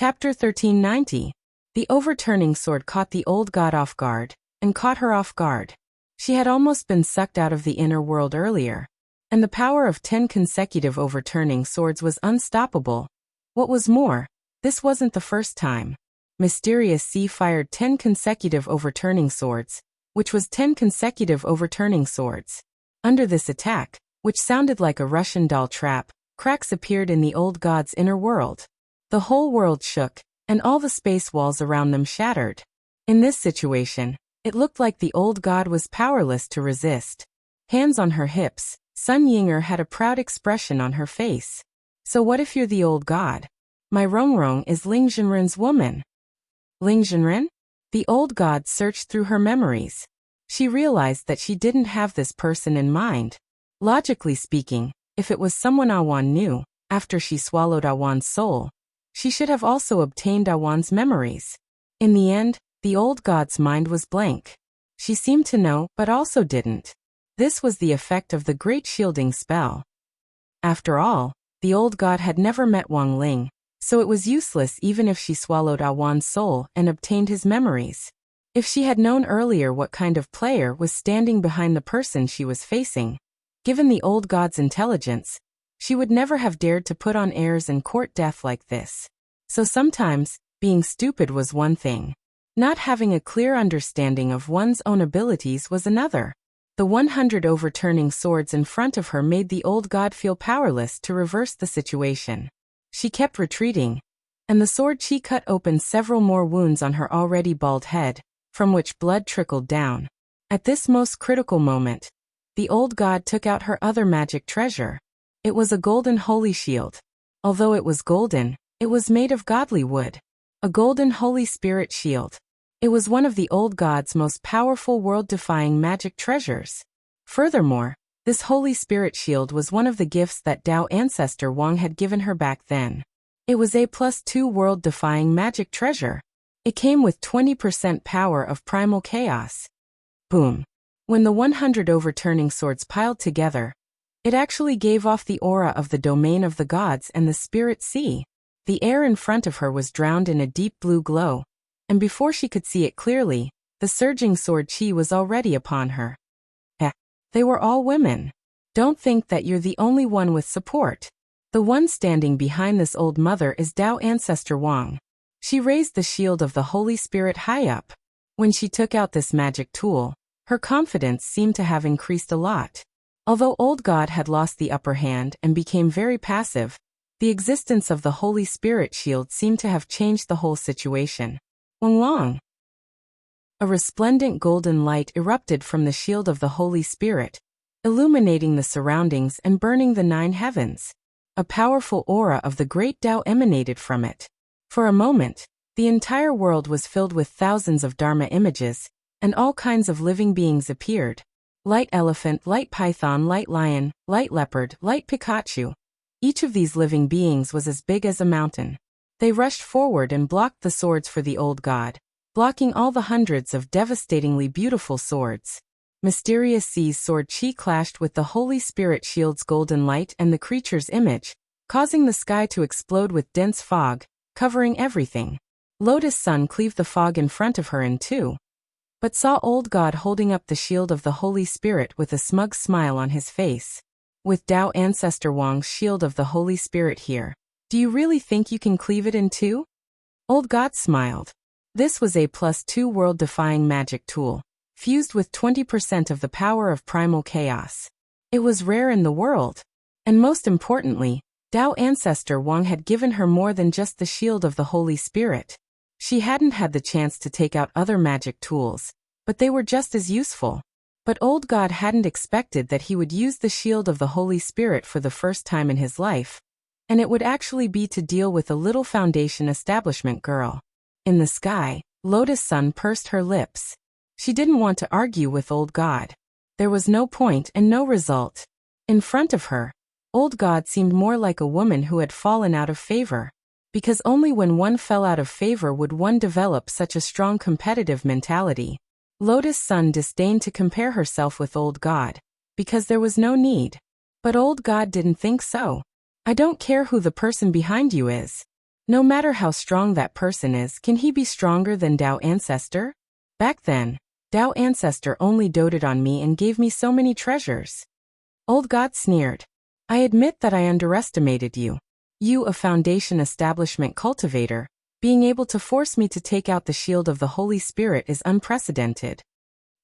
Chapter 1390. The overturning sword caught the old god off guard, and caught her off guard. She had almost been sucked out of the inner world earlier, and the power of 10 consecutive overturning swords was unstoppable. What was more, this wasn't the first time. Mysterious Sea fired 10 consecutive overturning swords, which was 10 consecutive overturning swords. Under this attack, which sounded like a Russian doll trap, cracks appeared in the old god's inner world. The whole world shook, and all the space walls around them shattered. In this situation, it looked like the old god was powerless to resist. Hands on her hips, Sun Yinger had a proud expression on her face. So what if you're the old god? My Rongrong is Ling Zhenren's woman. Ling Zhenren? The old god searched through her memories. She realized that she didn't have this person in mind. Logically speaking, if it was someone Awan knew, after she swallowed Awan's soul, she should have also obtained Awan's memories. In the end, the old god's mind was blank. She seemed to know, but also didn't. This was the effect of the great shielding spell. After all, the old god had never met Wang Ling, so it was useless even if she swallowed Awan's soul and obtained his memories. If she had known earlier what kind of player was standing behind the person she was facing, given the old god's intelligence, she would never have dared to put on airs and court death like this. So sometimes, being stupid was one thing. Not having a clear understanding of one's own abilities was another. The 100 overturning swords in front of her made the old god feel powerless to reverse the situation. She kept retreating, and the sword chi cut open several more wounds on her already bald head, from which blood trickled down. At this most critical moment, the old god took out her other magic treasure. It was a golden holy shield. Although it was golden, it was made of godly wood. A golden holy spirit shield. It was one of the old god's most powerful world-defying magic treasures. Furthermore, this holy spirit shield was one of the gifts that Dao ancestor Wang had given her back then. It was a +2 world-defying magic treasure. It came with 20% power of primal chaos. Boom. When the 100 overturning swords piled together, it actually gave off the aura of the domain of the gods and the spirit sea. The air in front of her was drowned in a deep blue glow, and before she could see it clearly, the surging sword chi was already upon her. They were all women. Don't think that you're the only one with support. The one standing behind this old mother is Dao ancestor Wang. She raised the shield of the Holy Spirit high up. When she took out this magic tool, her confidence seemed to have increased a lot. Although old god had lost the upper hand and became very passive, the existence of the Holy Spirit shield seemed to have changed the whole situation. Wang. A resplendent golden light erupted from the shield of the Holy Spirit, illuminating the surroundings and burning the 9 heavens. A powerful aura of the great Tao emanated from it. For a moment, the entire world was filled with thousands of Dharma images, and all kinds of living beings appeared. Light elephant, light python, light lion, light leopard, light Pikachu. Each of these living beings was as big as a mountain. They rushed forward and blocked the swords for the old god, blocking all the hundreds of devastatingly beautiful swords. Mysterious Sea's sword chi clashed with the Holy Spirit shield's golden light and the creature's image, causing the sky to explode with dense fog, covering everything. Lotus Sun cleaved the fog in front of her in two, but saw old god holding up the shield of the Holy Spirit with a smug smile on his face. With Dao ancestor Wang's shield of the Holy Spirit here, do you really think you can cleave it in two? Old god smiled. This was a +2 world-defying magic tool, fused with 20% of the power of primal chaos. It was rare in the world. And most importantly, Dao ancestor Wang had given her more than just the shield of the Holy Spirit. She hadn't had the chance to take out other magic tools, but they were just as useful. But old god hadn't expected that he would use the shield of the Holy Spirit for the first time in his life, and it would actually be to deal with a little foundation establishment girl. In the sky, Lotus Sun pursed her lips. She didn't want to argue with old god. There was no point and no result. In front of her, old god seemed more like a woman who had fallen out of favor. Because only when one fell out of favor would one develop such a strong competitive mentality. Lotus Sun disdained to compare herself with old god, because there was no need. But old god didn't think so. I don't care who the person behind you is. No matter how strong that person is, can he be stronger than Tao Ancestor? Back then, Tao Ancestor only doted on me and gave me so many treasures. Old God sneered. I admit that I underestimated you. You, a foundation establishment cultivator, being able to force me to take out the shield of the Holy Spirit is unprecedented.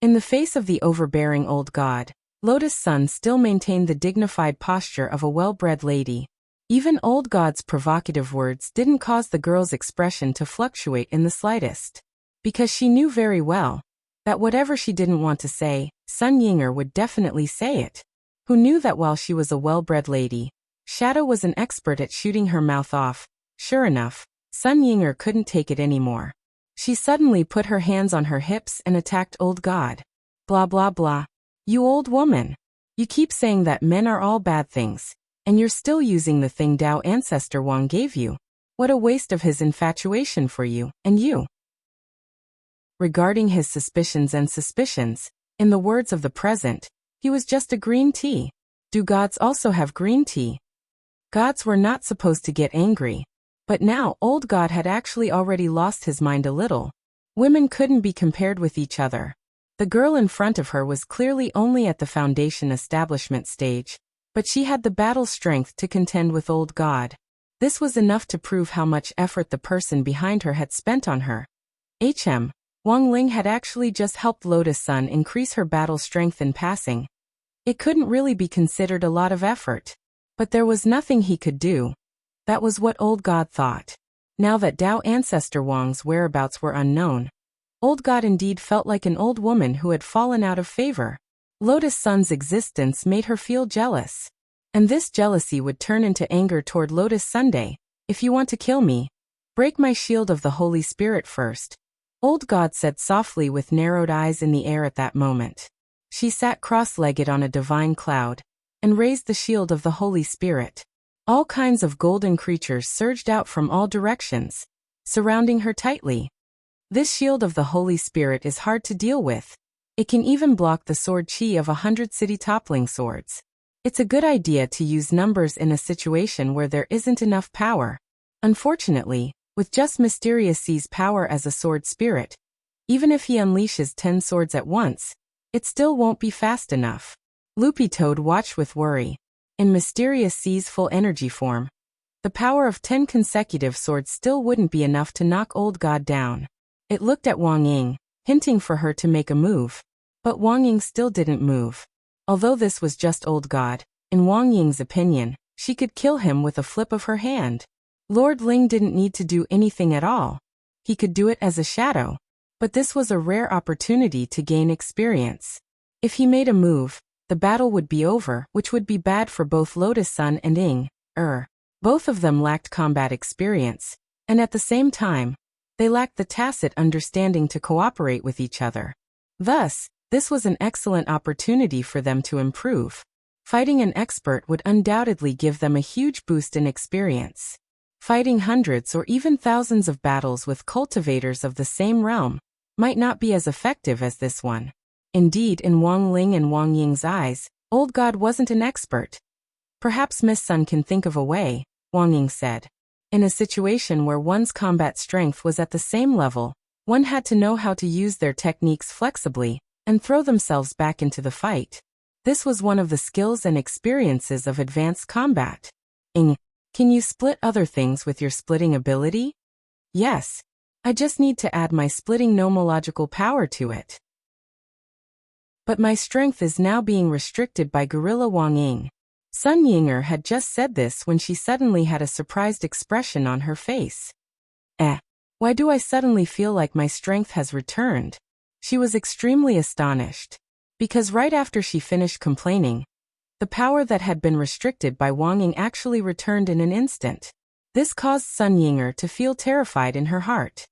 In the face of the overbearing old god, Lotus Sun still maintained the dignified posture of a well-bred lady. Even old god's provocative words didn't cause the girl's expression to fluctuate in the slightest. Because she knew very well that whatever she didn't want to say, Sun Yinger would definitely say it. Who knew that while she was a well-bred lady, Shadow was an expert at shooting her mouth off. Sure enough, Sun Yinger couldn't take it anymore. She suddenly put her hands on her hips and attacked old god. Blah blah blah. You old woman. You keep saying that men are all bad things, and you're still using the thing Tao Ancestor Wang gave you. What a waste of his infatuation for you, and you. Regarding his suspicions, in the words of the present, he was just a green tea. Do gods also have green tea? Gods were not supposed to get angry. But now old god had actually already lost his mind a little. Women couldn't be compared with each other. The girl in front of her was clearly only at the foundation establishment stage, but she had the battle strength to contend with old god. This was enough to prove how much effort the person behind her had spent on her. Wang Ling had actually just helped Lotus Sun increase her battle strength in passing. It couldn't really be considered a lot of effort. But there was nothing he could do. That was what old god thought. Now that Tao Ancestor Wang's whereabouts were unknown, old god indeed felt like an old woman who had fallen out of favor. Lotus Sun's existence made her feel jealous. And this jealousy would turn into anger toward Lotus Sunday. If you want to kill me, break my shield of the Holy Spirit first. Old god said softly with narrowed eyes in the air at that moment. She sat cross-legged on a divine cloud and raised the shield of the Holy Spirit. All kinds of golden creatures surged out from all directions, surrounding her tightly. This shield of the Holy Spirit is hard to deal with. It can even block the sword chi of 100 city-toppling swords. It's a good idea to use numbers in a situation where there isn't enough power. Unfortunately, with just Mysterious C's power as a sword spirit, even if he unleashes 10 swords at once, it still won't be fast enough. Loopy Toad watched with worry. In Mysterious C's full energy form, the power of 10 consecutive swords still wouldn't be enough to knock old god down. It looked at Wang Ying, hinting for her to make a move. But Wang Ying still didn't move. Although this was just old god, in Wang Ying's opinion, she could kill him with a flip of her hand. Lord Ling didn't need to do anything at all. He could do it as a shadow. But this was a rare opportunity to gain experience. If he made a move, the battle would be over, which would be bad for both Lotus Sun and Ying. Both of them lacked combat experience, and at the same time, they lacked the tacit understanding to cooperate with each other. Thus, this was an excellent opportunity for them to improve. Fighting an expert would undoubtedly give them a huge boost in experience. Fighting hundreds or even thousands of battles with cultivators of the same realm might not be as effective as this one. Indeed, in Wang Ling and Wang Ying's eyes, old god wasn't an expert. Perhaps Miss Sun can think of a way, Wang Ying said. In a situation where one's combat strength was at the same level, one had to know how to use their techniques flexibly and throw themselves back into the fight. This was one of the skills and experiences of advanced combat. Can you split other things with your splitting ability? Yes. I just need to add my splitting nomological power to it. But my strength is now being restricted by Gorilla Wang Ying. Sun Yinger had just said this when she suddenly had a surprised expression on her face. Why do I suddenly feel like my strength has returned? She was extremely astonished. Because right after she finished complaining, the power that had been restricted by Wang Ying actually returned in an instant. This caused Sun Yinger to feel terrified in her heart.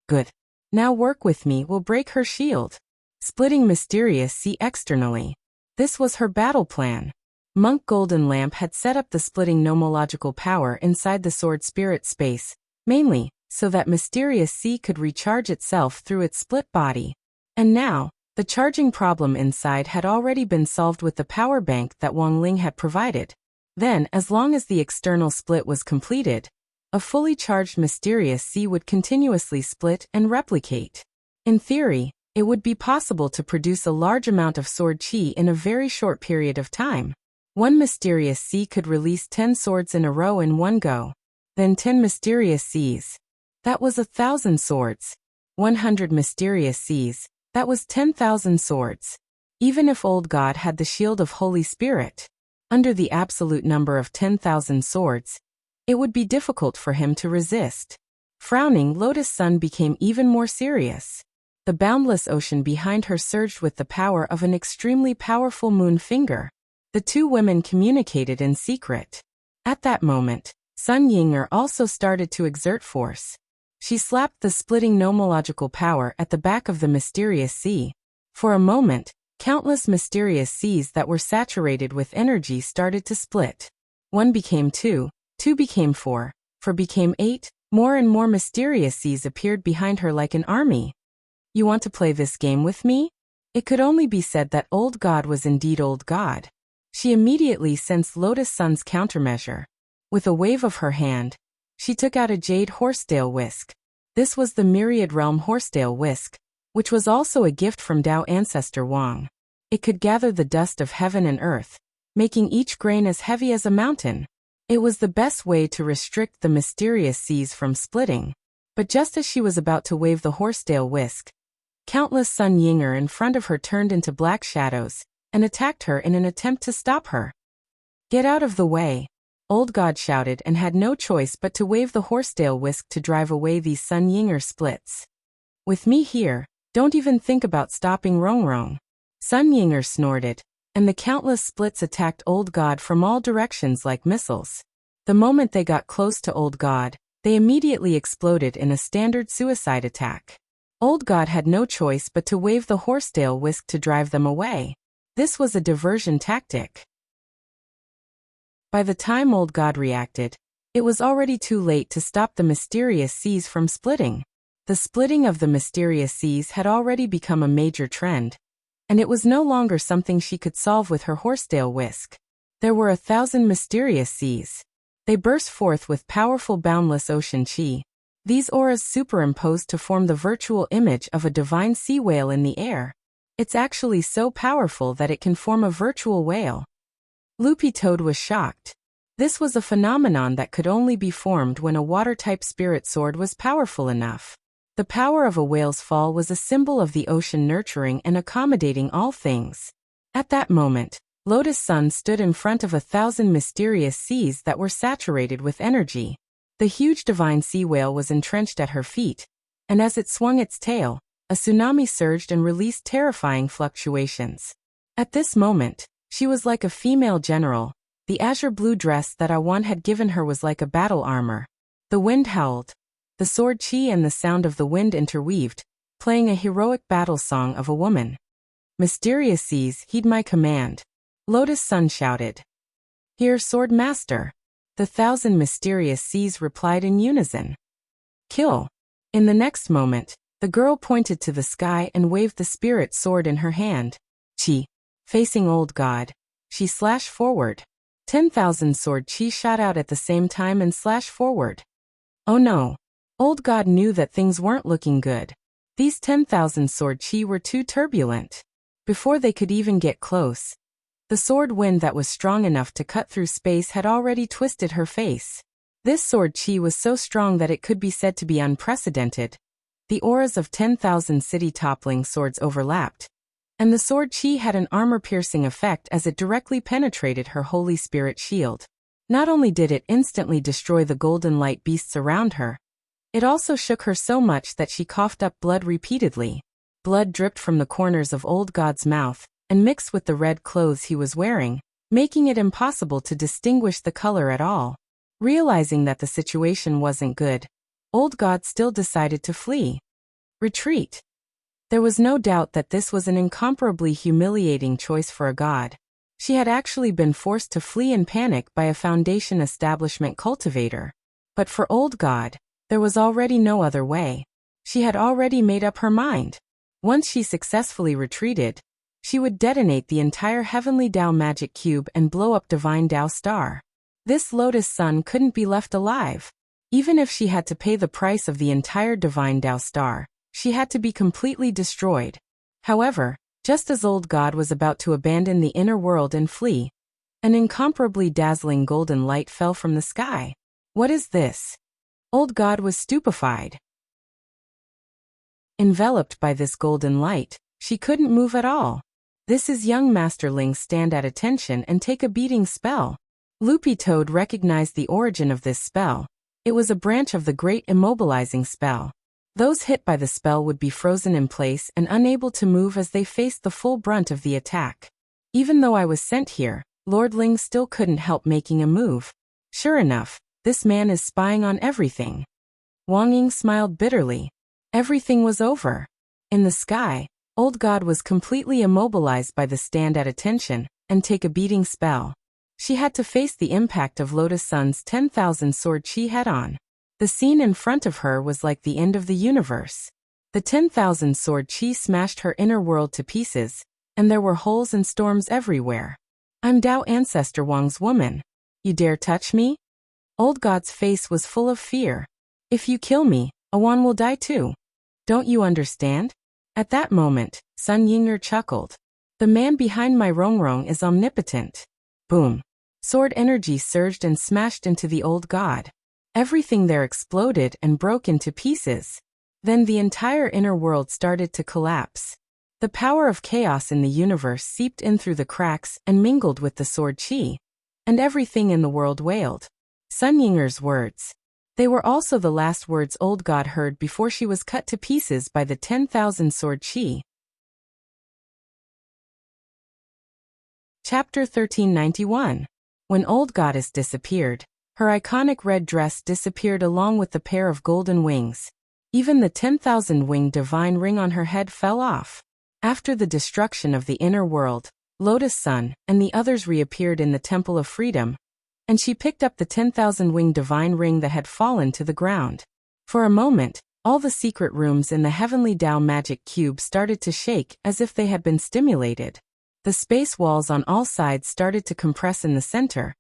Good. Now work with me will break her shield. Splitting Mysterious C externally. This was her battle plan. Monk Golden Lamp had set up the splitting nomological power inside the sword spirit space, mainly so that Mysterious C could recharge itself through its split body. And now, the charging problem inside had already been solved with the power bank that Wang Ling had provided. Then, as long as the external split was completed, A fully charged mysterious sea would continuously split and replicate. In theory, it would be possible to produce a large amount of sword chi in a very short period of time. One mysterious sea could release 10 swords in a row in one go. Then 10 mysterious seas. That was 1,000 swords. 100 mysterious seas. That was 10,000 swords. Even if Old God had the shield of Holy Spirit, under the absolute number of 10,000 swords, it would be difficult for him to resist. Frowning, Lotus Sun became even more serious. The boundless ocean behind her surged with the power of an extremely powerful moon finger. The two women communicated in secret. At that moment, Sun Yinger also started to exert force. She slapped the splitting nomological power at the back of the mysterious sea. For a moment, countless mysterious seas that were saturated with energy started to split. 1 became 2, 2 became 4, 4 became 8, more and more mysterious seas appeared behind her like an army. You want to play this game with me? It could only be said that Old God was indeed Old God. She immediately sensed Lotus Sun's countermeasure. With a wave of her hand, she took out a jade horsetail whisk. This was the Myriad Realm horsetail whisk, which was also a gift from Tao ancestor Wang. It could gather the dust of heaven and earth, making each grain as heavy as a mountain. It was the best way to restrict the mysterious seas from splitting. But just as she was about to wave the horsetail whisk, countless Sun Yinger in front of her turned into black shadows and attacked her in an attempt to stop her. Get out of the way! Old God shouted and had no choice but to wave the horsetail whisk to drive away these Sun Yinger splits. With me here, don't even think about stopping Rong Rong. Sun Yinger snorted, and the countless splits attacked Old God from all directions like missiles. The moment they got close to Old God, they immediately exploded in a standard suicide attack. Old God had no choice but to wave the horsetail whisk to drive them away. This was a diversion tactic. By the time Old God reacted, it was already too late to stop the mysterious seas from splitting. The splitting of the mysterious seas had already become a major trend, and it was no longer something she could solve with her horsetail whisk. There were 1,000 mysterious seas. They burst forth with powerful boundless ocean chi. These auras superimposed to form the virtual image of a divine sea whale in the air. It's actually so powerful that it can form a virtual whale. Loopy Toad was shocked. This was a phenomenon that could only be formed when a water-type spirit sword was powerful enough. The power of a whale's fall was a symbol of the ocean nurturing and accommodating all things. At that moment, Lotus Sun stood in front of 1,000 mysterious seas that were saturated with energy. The huge divine sea whale was entrenched at her feet, and as it swung its tail, a tsunami surged and released terrifying fluctuations. At this moment, she was like a female general. The azure blue dress that Awan had given her was like a battle armor. The wind howled. The sword chi and the sound of the wind interweaved, playing a heroic battle song of a woman. Mysterious seas, heed my command. Lotus Sun shouted. Here, Sword Master. The 1,000 mysterious seas replied in unison. Kill. In the next moment, the girl pointed to the sky and waved the spirit sword in her hand. Chi. Facing Old God, she slashed forward. 10,000 sword chi shot out at the same time and slashed forward. Oh no. Old God knew that things weren't looking good. These 10,000 sword chi were too turbulent. Before they could even get close, the sword wind that was strong enough to cut through space had already twisted her face. This sword chi was so strong that it could be said to be unprecedented. The auras of 10,000 city-toppling swords overlapped, and the sword chi had an armor-piercing effect as it directly penetrated her Holy Spirit shield. Not only did it instantly destroy the golden light beasts around her, it also shook her so much that she coughed up blood repeatedly. Blood dripped from the corners of Old God's mouth and mixed with the red clothes he was wearing, making it impossible to distinguish the color at all. Realizing that the situation wasn't good, Old God still decided to flee. Retreat. There was no doubt that this was an incomparably humiliating choice for a god. She had actually been forced to flee in panic by a Foundation establishment cultivator. But for Old God, there was already no other way. She had already made up her mind. Once she successfully retreated, she would detonate the entire Heavenly Tao Magic Cube and blow up Divine Tao Star. This Lotus Sun couldn't be left alive. Even if she had to pay the price of the entire divine Tao star, she had to be completely destroyed. However, just as Old God was about to abandon the inner world and flee, an incomparably dazzling golden light fell from the sky. What is this? Old God was stupefied. Enveloped by this golden light, she couldn't move at all. This is young Master Ling's stand at attention and take a beating spell. Loopy Toad recognized the origin of this spell. It was a branch of the great immobilizing spell. Those hit by the spell would be frozen in place and unable to move as they faced the full brunt of the attack. Even though I was sent here, Lord Ling still couldn't help making a move. Sure enough, this man is spying on everything. Wang Ying smiled bitterly. Everything was over. In the sky, Old God was completely immobilized by the stand at attention and take a beating spell. She had to face the impact of Lotus Sun's 10,000 sword chi head-on. The scene in front of her was like the end of the universe. The 10,000 sword chi smashed her inner world to pieces, and there were holes and storms everywhere. I'm Tao Ancestor Wang's woman. You dare touch me? Old God's face was full of fear. If you kill me, Awan will die too. Don't you understand? At that moment, Sun Yinger chuckled. The man behind my Rongrong is omnipotent. Boom. Sword energy surged and smashed into the Old God. Everything there exploded and broke into pieces. Then the entire inner world started to collapse. The power of chaos in the universe seeped in through the cracks and mingled with the sword chi. And everything in the world wailed. Sun Yinger's words. They were also the last words Old God heard before she was cut to pieces by the 10,000 sword chi. Chapter 1391. When Old Goddess disappeared, her iconic red dress disappeared along with the pair of golden wings. Even the 10,000-winged divine ring on her head fell off. After the destruction of the inner world, Lotus Sun and the others reappeared in the Temple of Freedom, and she picked up the 10,000-winged divine ring that had fallen to the ground. For a moment, all the secret rooms in the Heavenly Tao magic cube started to shake as if they had been stimulated. The space walls on all sides started to compress in the center,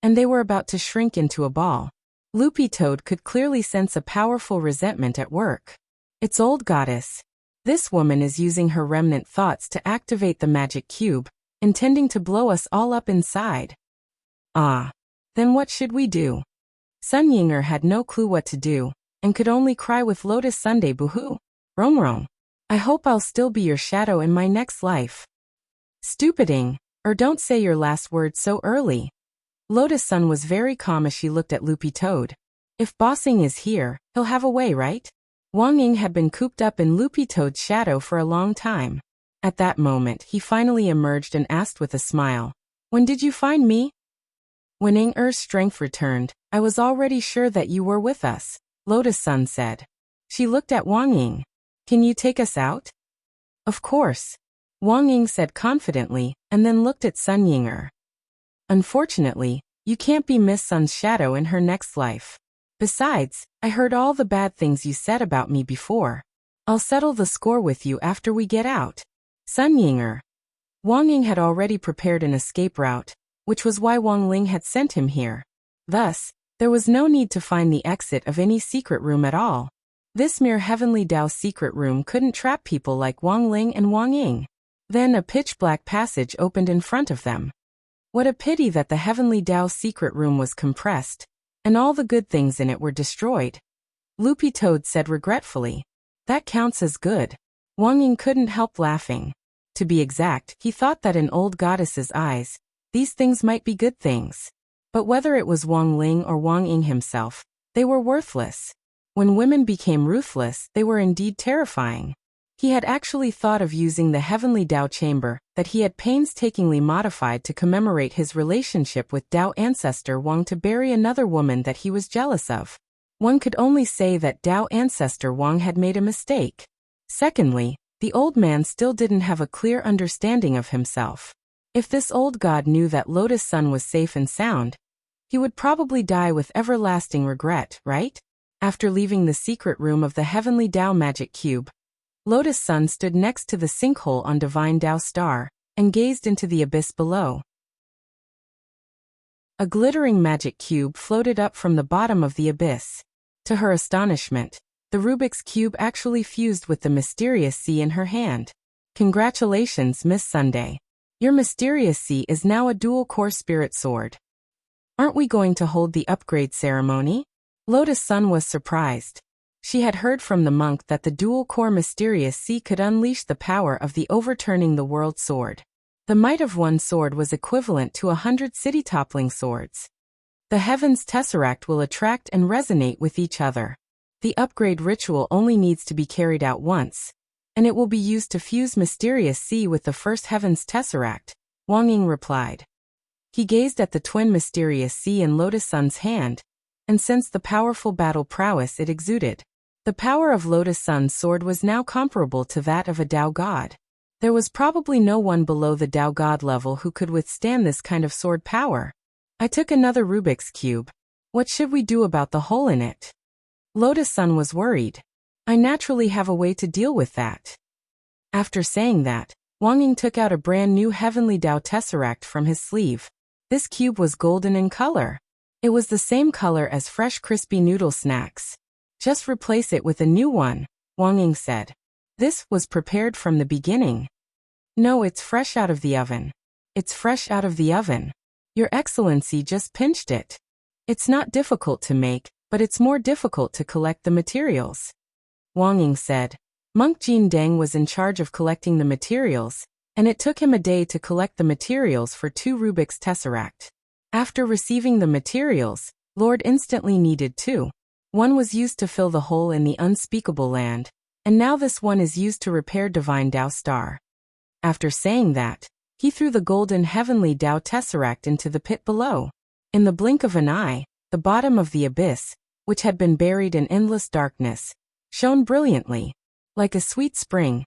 and they were about to shrink into a ball. Loopy Toad could clearly sense a powerful resentment at work. It's Old Goddess. This woman is using her remnant thoughts to activate the magic cube, intending to blow us all up inside. Ah. Then what should we do? Sun Yinger had no clue what to do, and could only cry with Lotus Sunday boohoo. Rongrong. I hope I'll still be your shadow in my next life. Stupiding, or don't say your last word so early. Lotus Sun was very calm as she looked at Loopy Toad. If Bossing is here, he'll have a way, right? Wang Ying had been cooped up in Loopy Toad's shadow for a long time. At that moment, he finally emerged and asked with a smile. When did you find me? When Ying-er's strength returned, I was already sure that you were with us, Lotus Sun said. She looked at Wang Ying. Can you take us out? Of course. Wang Ying said confidently, and then looked at Sun Yinger. Unfortunately, you can't be Miss Sun's shadow in her next life. Besides, I heard all the bad things you said about me before. I'll settle the score with you after we get out. Sun Yinger. Wang Ying had already prepared an escape route, which was why Wang Ling had sent him here. Thus, there was no need to find the exit of any secret room at all. This mere Heavenly Tao secret room couldn't trap people like Wang Ling and Wang Ying. Then a pitch-black passage opened in front of them. What a pity that the Heavenly Tao secret room was compressed, and all the good things in it were destroyed. Loopy Toad said regretfully. That counts as good. Wang Ying couldn't help laughing. To be exact, he thought that in Old Goddess's eyes, these things might be good things. But whether it was Wang Ling or Wang Ying himself, they were worthless. When women became ruthless, they were indeed terrifying. He had actually thought of using the Heavenly Tao chamber that he had painstakingly modified to commemorate his relationship with Tao Ancestor Wang to bury another woman that he was jealous of. One could only say that Tao Ancestor Wang had made a mistake. Secondly, the old man still didn't have a clear understanding of himself. If this old god knew that Lotus Sun was safe and sound, he would probably die with everlasting regret, right? After leaving the secret room of the Heavenly Tao magic cube, Lotus Sun stood next to the sinkhole on Divine Tao Star, and gazed into the abyss below. A glittering magic cube floated up from the bottom of the abyss. To her astonishment, the Rubik's Cube actually fused with the mysterious C in her hand. Congratulations, Miss Sunday. Your mysterious C is now a dual-core spirit sword. Aren't we going to hold the upgrade ceremony? Lotus Sun was surprised. She had heard from the monk that the dual-core mysterious C could unleash the power of the overturning the world sword. The might of one sword was equivalent to 100 city-toppling swords. The heavens tesseract will attract and resonate with each other. The upgrade ritual only needs to be carried out once, and it will be used to fuse mysterious C with the first heavens tesseract, Wang Ying replied. He gazed at the twin mysterious C in Lotus Sun's hand, and sensed the powerful battle prowess it exuded. The power of Lotus Sun's sword was now comparable to that of a Dao god. There was probably no one below the Dao god level who could withstand this kind of sword power. I took another Rubik's Cube. What should we do about the hole in it? Lotus Sun was worried. I naturally have a way to deal with that. After saying that, Wang Ying took out a brand new Heavenly Dao Tesseract from his sleeve. This cube was golden in color. It was the same color as fresh crispy noodle snacks. Just replace it with a new one, Wang Ying said. This was prepared from the beginning. No, it's fresh out of the oven. It's fresh out of the oven. Your Excellency just pinched it. It's not difficult to make, but it's more difficult to collect the materials. Wang Ying said. Monk Jin Deng was in charge of collecting the materials, and it took him a day to collect the materials for 2 Rubik's Tesseract. After receiving the materials, Lord instantly needed 2. One was used to fill the hole in the unspeakable land, and now this one is used to repair Divine Dao Star. After saying that, he threw the golden Heavenly Dao Tesseract into the pit below. In the blink of an eye, the bottom of the abyss, which had been buried in endless darkness, shone brilliantly. Like a sweet spring,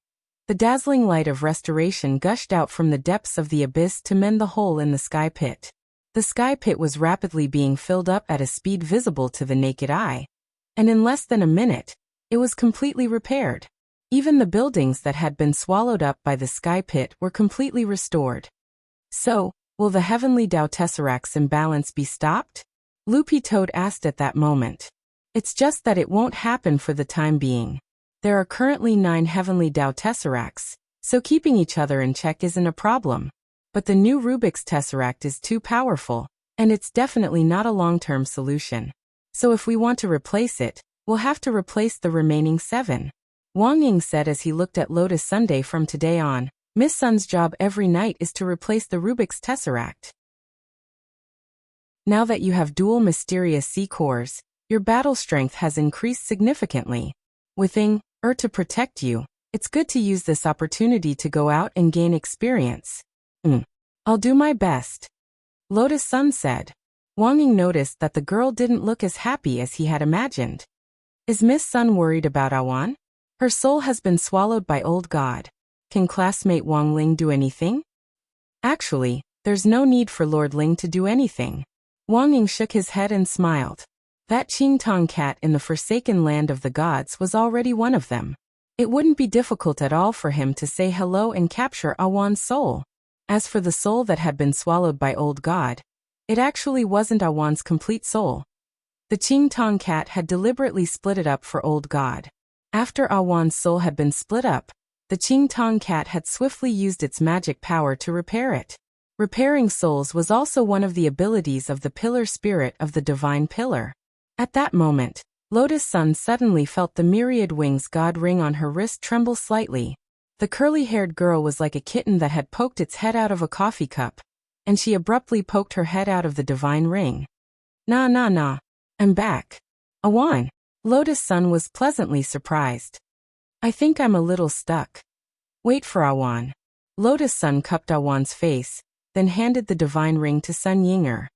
the dazzling light of restoration gushed out from the depths of the abyss to mend the hole in the sky pit. The sky pit was rapidly being filled up at a speed visible to the naked eye, and in less than a minute, it was completely repaired. Even the buildings that had been swallowed up by the sky pit were completely restored. So, will the Heavenly Dao Tesseract's imbalance be stopped? Loopy Toad asked at that moment. It's just that it won't happen for the time being. There are currently 9 Heavenly Dao Tesseracts, so keeping each other in check isn't a problem. But the new Rubik's Tesseract is too powerful, and it's definitely not a long-term solution. So if we want to replace it, we'll have to replace the remaining 7. Wang Ying said as he looked at Lotus Sunday. From today on, Miss Sun's job every night is to replace the Rubik's Tesseract. Now that you have dual mysterious C cores, your battle strength has increased significantly. With Ing, to protect you, it's good to use this opportunity to go out and gain experience. I'll do my best. Lotus Sun said. Wang Ying noticed that the girl didn't look as happy as he had imagined. Is Miss Sun worried about Awan? Her soul has been swallowed by Old God. Can classmate Wang Ling do anything? Actually, there's no need for Lord Ling to do anything. Wang Ying shook his head and smiled. That Qing Tong cat in the forsaken land of the gods was already one of them. It wouldn't be difficult at all for him to say hello and capture Awan's soul. As for the soul that had been swallowed by Old God, it actually wasn't Awan's complete soul. The Qing Tong cat had deliberately split it up for Old God. After Awan's soul had been split up, the Qing Tong cat had swiftly used its magic power to repair it. Repairing souls was also one of the abilities of the pillar spirit of the divine pillar. At that moment, Lotus Sun suddenly felt the myriad wings god ring on her wrist tremble slightly. The curly-haired girl was like a kitten that had poked its head out of a coffee cup, and she abruptly poked her head out of the divine ring. Nah, I'm back. Awan. Lotus Sun was pleasantly surprised. I think I'm a little stuck. Wait for Awan. Lotus Sun cupped Awan's face, then handed the divine ring to Sun Yinger.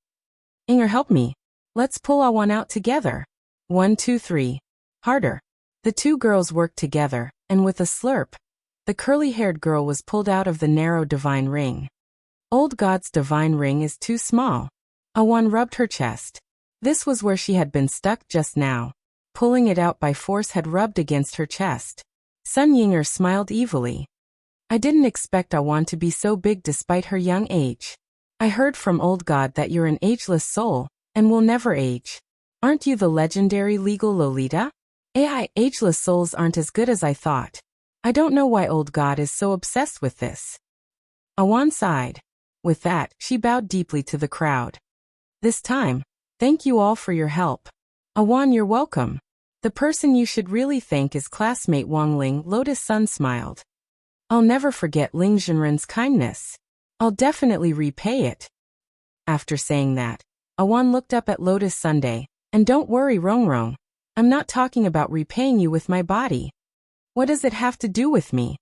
Yinger, help me. Let's pull Awan out together. 1, 2, 3. Harder. The two girls worked together, and with a slurp, the curly-haired girl was pulled out of the narrow divine ring. Old God's divine ring is too small. Awan rubbed her chest. This was where she had been stuck just now. Pulling it out by force had rubbed against her chest. Sun Yinger smiled evilly. I didn't expect Awan to be so big despite her young age. I heard from Old God that you're an ageless soul, and will never age. Aren't you the legendary legal Lolita? AI, ageless souls aren't as good as I thought. I don't know why old God is so obsessed with this. Awan sighed. With that, she bowed deeply to the crowd. This time, thank you all for your help. Awan, you're welcome. The person you should really thank is classmate Wang Ling. Lotus Sun smiled. I'll never forget Ling Zhenren's kindness. I'll definitely repay it. After saying that, Awan looked up at Lotus Sunday, and don't worry Rongrong, I'm not talking about repaying you with my body. What does it have to do with me?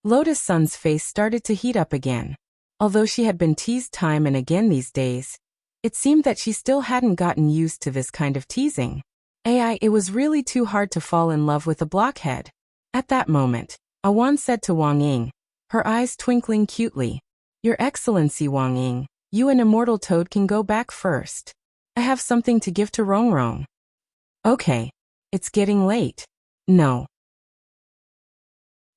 Lotus Sun's face started to heat up again. Although she had been teased time and again these days, it seemed that she still hadn't gotten used to this kind of teasing. It was really too hard to fall in love with a blockhead. At that moment, Awan said to Wang Ying, her eyes twinkling cutely, Your Excellency Wang Ying, you and Immortal Toad can go back first. I have something to give to Rongrong. Okay. It's getting late. No.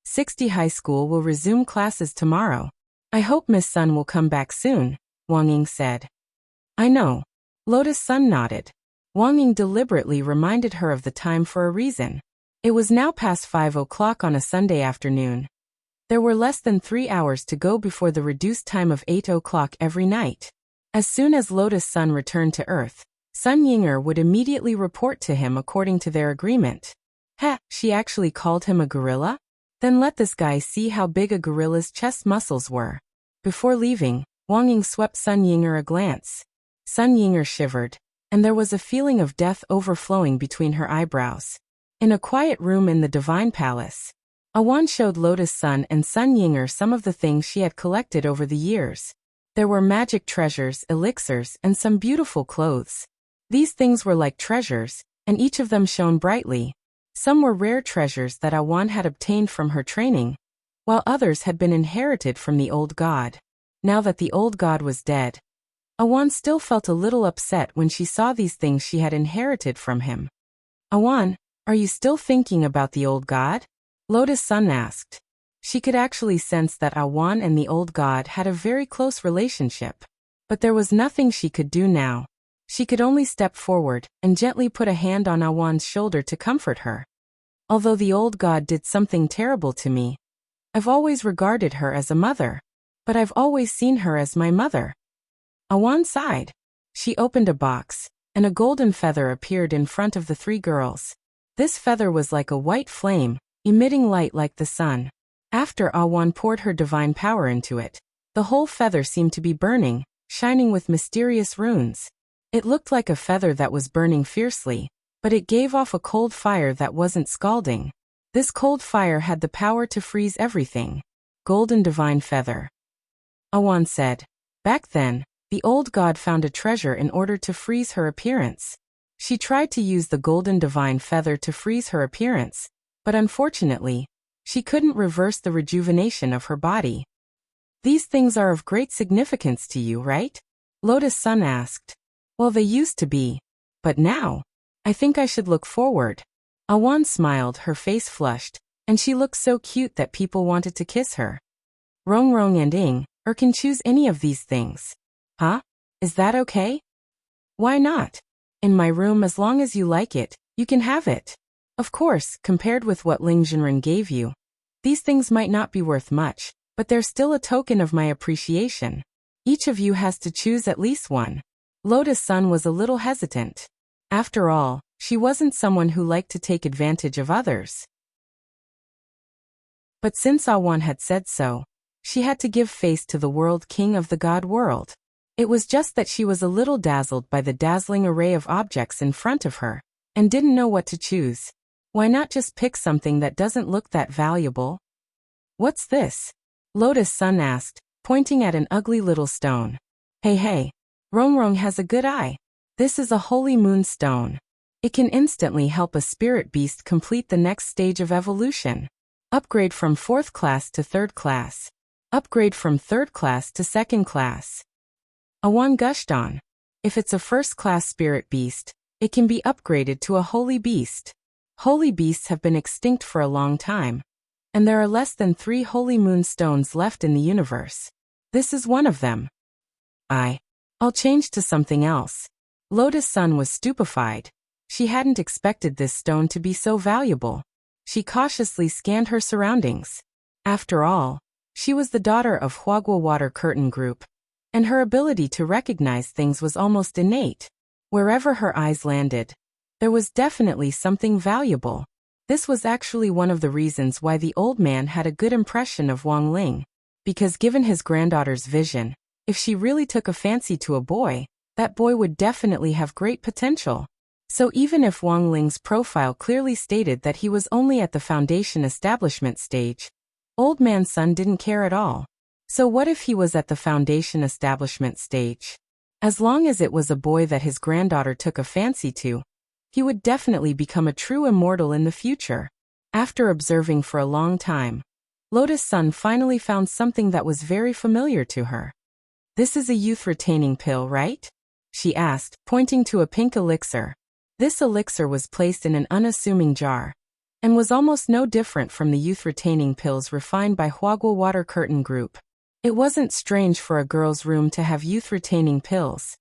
60 High School will resume classes tomorrow. I hope Miss Sun will come back soon, Wang Ying said. I know. Lotus Sun nodded. Wang Ying deliberately reminded her of the time for a reason. It was now past 5 o'clock on a Sunday afternoon. There were less than 3 hours to go before the reduced time of 8 o'clock every night. As soon as Lotus Sun returned to Earth, Sun Yinger would immediately report to him according to their agreement. She actually called him a gorilla? Then let this guy see how big a gorilla's chest muscles were. Before leaving, Wang Ying swept Sun Yinger a glance. Sun Yinger shivered, and there was a feeling of death overflowing between her eyebrows. In a quiet room in the Divine Palace, Awan showed Lotus Sun and Sun Yinger some of the things she had collected over the years. There were magic treasures, elixirs, and some beautiful clothes. These things were like treasures, and each of them shone brightly. Some were rare treasures that Awan had obtained from her training, while others had been inherited from the old god. Now that the old god was dead, Awan still felt a little upset when she saw these things she had inherited from him. Awan, are you still thinking about the old god? Lotus Sun asked. She could actually sense that Awan and the old god had a very close relationship. But there was nothing she could do now. She could only step forward and gently put a hand on Awan's shoulder to comfort her. Although the old god did something terrible to me, I've always regarded her as a mother. But I've always seen her as my mother. Awan sighed. She opened a box, and a golden feather appeared in front of the three girls. This feather was like a white flame, emitting light like the sun. After Awan poured her divine power into it, the whole feather seemed to be burning, shining with mysterious runes. It looked like a feather that was burning fiercely, but it gave off a cold fire that wasn't scalding. This cold fire had the power to freeze everything. Golden divine feather. Awan said. Back then, the old god found a treasure in order to freeze her appearance. She tried to use the golden divine feather to freeze her appearance, but unfortunately, she couldn't reverse the rejuvenation of her body. These things are of great significance to you, right? Lotus Sun asked. Well, they used to be. But now, I think I should look forward. Awan smiled, her face flushed, and she looked so cute that people wanted to kiss her. Rongrong and Ing, or can choose any of these things. Huh? Is that okay? Why not? In my room, as long as you like it, you can have it. Of course, compared with what Ling Zhenren gave you, these things might not be worth much, but they're still a token of my appreciation. Each of you has to choose at least one. Lotus Sun was a little hesitant. After all, she wasn't someone who liked to take advantage of others. But since Awan had said so, she had to give face to the world king of the god world. It was just that she was a little dazzled by the dazzling array of objects in front of her, and didn't know what to choose. Why not just pick something that doesn't look that valuable? What's this? Lotus Sun asked, pointing at an ugly little stone. Hey, Rongrong has a good eye. This is a holy moon stone. It can instantly help a spirit beast complete the next stage of evolution. Upgrade from 4th class to 3rd class. Upgrade from 3rd class to 2nd class. Awan gushed on. If it's a 1st class spirit beast, it can be upgraded to a holy beast. Holy beasts have been extinct for a long time, and there are less than 3 holy moon stones left in the universe. This is one of them. I'll change to something else. Lotus Sun was stupefied. She hadn't expected this stone to be so valuable. She cautiously scanned her surroundings. After all, she was the daughter of Huagua Water Curtain Group, and her ability to recognize things was almost innate. Wherever her eyes landed, there was definitely something valuable. This was actually one of the reasons why the old man had a good impression of Wang Ling, because given his granddaughter's vision, if she really took a fancy to a boy, that boy would definitely have great potential. So even if Wang Ling's profile clearly stated that he was only at the foundation establishment stage, Old Man Sun didn't care at all. So what if he was at the foundation establishment stage? As long as it was a boy that his granddaughter took a fancy to, he would definitely become a true immortal in the future. After observing for a long time, Lotus Sun finally found something that was very familiar to her. "This is a youth-retaining pill, right?" she asked, pointing to a pink elixir. This elixir was placed in an unassuming jar, and was almost no different from the youth-retaining pills refined by Huagua Water Curtain Group. It wasn't strange for a girl's room to have youth-retaining pills.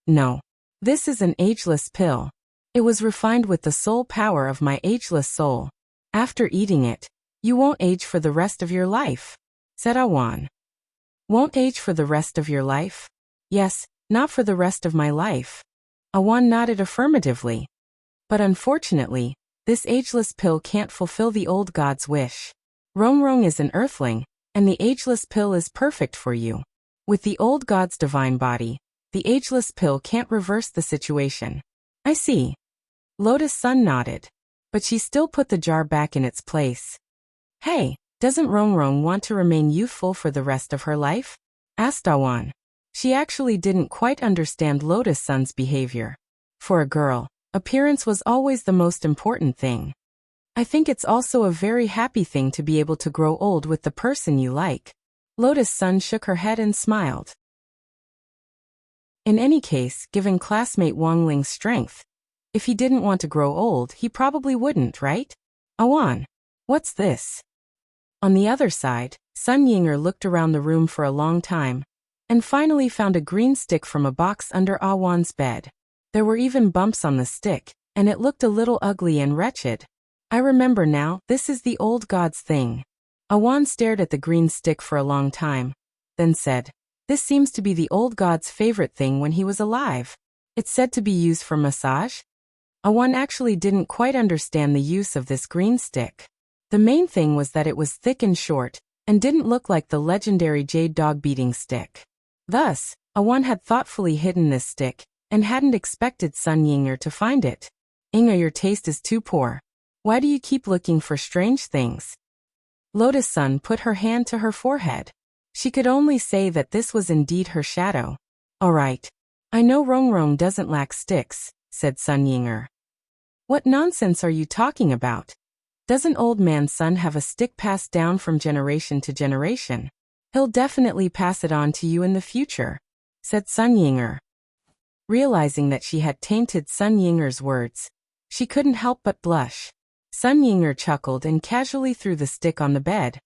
No. This is an ageless pill. It was refined with the soul power of my ageless soul. After eating it, you won't age for the rest of your life, said Awan. Won't age for the rest of your life? Yes, not for the rest of my life. Awan nodded affirmatively. But unfortunately, this ageless pill can't fulfill the old god's wish. Rongrong is an earthling, and the ageless pill is perfect for you. With the old god's divine body, the ageless pill can't reverse the situation. I see. Lotus Sun nodded. But she still put the jar back in its place. Hey, doesn't Rongrong want to remain youthful for the rest of her life? Asked Awan. She actually didn't quite understand Lotus Sun's behavior. For a girl, appearance was always the most important thing. I think it's also a very happy thing to be able to grow old with the person you like. Lotus Sun shook her head and smiled. In any case, given classmate Wang Ling's strength, if he didn't want to grow old, he probably wouldn't, right? Awan, what's this? On the other side, Sun Yinger looked around the room for a long time, and finally found a green stick from a box under Awan's bed. There were even bumps on the stick, and it looked a little ugly and wretched. I remember now, this is the old god's thing. Awan stared at the green stick for a long time, then said, "This seems to be the old god's favorite thing when he was alive. It's said to be used for massage?" Awan actually didn't quite understand the use of this green stick. The main thing was that it was thick and short, and didn't look like the legendary jade dog beating stick. Thus, Awan had thoughtfully hidden this stick, and hadn't expected Sun Yinger to find it. "Inga, your taste is too poor. Why do you keep looking for strange things?" Lotus Sun put her hand to her forehead. She could only say that this was indeed her shadow. "Alright. I know Rongrong doesn't lack sticks," said Sun Yinger. "What nonsense are you talking about? Doesn't Old Man Sun have a stick passed down from generation to generation? He'll definitely pass it on to you in the future," said Sun Yinger. Realizing that she had tainted Sun Yinger's words, she couldn't help but blush. Sun Yinger chuckled and casually threw the stick on the bed.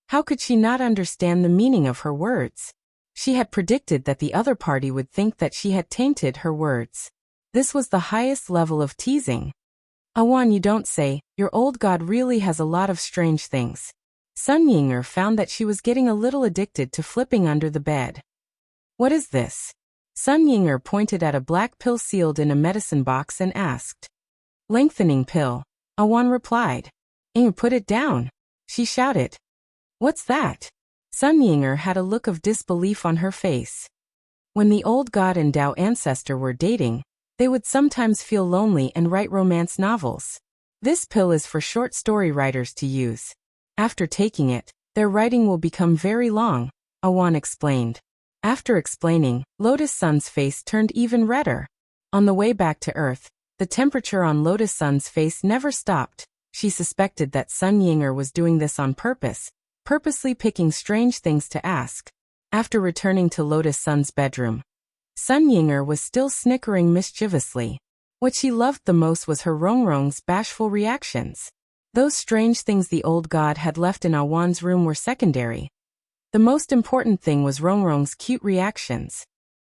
How could she not understand the meaning of her words? She had predicted that the other party would think that she had tainted her words. This was the highest level of teasing. "Awan, you don't say, your old god really has a lot of strange things." Sun Yinger found that she was getting a little addicted to flipping under the bed. "What is this?" Sun Yinger pointed at a black pill sealed in a medicine box and asked. "Lengthening pill," Awan replied. "Ing, put it down," she shouted. "What's that?" Sun Yinger had a look of disbelief on her face. When the old god and Dao ancestor were dating, they would sometimes feel lonely and write romance novels. This pill is for short story writers to use. After taking it, their writing will become very long, Awan explained. After explaining, Lotus Sun's face turned even redder. On the way back to Earth, the temperature on Lotus Sun's face never stopped. She suspected that Sun Yinger was doing this on purpose, purposely picking strange things to ask. After returning to Lotus Sun's bedroom, Sun Yinger was still snickering mischievously. What she loved the most was her Rongrong's bashful reactions. Those strange things the old god had left in Awan's room were secondary. The most important thing was Rongrong's cute reactions.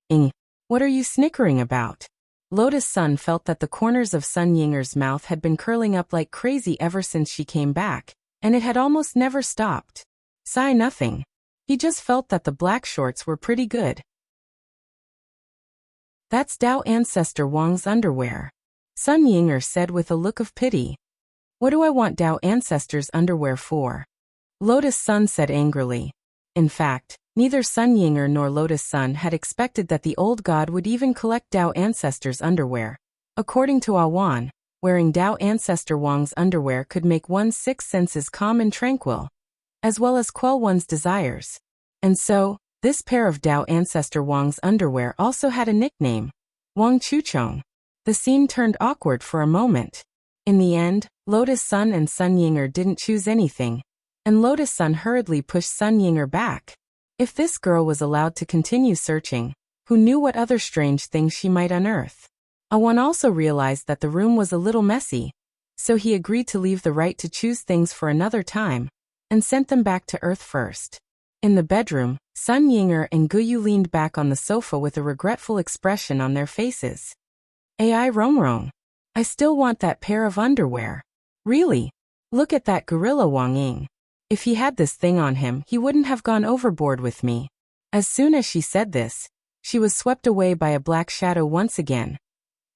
"Ing, what are you snickering about?" Lotus Sun felt that the corners of Sun Yinger's mouth had been curling up like crazy ever since she came back, and it had almost never stopped. Sigh nothing. He just felt that the black shorts were pretty good. That's Dao Ancestor Wang's underwear, Sun Yinger said with a look of pity. What do I want Dao Ancestor's underwear for? Lotus Sun said angrily. In fact, neither Sun Yinger nor Lotus Sun had expected that the old god would even collect Dao Ancestor's underwear. According to Awan, wearing Dao Ancestor Wang's underwear could make one's six senses calm and tranquil, as well as quell one's desires. And so, this pair of Dao Ancestor Wang's underwear also had a nickname, Wang Chuchong. The scene turned awkward for a moment. In the end, Lotus Sun and Sun Yinger didn't choose anything, and Lotus Sun hurriedly pushed Sun Yinger back. If this girl was allowed to continue searching, who knew what other strange things she might unearth? Awan also realized that the room was a little messy, so he agreed to leave the right to choose things for another time, and sent them back to Earth first. In the bedroom, Sun Yinger and Guyu leaned back on the sofa with a regretful expression on their faces. Ai Romrong, I still want that pair of underwear. Really? Look at that gorilla Wang Ying. If he had this thing on him, he wouldn't have gone overboard with me. As soon as she said this, she was swept away by a black shadow once again.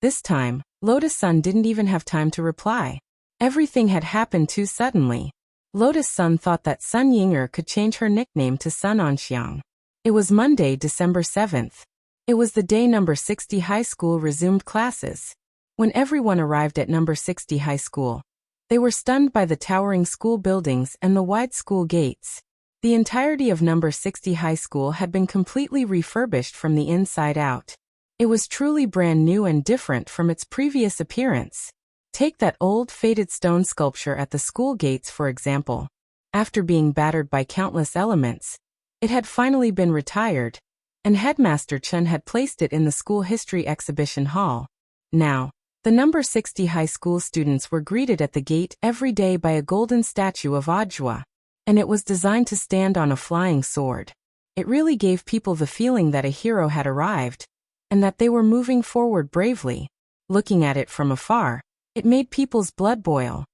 This time, Lotus Sun didn't even have time to reply. Everything had happened too suddenly. Lotus Sun thought that Sun Yinger could change her nickname to Sun Onxiang. It was Monday, December 7th. It was the day number 60 high school resumed classes. When everyone arrived at number 60 high school, they were stunned by the towering school buildings and the wide school gates. The entirety of number 60 high school had been completely refurbished from the inside out. It was truly brand new and different from its previous appearance. Take that old, faded stone sculpture at the school gates for example. After being battered by countless elements, it had finally been retired, and Headmaster Chen had placed it in the school history exhibition hall. Now, the number 60 high school students were greeted at the gate every day by a golden statue of Audiobook, and it was designed to stand on a flying sword. It really gave people the feeling that a hero had arrived, and that they were moving forward bravely. Looking at it from afar, it made people's blood boil.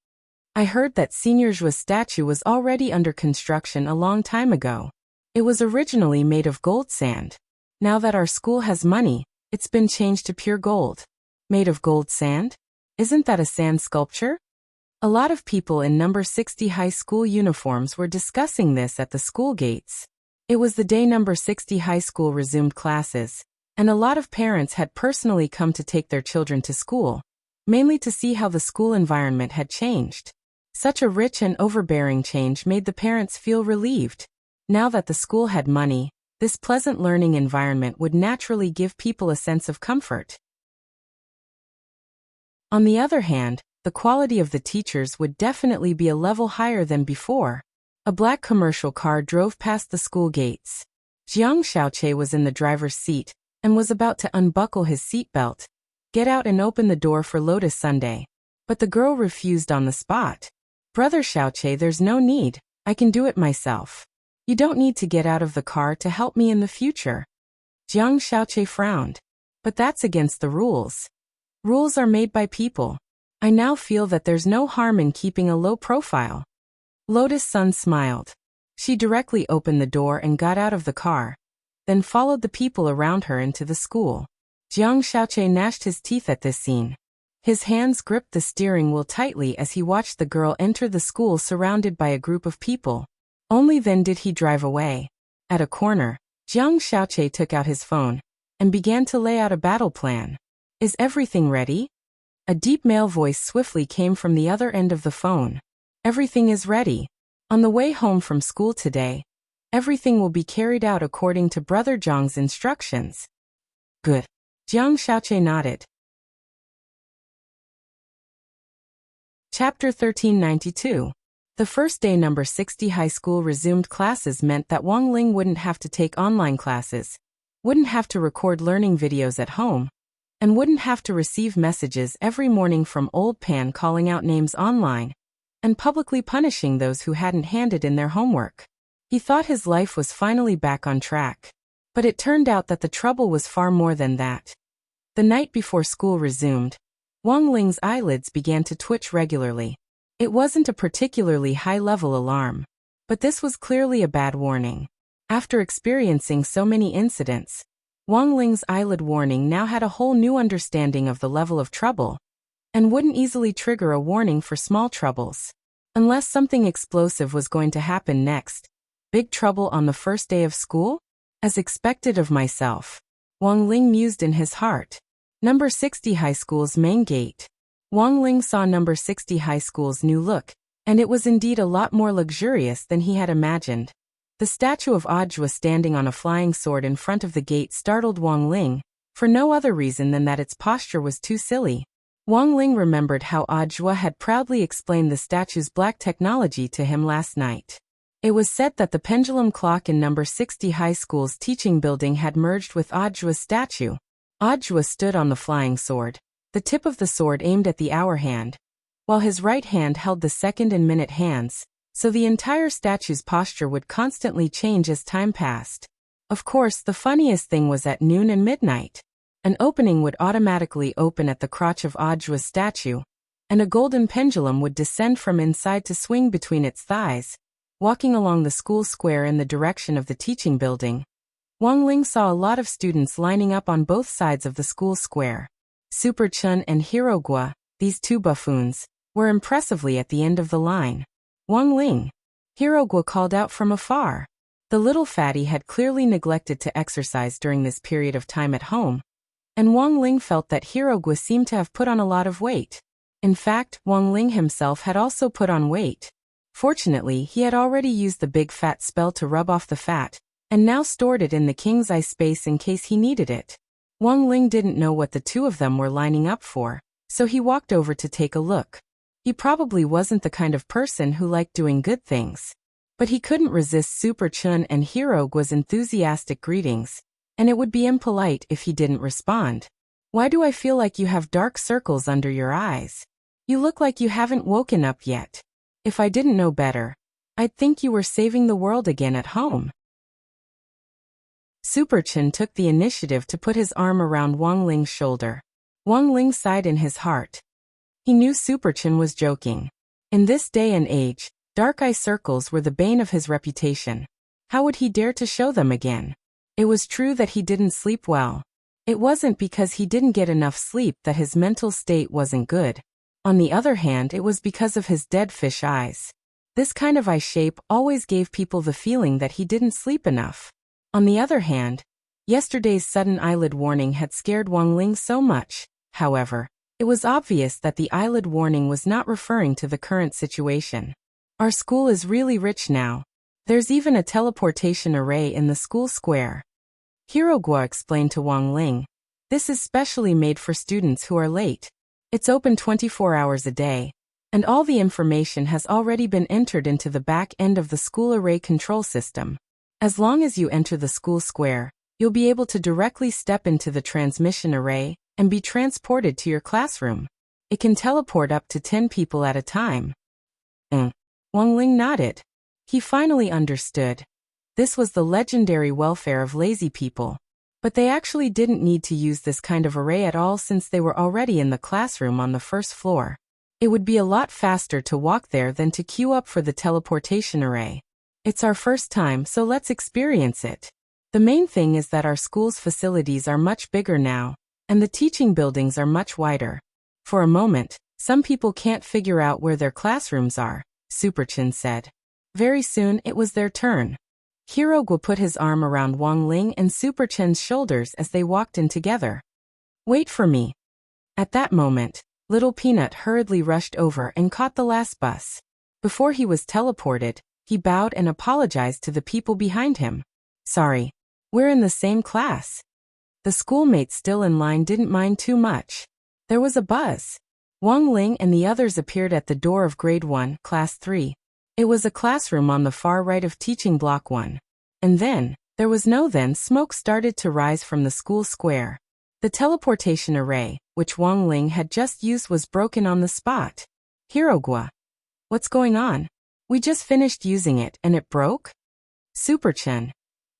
I heard that Senior Zhua's statue was already under construction a long time ago. It was originally made of gold sand. Now that our school has money, it's been changed to pure gold. Made of gold sand? Isn't that a sand sculpture? A lot of people in number 60 high school uniforms were discussing this at the school gates. It was the day number 60 high school resumed classes, and a lot of parents had personally come to take their children to school, mainly to see how the school environment had changed. Such a rich and overbearing change made the parents feel relieved. Now that the school had money, this pleasant learning environment would naturally give people a sense of comfort. On the other hand, the quality of the teachers would definitely be a level higher than before. A black commercial car drove past the school gates. Jiang Xiaoche was in the driver's seat, and was about to unbuckle his seatbelt, get out and open the door for Lotus Sunday. But the girl refused on the spot. Brother Xiaoche, there's no need. I can do it myself. You don't need to get out of the car to help me in the future. Jiang Xiaoche frowned. But that's against the rules. Rules are made by people. I now feel that there's no harm in keeping a low profile. Lotus Sun smiled. She directly opened the door and got out of the car, then followed the people around her into the school. Jiang Xiaoche gnashed his teeth at this scene. His hands gripped the steering wheel tightly as he watched the girl enter the school surrounded by a group of people. Only then did he drive away. At a corner, Jiang Xiaoche took out his phone and began to lay out a battle plan. Is everything ready? A deep male voice swiftly came from the other end of the phone. Everything is ready. On the way home from school today, everything will be carried out according to Brother Zhang's instructions. Good. Jiang Xiaoche nodded. Chapter 1392. The first day number 60 high school resumed classes meant that Wang Ling wouldn't have to take online classes, wouldn't have to record learning videos at home, and wouldn't have to receive messages every morning from Old Pan calling out names online, and publicly punishing those who hadn't handed in their homework. He thought his life was finally back on track. But it turned out that the trouble was far more than that. The night before school resumed, Wang Ling's eyelids began to twitch regularly. It wasn't a particularly high-level alarm, but this was clearly a bad warning. After experiencing so many incidents, Wang Ling's eyelid warning now had a whole new understanding of the level of trouble, and wouldn't easily trigger a warning for small troubles. Unless something explosive was going to happen next. Big trouble on the first day of school? As expected of myself, Wang Ling mused in his heart. Number 60 High School's main gate. Wang Ling saw Number 60 High School's new look, and it was indeed a lot more luxurious than he had imagined. The statue of Audiobook standing on a flying sword in front of the gate startled Wang Ling, for no other reason than that its posture was too silly. Wang Ling remembered how Audiobook had proudly explained the statue's black technology to him last night. It was said that the pendulum clock in Number 60 High School's teaching building had merged with Audiobook's statue. Audiobook stood on the flying sword, the tip of the sword aimed at the hour hand, while his right hand held the second and minute hands, so the entire statue's posture would constantly change as time passed. Of course, the funniest thing was at noon and midnight. An opening would automatically open at the crotch of Audiobook's statue, and a golden pendulum would descend from inside to swing between its thighs, walking along the school square in the direction of the teaching building. Wang Ling saw a lot of students lining up on both sides of the school square. Super Chun and Hirogua, these two buffoons, were impressively at the end of the line. Wang Ling! Hirogua called out from afar. The little fatty had clearly neglected to exercise during this period of time at home, and Wang Ling felt that Hirogua seemed to have put on a lot of weight. In fact, Wang Ling himself had also put on weight. Fortunately, he had already used the big fat spell to rub off the fat, and now stored it in the king's eye space in case he needed it. Wang Ling didn't know what the two of them were lining up for, so he walked over to take a look. He probably wasn't the kind of person who liked doing good things. But he couldn't resist Super Chun and Hirogua's enthusiastic greetings, and it would be impolite if he didn't respond. Why do I feel like you have dark circles under your eyes? You look like you haven't woken up yet. If I didn't know better, I'd think you were saving the world again at home. Super Chun took the initiative to put his arm around Wang Ling's shoulder. Wang Ling sighed in his heart. He knew Super Chun was joking. In this day and age, dark eye circles were the bane of his reputation. How would he dare to show them again? It was true that he didn't sleep well. It wasn't because he didn't get enough sleep that his mental state wasn't good. On the other hand, it was because of his dead fish eyes. This kind of eye shape always gave people the feeling that he didn't sleep enough. On the other hand, yesterday's sudden eyelid warning had scared Wang Ling so much, however, it was obvious that the eyelid warning was not referring to the current situation. Our school is really rich now. There's even a teleportation array in the school square. Hirogua explained to Wang Ling. This is specially made for students who are late. It's open 24 hours a day, and all the information has already been entered into the back end of the school array control system. As long as you enter the school square, you'll be able to directly step into the transmission array and be transported to your classroom. It can teleport up to 10 people at a time. Wang Ling nodded. He finally understood. This was the legendary welfare of lazy people. But they actually didn't need to use this kind of array at all since they were already in the classroom on the first floor. It would be a lot faster to walk there than to queue up for the teleportation array. It's our first time, so let's experience it. The main thing is that our school's facilities are much bigger now, and the teaching buildings are much wider. For a moment, some people can't figure out where their classrooms are, Super Chun said. Very soon it was their turn. Hirogua put his arm around Wang Ling and Super Chun's shoulders as they walked in together. Wait for me. At that moment, Little Peanut hurriedly rushed over and caught the last bus. Before he was teleported, he bowed and apologized to the people behind him. Sorry. We're in the same class. The schoolmates still in line didn't mind too much. There was a buzz. Wang Ling and the others appeared at the door of Grade 1, Class 3. It was a classroom on the far right of Teaching Block 1. And then, smoke started to rise from the school square. The teleportation array, which Wang Ling had just used, was broken on the spot. Hirogua. What's going on? We just finished using it and it broke? Super Chun.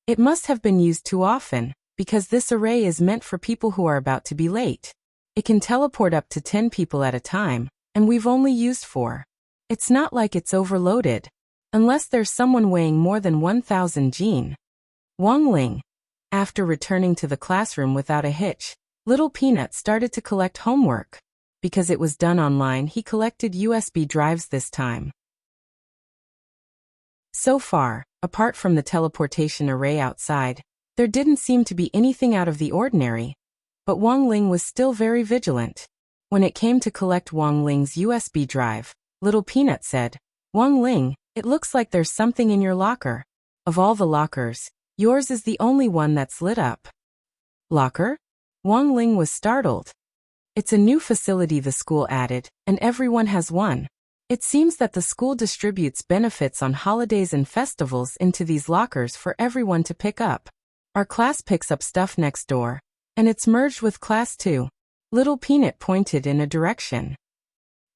It must have been used too often. because this array is meant for people who are about to be late. It can teleport up to 10 people at a time, and we've only used 4. It's not like it's overloaded. Unless there's someone weighing more than 1,000 Jin. Wang Ling. After returning to the classroom without a hitch, Little Peanut started to collect homework. Because it was done online, he collected USB drives this time. So far, apart from the teleportation array outside, there didn't seem to be anything out of the ordinary. But Wang Ling was still very vigilant. When it came to collect Wang Ling's USB drive, Little Peanut said, "Wang Ling, it looks like there's something in your locker. Of all the lockers, yours is the only one that's lit up." Locker? Wang Ling was startled. It's a new facility the school added, and everyone has one. It seems that the school distributes benefits on holidays and festivals into these lockers for everyone to pick up. Our class picks up stuff next door, and it's merged with class 2. Little Peanut pointed in a direction.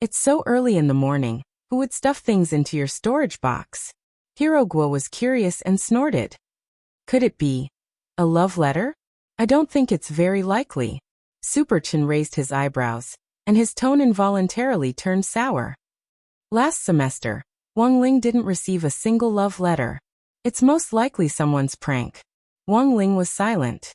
It's so early in the morning, who would stuff things into your storage box? Hirogwa was curious and snorted. Could it be a love letter? I don't think it's very likely. Superchin raised his eyebrows, and his tone involuntarily turned sour. Last semester, Wang Ling didn't receive a single love letter. It's most likely someone's prank. Wang Ling was silent.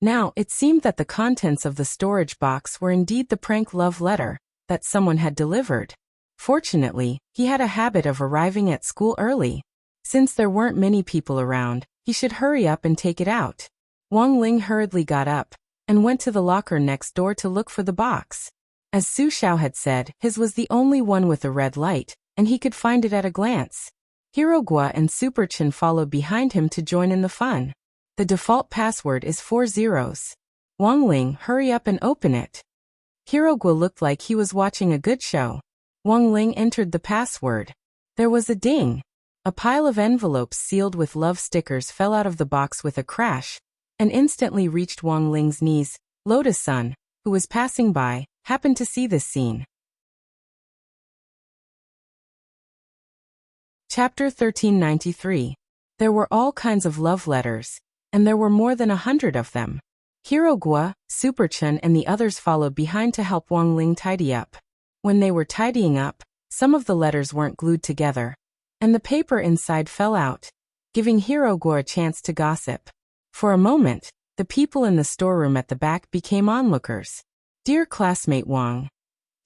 Now, it seemed that the contents of the storage box were indeed the prank love letter that someone had delivered. Fortunately, he had a habit of arriving at school early. Since there weren't many people around, he should hurry up and take it out. Wang Ling hurriedly got up and went to the locker next door to look for the box. As Su Xiao had said, his was the only one with a red light, and he could find it at a glance. Hirogwa and Superchin followed behind him to join in the fun. The default password is 4 zeros. Wang Ling, hurry up and open it. Hirogwa looked like he was watching a good show. Wang Ling entered the password. There was a ding. A pile of envelopes sealed with love stickers fell out of the box with a crash, and instantly reached Wang Ling's knees. Lotus-san, who was passing by, happened to see this scene. Chapter 1393. There were all kinds of love letters, and there were more than 100 of them. Hirogwa, Superchin and the others followed behind to help Wang Ling tidy up. When they were tidying up, some of the letters weren't glued together, and the paper inside fell out, giving Hirogwa a chance to gossip. For a moment, the people in the storeroom at the back became onlookers. Dear classmate Wang.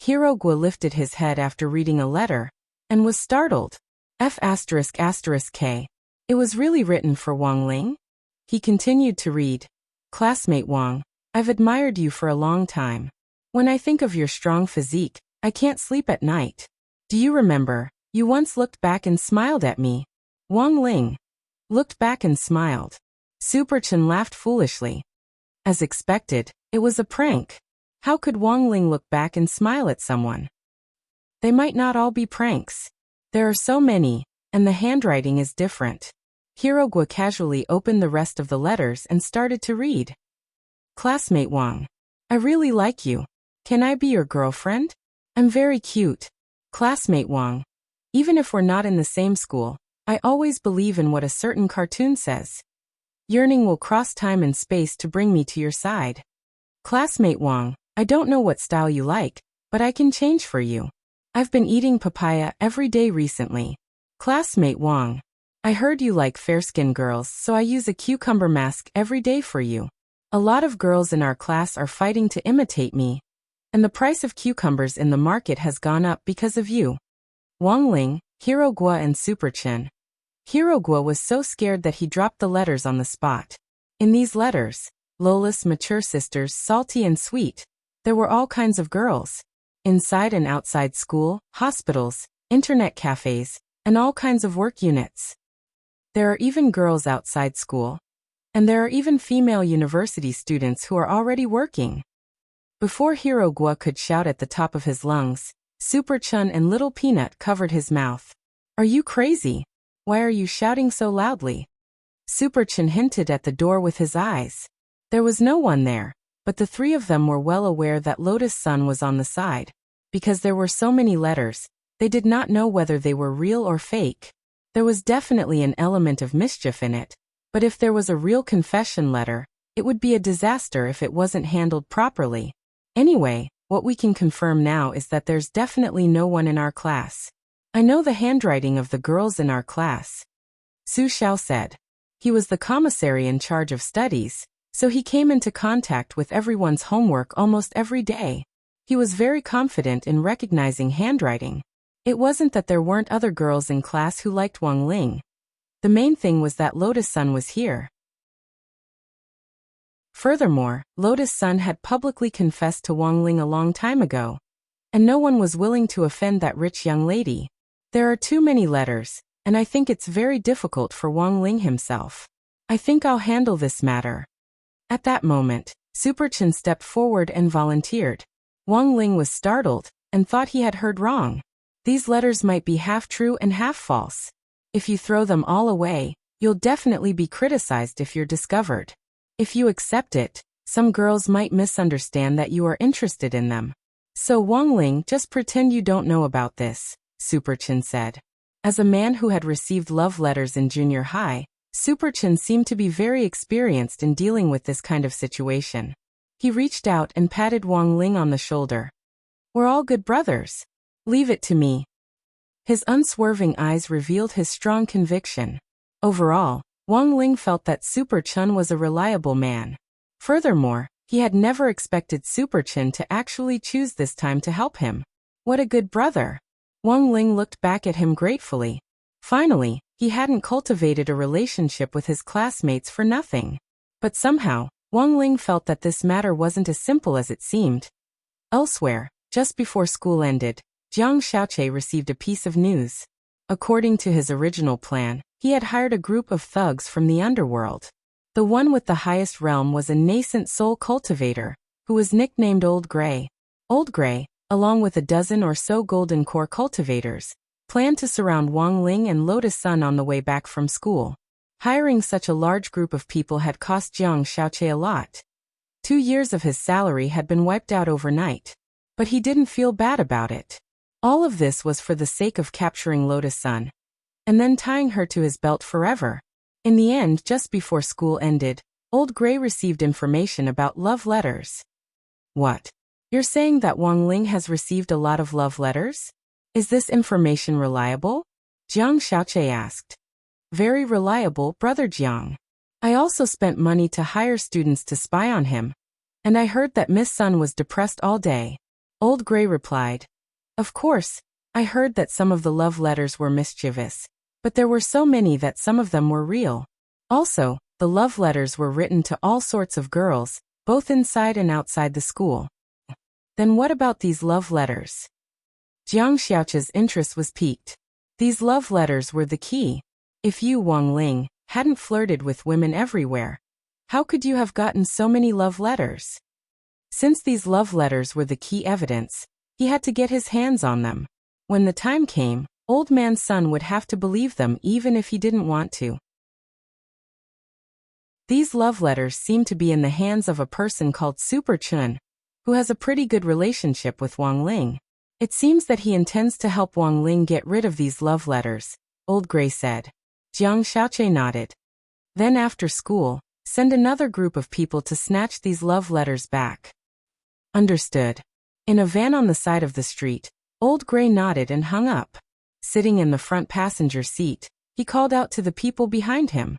Hirogwa lifted his head after reading a letter, and was startled. F***K. It was really written for Wang Ling? He continued to read. Classmate Wang, I've admired you for a long time. When I think of your strong physique, I can't sleep at night. Do you remember, you once looked back and smiled at me? Wang Ling looked back and smiled. Superchin laughed foolishly. As expected, it was a prank. How could Wang Ling look back and smile at someone? They might not all be pranks. There are so many, and the handwriting is different. Hirogwa casually opened the rest of the letters and started to read. Classmate Wang, I really like you. Can I be your girlfriend? I'm very cute. Classmate Wang, even if we're not in the same school, I always believe in what a certain cartoon says. Yearning will cross time and space to bring me to your side. Classmate Wang, I don't know what style you like, but I can change for you. I've been eating papaya every day recently. Classmate Wang, I heard you like fair-skinned girls, so I use a cucumber mask every day for you. A lot of girls in our class are fighting to imitate me, and the price of cucumbers in the market has gone up because of you. Wang Ling, Hirogwa and Superchin. Hirogwa was so scared that he dropped the letters on the spot. In these letters, Lola's mature sisters, salty and sweet, there were all kinds of girls. Inside and outside school, hospitals, internet cafes, and all kinds of work units. There are even girls outside school. And there are even female university students who are already working. Before Hirogwa could shout at the top of his lungs, Superchun and Little Peanut covered his mouth. Are you crazy? Why are you shouting so loudly? Superchun hinted at the door with his eyes. There was no one there, but the three of them were well aware that Lotus-sun was on the side. Because there were so many letters, they did not know whether they were real or fake. There was definitely an element of mischief in it, but if there was a real confession letter, It would be a disaster if it wasn't handled properly. Anyway, what we can confirm now is that there's definitely no one in our class. I know the handwriting of the girls in our class, Su Xiao said. He was the commissary in charge of studies, so he came into contact with everyone's homework almost every day. He was very confident in recognizing handwriting. It wasn't that there weren't other girls in class who liked Wang Ling. The main thing was that Lotus Sun was here. Furthermore, Lotus Sun had publicly confessed to Wang Ling a long time ago, and no one was willing to offend that rich young lady. There are too many letters, and I think it's very difficult for Wang Ling himself. I think I'll handle this matter. At that moment, Super Chen stepped forward and volunteered. Wang Ling was startled and thought he had heard wrong. These letters might be half true and half false. If you throw them all away, you'll definitely be criticized if you're discovered. If you accept it, some girls might misunderstand that you are interested in them. So Wang Ling, just pretend you don't know about this, Super Chen said. As a man who had received love letters in junior high, Super Chen seemed to be very experienced in dealing with this kind of situation. He reached out and patted Wang Ling on the shoulder. We're all good brothers. Leave it to me. His unswerving eyes revealed his strong conviction. Overall, Wang Ling felt that Super Chen was a reliable man. Furthermore, he had never expected Super Chen to actually choose this time to help him. What a good brother. Wang Ling looked back at him gratefully. Finally, he hadn't cultivated a relationship with his classmates for nothing. But somehow, Wang Ling felt that this matter wasn't as simple as it seemed. Elsewhere, just before school ended, Jiang Xiaoqi received a piece of news. According to his original plan, he had hired a group of thugs from the underworld. The one with the highest realm was a nascent soul cultivator, who was nicknamed Old Gray. Old Gray, along with a dozen or so golden core cultivators, planned to surround Wang Ling and Lotus Sun on the way back from school. Hiring such a large group of people had cost Jiang Xiaoqi a lot. 2 years of his salary had been wiped out overnight. But he didn't feel bad about it. All of this was for the sake of capturing Lotus Sun, and then tying her to his belt forever. In the end, just before school ended, Old Gray received information about love letters. What? You're saying that Wang Ling has received a lot of love letters? Is this information reliable? Jiang Xiaoqi asked. Very reliable, Brother Jiang. I also spent money to hire students to spy on him, and I heard that Miss Sun was depressed all day. Old Gray replied. Of course, I heard that some of the love letters were mischievous, but there were so many that some of them were real. Also, the love letters were written to all sorts of girls, both inside and outside the school. Then what about these love letters? Jiang Xiaoqi's interest was piqued. These love letters were the key. If you, Wang Ling, hadn't flirted with women everywhere, how could you have gotten so many love letters? Since these love letters were the key evidence, he had to get his hands on them. When the time came, Old Man Sun would have to believe them even if he didn't want to. These love letters seem to be in the hands of a person called Super Chen, who has a pretty good relationship with Wang Ling. It seems that he intends to help Wang Ling get rid of these love letters, Old Gray said. Jiang Xiaoqi nodded. Then after school, send another group of people to snatch these love letters back. Understood. In a van on the side of the street, Old Gray nodded and hung up. Sitting in the front passenger seat, he called out to the people behind him.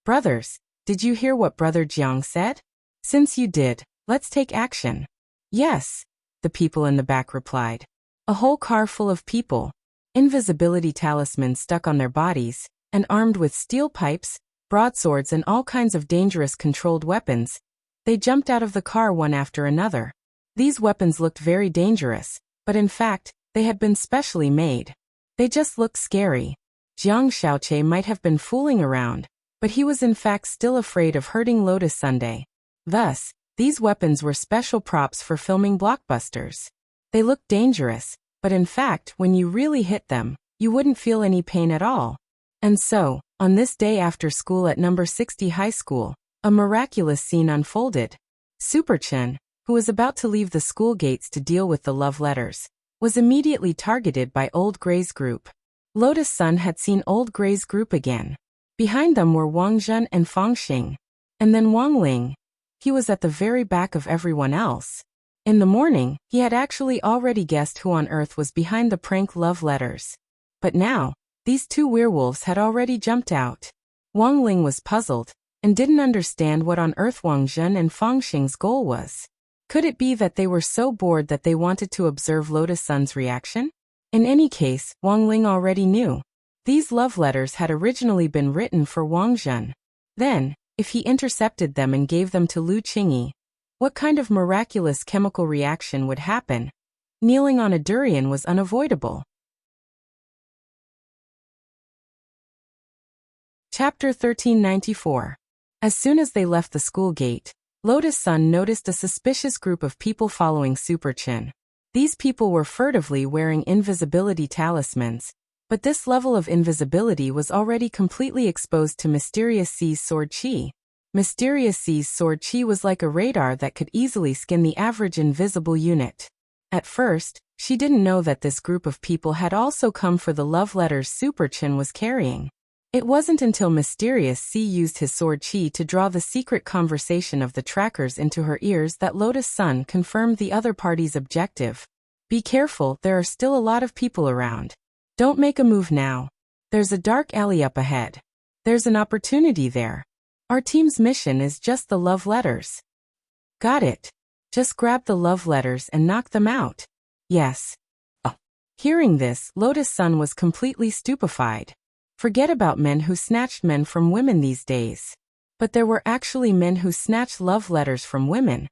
Brothers, did you hear what Brother Jiang said? Since you did, let's take action. Yes, the people in the back replied. A whole car full of people, invisibility talismans stuck on their bodies, and armed with steel pipes, broadswords and all kinds of dangerous controlled weapons. They jumped out of the car one after another. These weapons looked very dangerous, but in fact, they had been specially made. They just looked scary. Jiang Xiaoqi might have been fooling around, but he was in fact still afraid of hurting Lotus Sunday. Thus, these weapons were special props for filming blockbusters. They looked dangerous, but in fact, when you really hit them, you wouldn't feel any pain at all. And so, on this day after school at number 60 high school, a miraculous scene unfolded. Super Chen, who was about to leave the school gates to deal with the love letters, was immediately targeted by Old Gray's group. Lotus Sun had seen Old Gray's group again. Behind them were Wang Zhen and Fang Xing. And then Wang Ling, He was at the very back of everyone else. In the morning, he had actually already guessed who on earth was behind the prank love letters. But now, these two werewolves had already jumped out. Wang Ling was puzzled, and didn't understand what on earth Wang Zhen and Fang Xing's goal was. Could it be that they were so bored that they wanted to observe Lotus Sun's reaction? In any case, Wang Ling already knew. These love letters had originally been written for Wang Zhen. Then, if he intercepted them and gave them to Lu Qingyi, what kind of miraculous chemical reaction would happen? Kneeling on a durian was unavoidable. Chapter 1394. As soon as they left the school gate, Lotus Sun noticed a suspicious group of people following Super Chin. These people were furtively wearing invisibility talismans, but this level of invisibility was already completely exposed to Mysterious C's sword chi. Mysterious C's sword chi was like a radar that could easily skin the average invisible unit. At first, she didn't know that this group of people had also come for the love letters Super Chin was carrying. It wasn't until Mysterious C used his sword chi to draw the secret conversation of the trackers into her ears that Lotus Sun confirmed the other party's objective. Be careful, there are still a lot of people around. Don't make a move now. There's a dark alley up ahead. There's an opportunity there. Our team's mission is just the love letters. Got it. Just grab the love letters and knock them out. Yes. Oh. Hearing this, Lotus Sun was completely stupefied. Forget about men who snatched men from women these days. But there were actually men who snatched love letters from women.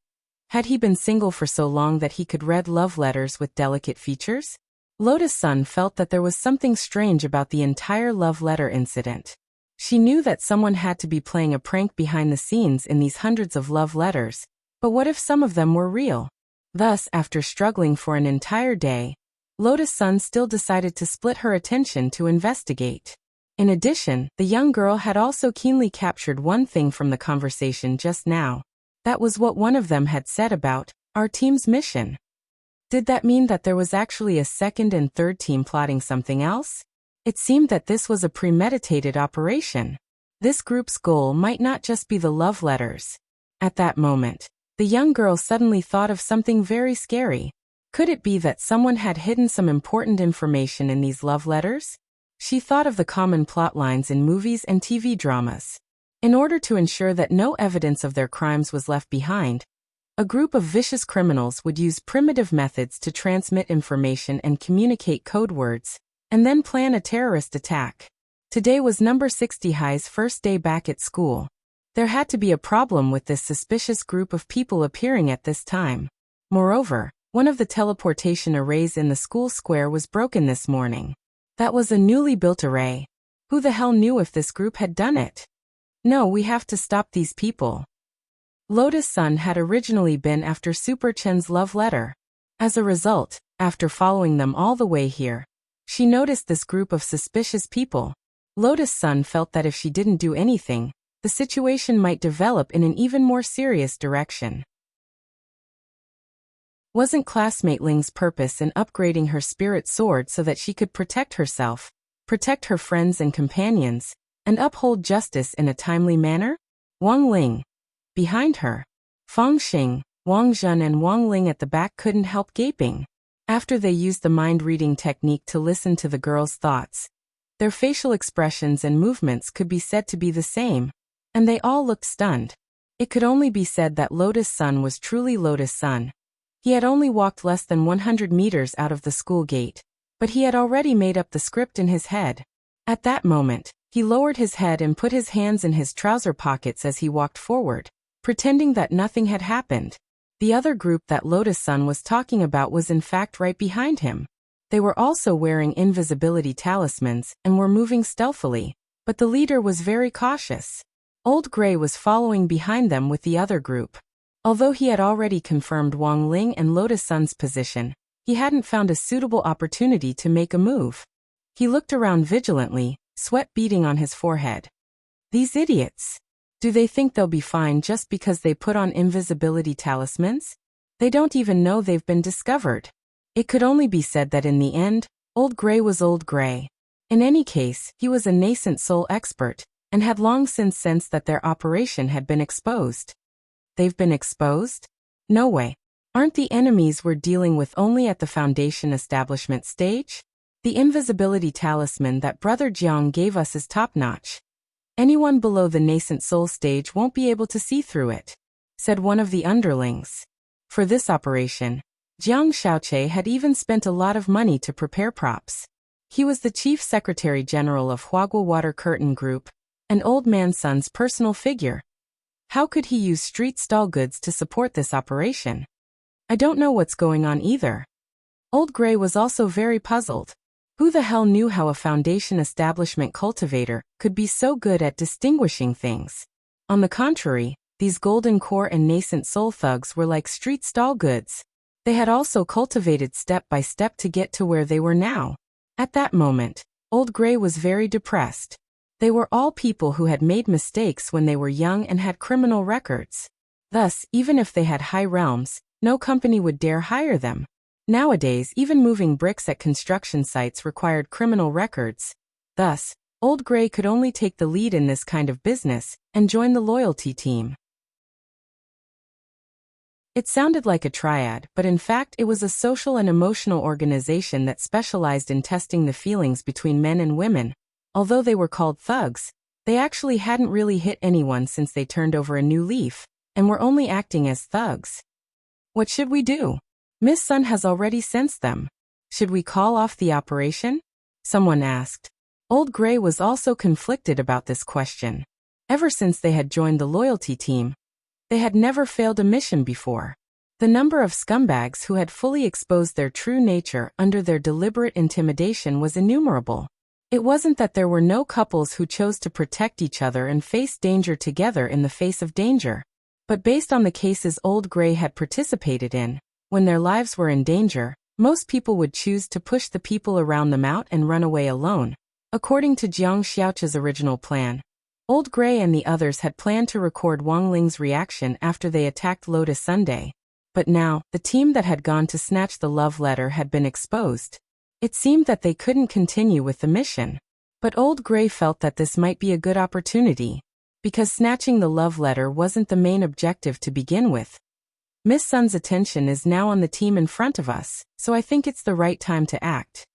Had he been single for so long that he could read love letters with delicate features? Lotus Sun felt that there was something strange about the entire love letter incident. She knew that someone had to be playing a prank behind the scenes in these hundreds of love letters, but what if some of them were real? Thus, after struggling for an entire day, Lotus Sun still decided to split her attention to investigate. In addition, the young girl had also keenly captured one thing from the conversation just now. That was what one of them had said about our team's mission. Did that mean that there was actually a second and third team plotting something else? It seemed that this was a premeditated operation. This group's goal might not just be the love letters. At that moment, the young girl suddenly thought of something very scary. Could it be that someone had hidden some important information in these love letters? She thought of the common plot lines in movies and TV dramas. In order to ensure that no evidence of their crimes was left behind, a group of vicious criminals would use primitive methods to transmit information and communicate code words, and then plan a terrorist attack. Today was number 60 High's first day back at school. There had to be a problem with this suspicious group of people appearing at this time. Moreover, one of the teleportation arrays in the school square was broken this morning. That was a newly built array. Who the hell knew if this group had done it? No, we have to stop these people. Lotus Sun had originally been after Super Chen's love letter. As a result, after following them all the way here, she noticed this group of suspicious people. Lotus Sun felt that if she didn't do anything, the situation might develop in an even more serious direction. Wasn't classmate Ling's purpose in upgrading her spirit sword so that she could protect herself, protect her friends and companions, and uphold justice in a timely manner? Wang Ling. Behind her, Fang Xing, Wang Zhen and Wang Ling at the back couldn't help gaping. After they used the mind-reading technique to listen to the girl's thoughts, their facial expressions and movements could be said to be the same, and they all looked stunned. It could only be said that Lotus Sun was truly Lotus Sun. He had only walked less than 100 meters out of the school gate, but he had already made up the script in his head. At that moment, he lowered his head and put his hands in his trouser pockets as he walked forward, pretending that nothing had happened. The other group that Lotus Sun was talking about was in fact right behind him. They were also wearing invisibility talismans and were moving stealthily, but the leader was very cautious. Old Gray was following behind them with the other group. Although he had already confirmed Wang Ling and Lotus Sun's position, he hadn't found a suitable opportunity to make a move. He looked around vigilantly, sweat beading on his forehead. These idiots. Do they think they'll be fine just because they put on invisibility talismans? They don't even know they've been discovered. It could only be said that in the end, Old Gray was Old Gray. In any case, he was a nascent soul expert, and had long since sensed that their operation had been exposed. They've been exposed? No way. Aren't the enemies we're dealing with only at the Foundation establishment stage? The invisibility talisman that Brother Jiang gave us is top-notch. Anyone below the nascent soul stage won't be able to see through it, said one of the underlings. For this operation, Jiang Xiaoche had even spent a lot of money to prepare props. He was the chief secretary general of Huagua Water Curtain Group, an old man Sun's personal figure. How could he use street stall goods to support this operation? I don't know what's going on either. Old Gray was also very puzzled. Who the hell knew how a Foundation establishment cultivator could be so good at distinguishing things? On the contrary, these golden core and nascent soul thugs were like street stall goods. They had also cultivated step by step to get to where they were now. At that moment, Old Gray was very depressed. They were all people who had made mistakes when they were young and had criminal records. Thus, even if they had high realms, no company would dare hire them. Nowadays, even moving bricks at construction sites required criminal records. Thus, Old Gray could only take the lead in this kind of business and join the loyalty team. It sounded like a triad, but in fact it was a social and emotional organization that specialized in testing the feelings between men and women. Although they were called thugs, they actually hadn't really hit anyone since they turned over a new leaf, and were only acting as thugs. What should we do? Miss Sun has already sensed them. Should we call off the operation? Someone asked. Old Gray was also conflicted about this question. Ever since they had joined the loyalty team, they had never failed a mission before. The number of scumbags who had fully exposed their true nature under their deliberate intimidation was innumerable. It wasn't that there were no couples who chose to protect each other and face danger together in the face of danger. But based on the cases Old Gray had participated in, when their lives were in danger, most people would choose to push the people around them out and run away alone. According to Jiang Xiaoche's original plan, Old Gray and the others had planned to record Wang Ling's reaction after they attacked Lotus Sunday. But now, the team that had gone to snatch the love letter had been exposed. It seemed that they couldn't continue with the mission. But Old Gray felt that this might be a good opportunity, because snatching the love letter wasn't the main objective to begin with. Miss Sun's attention is now on the team in front of us, so I think it's the right time to act.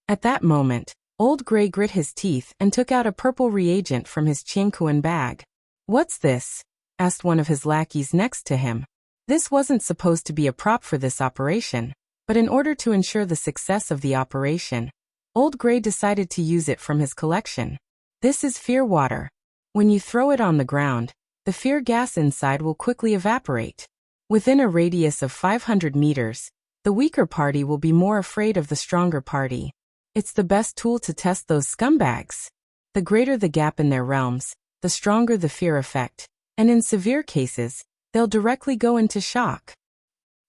At that moment, Old Gray grit his teeth and took out a purple reagent from his Qingkuan bag. "What's this?" asked one of his lackeys next to him. This wasn't supposed to be a prop for this operation, but in order to ensure the success of the operation, Old Gray decided to use it from his collection. This is fear water. When you throw it on the ground, the fear gas inside will quickly evaporate. Within a radius of 500 meters, the weaker party will be more afraid of the stronger party. It's the best tool to test those scumbags. The greater the gap in their realms, the stronger the fear effect, and in severe cases, they'll directly go into shock.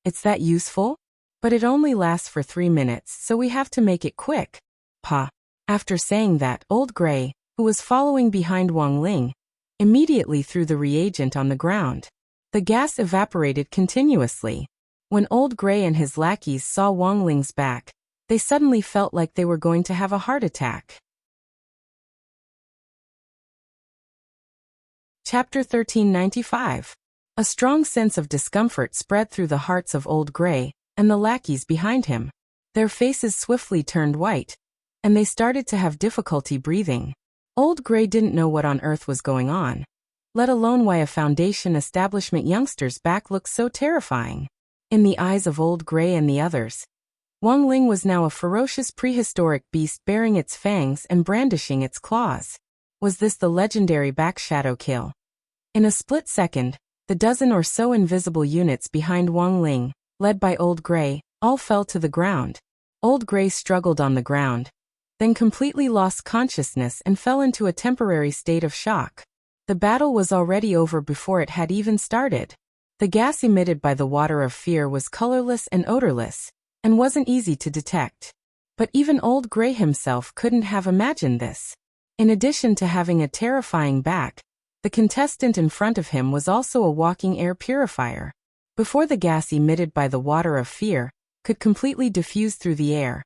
It's that useful? But it only lasts for 3 minutes, so we have to make it quick. Pa. After saying that, Old Gray, who was following behind Wang Ling, immediately threw the reagent on the ground. The gas evaporated continuously. When Old Gray and his lackeys saw Wang Ling's back, they suddenly felt like they were going to have a heart attack. Chapter 1395. A strong sense of discomfort spread through the hearts of Old Gray and the lackeys behind him. Their faces swiftly turned white, and they started to have difficulty breathing. Old Gray didn't know what on earth was going on, let alone why a Foundation establishment youngster's back looked so terrifying. In the eyes of Old Gray and the others, Wang Ling was now a ferocious prehistoric beast bearing its fangs and brandishing its claws. Was this the legendary back shadow kill? In a split second, the dozen or so invisible units behind Wang Ling, led by Old Gray, all fell to the ground. Old Gray struggled on the ground, then completely lost consciousness and fell into a temporary state of shock. The battle was already over before it had even started. The gas emitted by the water of fear was colorless and odorless, and wasn't easy to detect. But even Old Gray himself couldn't have imagined this. In addition to having a terrifying back, the contestant in front of him was also a walking air purifier. Before the gas emitted by the water of fear could completely diffuse through the air,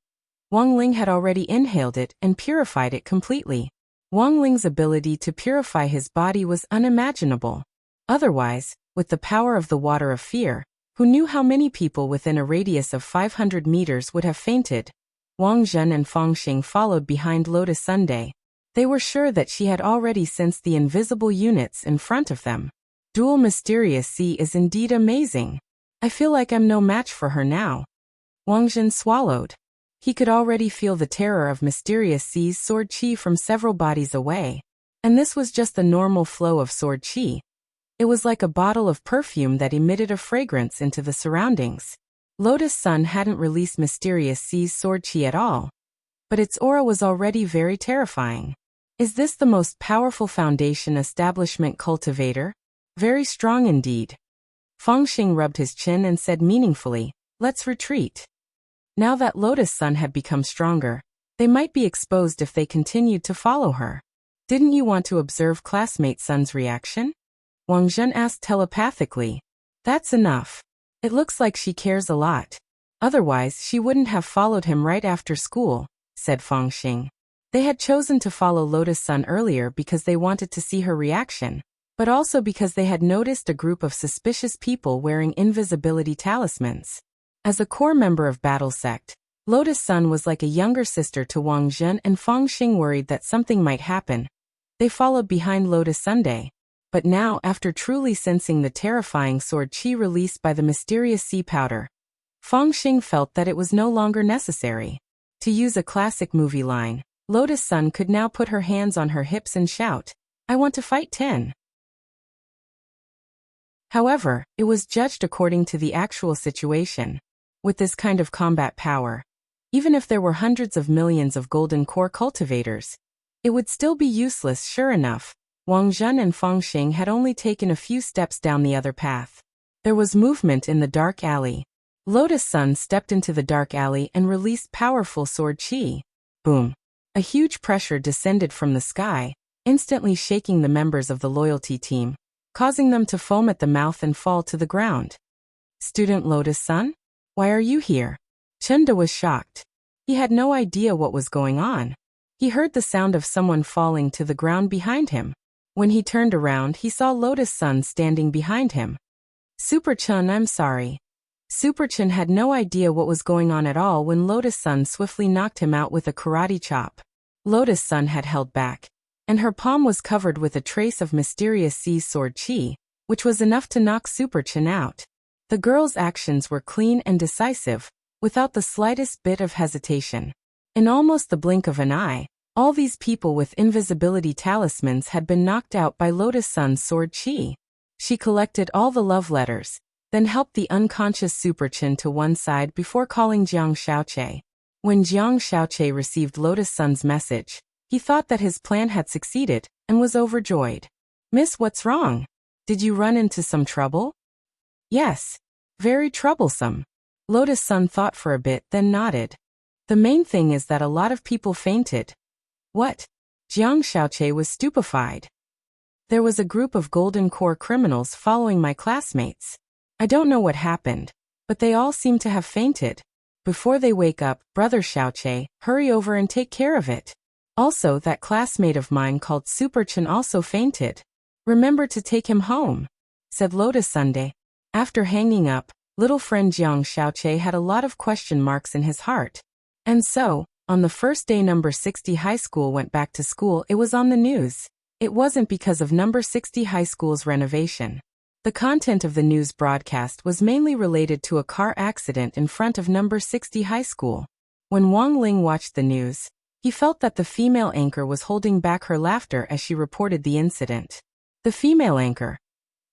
Wang Ling had already inhaled it and purified it completely. Wang Ling's ability to purify his body was unimaginable. Otherwise, with the power of the water of fear, who knew how many people within a radius of 500 meters would have fainted. Wang Zhen and Feng Xing followed behind Lotus Sunday. They were sure that she had already sensed the invisible units in front of them. Dual Mysterious Sea is indeed amazing. I feel like I'm no match for her now. Wang Zhen swallowed. He could already feel the terror of Mysterious Sea's sword chi from several bodies away. And this was just the normal flow of sword chi. It was like a bottle of perfume that emitted a fragrance into the surroundings. Lotus Sun hadn't released Mysterious Sea's sword chi at all, but its aura was already very terrifying. Is this the most powerful foundation establishment cultivator? Very strong indeed. Feng Xing rubbed his chin and said meaningfully, "Let's retreat." Now that Lotus Sun had become stronger, they might be exposed if they continued to follow her. Didn't you want to observe classmate Sun's reaction? Wang Zhen asked telepathically. That's enough. It looks like she cares a lot. Otherwise, she wouldn't have followed him right after school, said Feng Xing. They had chosen to follow Lotus Sun earlier because they wanted to see her reaction, but also because they had noticed a group of suspicious people wearing invisibility talismans. As a core member of Battle Sect, Lotus Sun was like a younger sister to Wang Zhen, and Feng Xing worried that something might happen. They followed behind Lotus Sunday. But now, after truly sensing the terrifying sword chi released by the mysterious sea powder, Feng Xing felt that it was no longer necessary. To use a classic movie line, Lotus Sun could now put her hands on her hips and shout, "I want to fight 10." However, it was judged according to the actual situation. With this kind of combat power, even if there were hundreds of millions of golden core cultivators, it would still be useless. Sure enough, Wang Zhen and Feng Xing had only taken a few steps down the other path. There was movement in the dark alley. Lotus Sun stepped into the dark alley and released powerful sword chi. Boom. A huge pressure descended from the sky, instantly shaking the members of the loyalty team, causing them to foam at the mouth and fall to the ground. Student Lotus Sun? Why are you here? Chunda was shocked. He had no idea what was going on. He heard the sound of someone falling to the ground behind him. When he turned around, he saw Lotus Sun standing behind him. Super Chun, I'm sorry. Super Chun had no idea what was going on at all when Lotus Sun swiftly knocked him out with a karate chop. Lotus Sun had held back, and her palm was covered with a trace of Mysterious Sea's sword chi, which was enough to knock Super Chun out. The girl's actions were clean and decisive, without the slightest bit of hesitation. In almost the blink of an eye, all these people with invisibility talismans had been knocked out by Lotus Sun's sword chi. She collected all the love letters, then helped the unconscious Super Chin to one side before calling Jiang Xiaoche. When Jiang Xiaoche received Lotus Sun's message, he thought that his plan had succeeded and was overjoyed. "Miss, what's wrong? Did you run into some trouble?" "Yes. Very troublesome." Lotus Sun thought for a bit, then nodded. "The main thing is that a lot of people fainted." "What?" Jiang Xiaoche was stupefied. "There was a group of golden core criminals following my classmates. I don't know what happened, but they all seem to have fainted. Before they wake up, Brother Xiaoche, hurry over and take care of it. Also, that classmate of mine called Super Chen also fainted. Remember to take him home," said Lotus Sunday. After hanging up, little friend Jiang Xiaoche had a lot of question marks in his heart. And so, on the first day number 60 high school went back to school, it was on the news. It wasn't because of number 60 high school's renovation. The content of the news broadcast was mainly related to a car accident in front of number 60 high school. When Wang Ling watched the news, he felt that the female anchor was holding back her laughter as she reported the incident. The female anchor.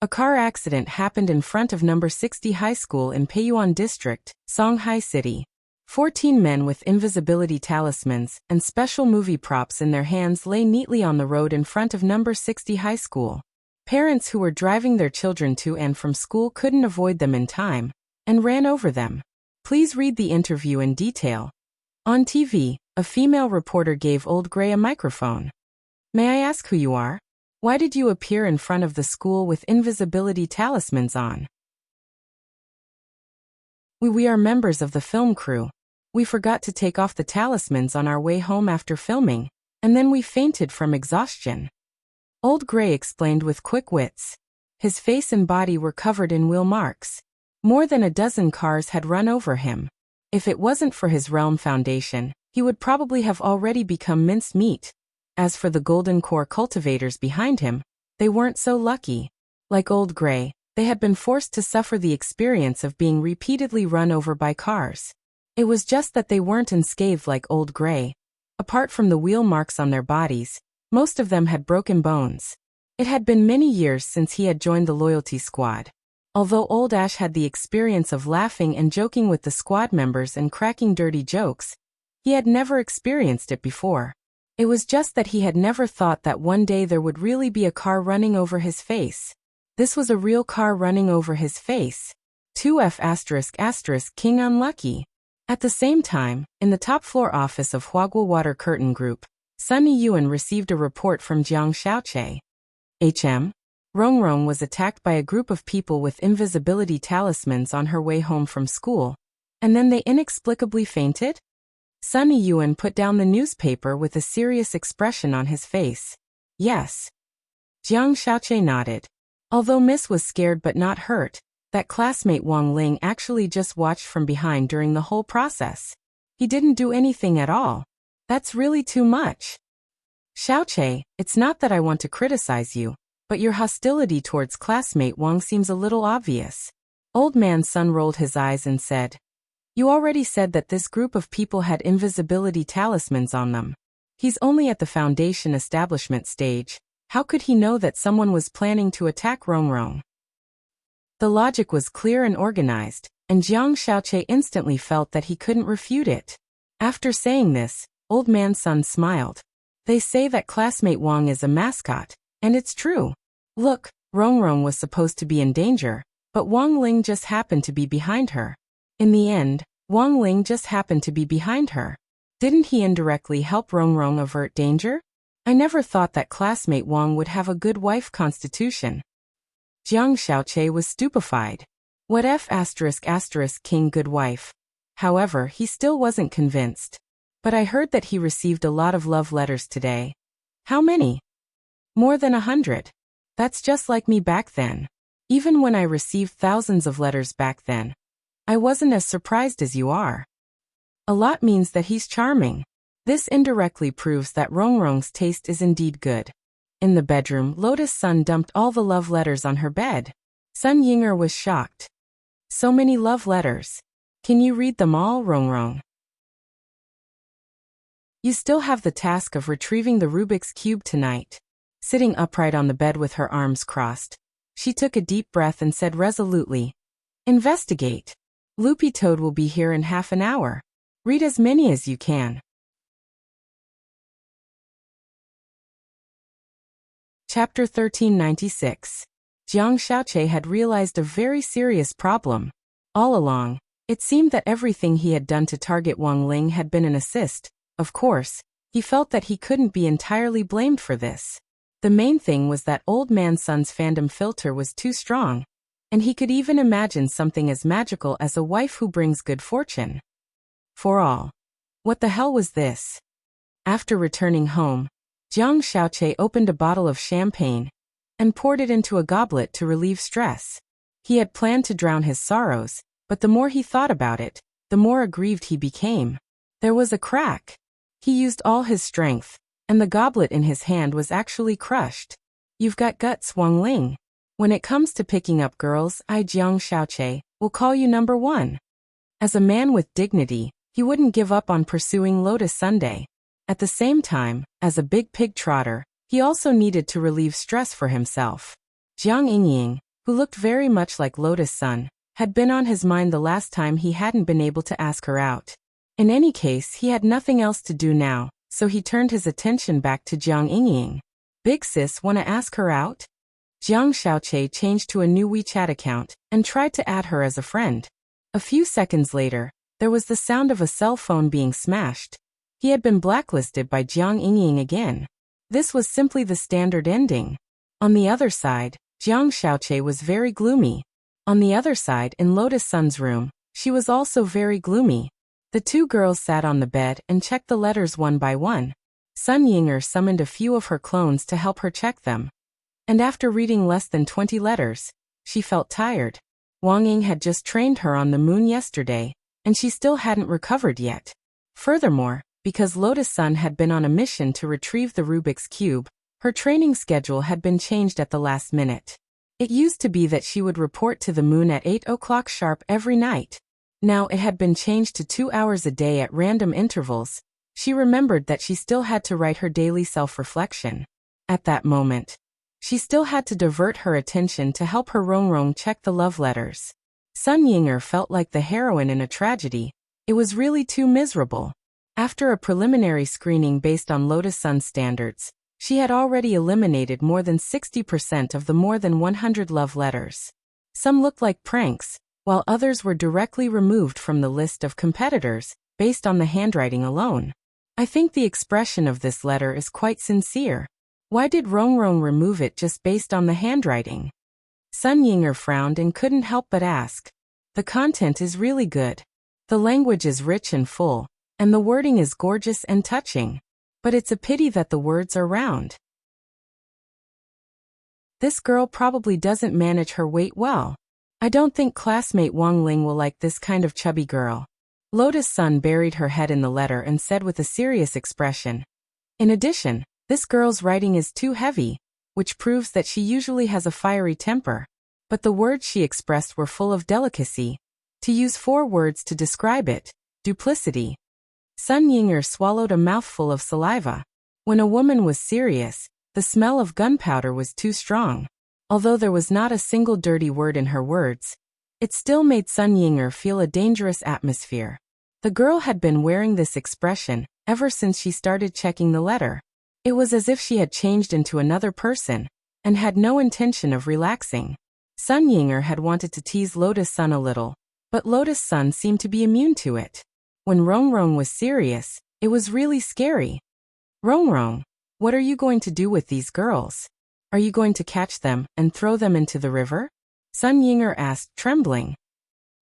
A car accident happened in front of number 60 high school in Peiyuan District, Songhai City. 14 men with invisibility talismans and special movie props in their hands lay neatly on the road in front of number 60 high school. Parents who were driving their children to and from school couldn't avoid them in time, and ran over them. Please read the interview in detail. On TV, a female reporter gave Old Gray a microphone. "May I ask who you are? Why did you appear in front of the school with invisibility talismans on?" We are members of the film crew. We forgot to take off the talismans on our way home after filming, and then we fainted from exhaustion. Old Gray explained with quick wits. His face and body were covered in wheel marks. More than a dozen cars had run over him. If it wasn't for his realm foundation, he would probably have already become minced meat. As for the golden core cultivators behind him, they weren't so lucky. Like Old Grey, they had been forced to suffer the experience of being repeatedly run over by cars. It was just that they weren't unscathed like Old Grey. Apart from the wheel marks on their bodies, most of them had broken bones. It had been many years since he had joined the loyalty squad. Although Old Ash had the experience of laughing and joking with the squad members and cracking dirty jokes, he had never experienced it before. It was just that he had never thought that one day there would really be a car running over his face. This was a real car running over his face. 2F*** King Unlucky. At the same time, in the top floor office of Huagua Water Curtain Group, Sun Yuan received a report from Jiang Xiaoqie. HM? Rongrong was attacked by a group of people with invisibility talismans on her way home from school, and then they inexplicably fainted? Sun Yuan put down the newspaper with a serious expression on his face. Yes. Jiang Xiaoqie nodded. Although Miss was scared but not hurt, that classmate Wang Ling actually just watched from behind during the whole process. He didn't do anything at all. That's really too much. Xiaoqie, it's not that I want to criticize you, but your hostility towards classmate Wang seems a little obvious. Old man Sun rolled his eyes and said, You already said that this group of people had invisibility talismans on them. He's only at the foundation establishment stage. How could he know that someone was planning to attack Rongrong? The logic was clear and organized, and Jiang Xiaoqie instantly felt that he couldn't refute it. After saying this, Old man Sun smiled. They say that classmate Wang is a mascot, and it's true. Look, Rongrong was supposed to be in danger, but Wang Ling just happened to be behind her. In the end, Wang Ling just happened to be behind her. Didn't he indirectly help Rongrong avert danger? I never thought that classmate Wang would have a good wife constitution. Jiang Xiaoqie was stupefied. What F*** King good wife? However, he still wasn't convinced. But I heard that he received a lot of love letters today. How many? More than 100. That's just like me back then. Even when I received thousands of letters back then, I wasn't as surprised as you are. A lot means that he's charming. This indirectly proves that Rongrong's taste is indeed good. In the bedroom, Lotus Sun dumped all the love letters on her bed. Sun Yinger was shocked. So many love letters. Can you read them all, Rongrong? You still have the task of retrieving the Rubik's Cube tonight. Sitting upright on the bed with her arms crossed, she took a deep breath and said resolutely, Investigate. Loopy Toad will be here in half an hour. Read as many as you can. Chapter 1396. Jiang Xiaoqie had realized a very serious problem. All along, it seemed that everything he had done to target Wang Ling had been an assist. Of course, he felt that he couldn't be entirely blamed for this. The main thing was that Old Man Sun's fandom filter was too strong, and he could even imagine something as magical as a wife who brings good fortune. For all. What the hell was this? After returning home, Jiang Xiaoqie opened a bottle of champagne and poured it into a goblet to relieve stress. He had planned to drown his sorrows, but the more he thought about it, the more aggrieved he became. There was a crack. He used all his strength, and the goblet in his hand was actually crushed. You've got guts, Wang Ling. When it comes to picking up girls, I, Jiang Xiaoqie, will call you number one. As a man with dignity, he wouldn't give up on pursuing Lotus Sunday. At the same time, as a big pig trotter, he also needed to relieve stress for himself. Jiang Yingying, who looked very much like Lotus Sun, had been on his mind the last time he hadn't been able to ask her out. In any case, he had nothing else to do now, so he turned his attention back to Jiang Yingying. Big sis, wanna ask her out? Jiang Xiaoqie changed to a new WeChat account and tried to add her as a friend. A few seconds later, there was the sound of a cell phone being smashed. He had been blacklisted by Jiang Yingying again. This was simply the standard ending. On the other side, Jiang Xiaoqie was very gloomy. On the other side, in Lotus Sun's room, she was also very gloomy. The two girls sat on the bed and checked the letters one by one. Sun Yinger summoned a few of her clones to help her check them. And after reading less than 20 letters, she felt tired. Wang Ying had just trained her on the moon yesterday, and she still hadn't recovered yet. Furthermore, because Lotus Sun had been on a mission to retrieve the Rubik's Cube, her training schedule had been changed at the last minute. It used to be that she would report to the moon at 8 o'clock sharp every night. Now it had been changed to 2 hours a day at random intervals. She remembered that she still had to write her daily self-reflection. At that moment, she still had to divert her attention to help her Rongrong check the love letters. Sun Yinger felt like the heroine in a tragedy. It was really too miserable. After a preliminary screening based on Lotus Sun standards, she had already eliminated more than 60% of the more than 100 love letters. Some looked like pranks, while others were directly removed from the list of competitors, based on the handwriting alone. I think the expression of this letter is quite sincere. Why did Rongrong remove it just based on the handwriting? Sun Yinger frowned and couldn't help but ask. The content is really good. The language is rich and full, and the wording is gorgeous and touching. But it's a pity that the words are round. This girl probably doesn't manage her weight well. I don't think classmate Wang Ling will like this kind of chubby girl. Lotus Sun buried her head in the letter and said with a serious expression. In addition, this girl's writing is too heavy, which proves that she usually has a fiery temper. But the words she expressed were full of delicacy. To use 4 words to describe it: duplicity. Sun Yinger swallowed a mouthful of saliva. When a woman was serious, the smell of gunpowder was too strong. Although there was not a single dirty word in her words, it still made Sun Yinger feel a dangerous atmosphere. The girl had been wearing this expression ever since she started checking the letter. It was as if she had changed into another person, and had no intention of relaxing. Sun Yinger had wanted to tease Lotus Sun a little, but Lotus Sun seemed to be immune to it. When Rongrong was serious, it was really scary. Rongrong, what are you going to do with these girls? Are you going to catch them and throw them into the river? Sun Yinger asked, trembling.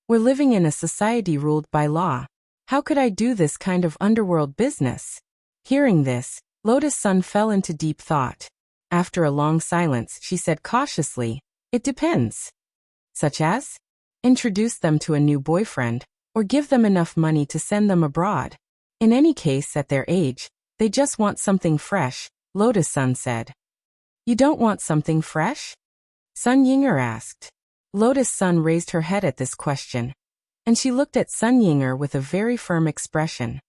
We're living in a society ruled by law. How could I do this kind of underworld business? Hearing this, Lotus Sun fell into deep thought. After a long silence, she said cautiously, it depends. Such as? Introduce them to a new boyfriend, or give them enough money to send them abroad. In any case, at their age, they just want something fresh, Lotus Sun said. You don't want something fresh? Sun Yinger asked. Lotus Sun raised her head at this question, and she looked at Sun Yinger with a very firm expression.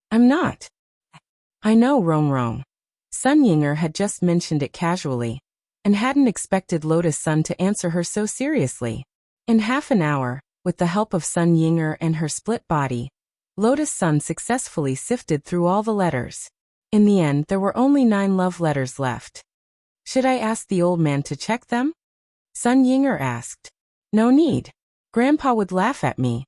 I'm not. I know, Rongrong. Sun Yinger had just mentioned it casually, and hadn't expected Lotus Sun to answer her so seriously. In half an hour, with the help of Sun Yinger and her split body, Lotus Sun successfully sifted through all the letters. In the end, there were only 9 love letters left. Should I ask the old man to check them? Sun Yinger asked. No need. Grandpa would laugh at me.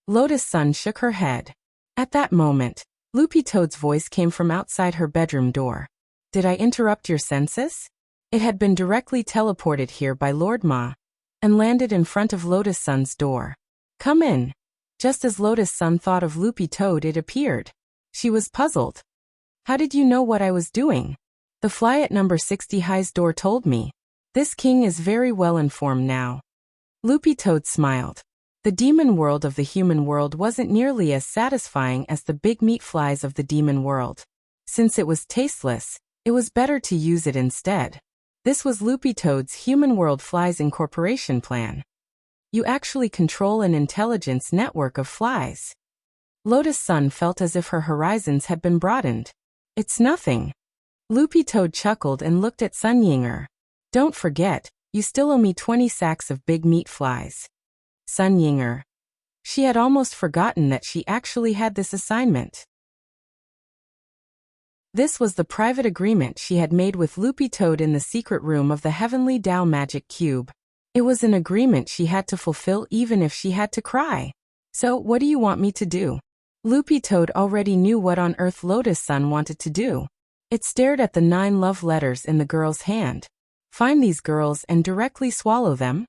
Lotus Sun shook her head. At that moment, Loopy Toad's voice came from outside her bedroom door. Did I interrupt your census? It had been directly teleported here by Lord Ma, and landed in front of Lotus Sun's door. Come in. Just as Lotus Sun thought of Loopy Toad, it appeared. She was puzzled. How did you know what I was doing? The fly at number 60 high's door told me. This king is very well informed now. Loopy Toad smiled. The demon world of the human world wasn't nearly as satisfying as the big meat flies of the demon world. Since it was tasteless, it was better to use it instead. This was Loopy Toad's Human World Flies Incorporation plan. You actually control an intelligence network of flies. Lotus Sun felt as if her horizons had been broadened. It's nothing. Loopy Toad chuckled and looked at Sun Yinger. Don't forget, you still owe me 20 sacks of big meat flies. Sun Yinger. She had almost forgotten that she actually had this assignment. This was the private agreement she had made with Loopy Toad in the secret room of the Heavenly Dao Magic Cube. It was an agreement she had to fulfill even if she had to cry. So, what do you want me to do? Loopy Toad already knew what on earth Lotus Sun wanted to do. It stared at the 9 love letters in the girl's hand. Find these girls and directly swallow them?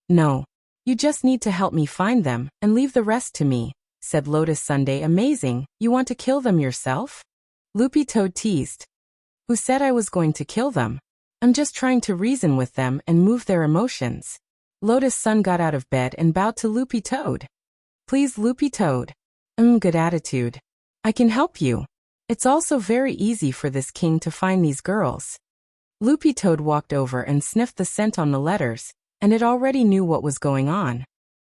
No. You just need to help me find them, and leave the rest to me, said Lotus Sunday. Amazing, you want to kill them yourself? Loopy Toad teased. Who said I was going to kill them? I'm just trying to reason with them and move their emotions. Lotus Sun got out of bed and bowed to Loopy Toad. Please, Loopy Toad. Good attitude. I can help you. It's also very easy for this king to find these girls. Loopy Toad walked over and sniffed the scent on the letters, and it already knew what was going on.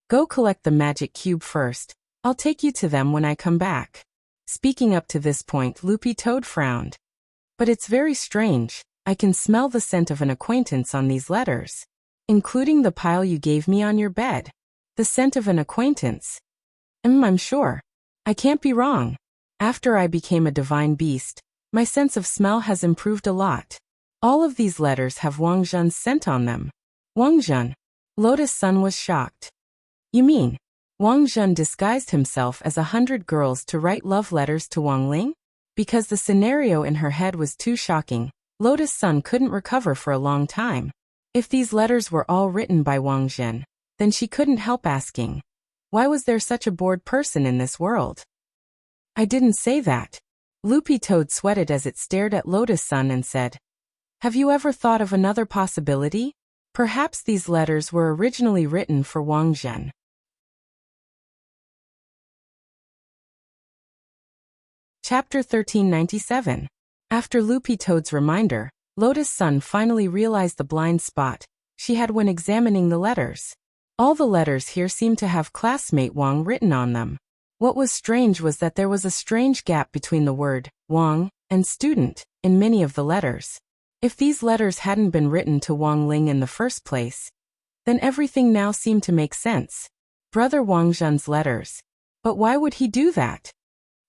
Go collect the magic cube first. I'll take you to them when I come back. Speaking up to this point, Loopy Toad frowned. But it's very strange. I can smell the scent of an acquaintance on these letters, including the pile you gave me on your bed. The scent of an acquaintance. I'm sure. I can't be wrong. After I became a divine beast, my sense of smell has improved a lot. All of these letters have Wang Zhen's scent on them. Wang Zhen. Lotus Sun was shocked. You mean, Wang Zhen disguised himself as 100 girls to write love letters to Wang Ling? Because the scenario in her head was too shocking, Lotus Sun couldn't recover for a long time. If these letters were all written by Wang Zhen, then she couldn't help asking, why was there such a bored person in this world? I didn't say that. Loopy Toad sweated as it stared at Lotus Sun and said, have you ever thought of another possibility? Perhaps these letters were originally written for Wang Zhen. Chapter 1397. After Loopy Toad's reminder, Lotus Sun finally realized the blind spot she had when examining the letters. All the letters here seemed to have classmate Wang written on them. What was strange was that there was a strange gap between the word Wang and student in many of the letters. If these letters hadn't been written to Wang Ling in the first place, then everything now seemed to make sense. Brother Wang Zhen's letters. But why would he do that?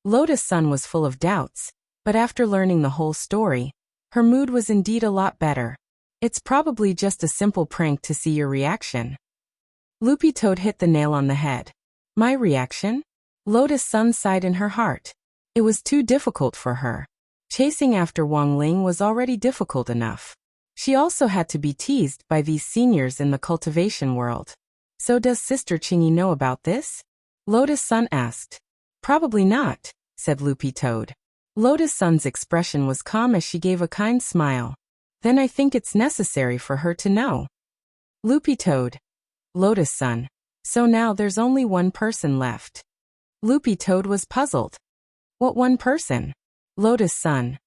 Lotus Sun was full of doubts, but after learning the whole story, her mood was indeed a lot better. It's probably just a simple prank to see your reaction. Loopy Toad hit the nail on the head. My reaction? Lotus Sun sighed in her heart. It was too difficult for her. Chasing after Wang Ling was already difficult enough. She also had to be teased by these seniors in the cultivation world. So does Sister Chingy know about this? Lotus Sun asked. Probably not, said Loopy Toad. Lotus Sun's expression was calm as she gave a kind smile. Then I think it's necessary for her to know. Loopy Toad. Lotus Sun. So now there's only one person left. Loopy Toad was puzzled. What one person? Lotus Sun.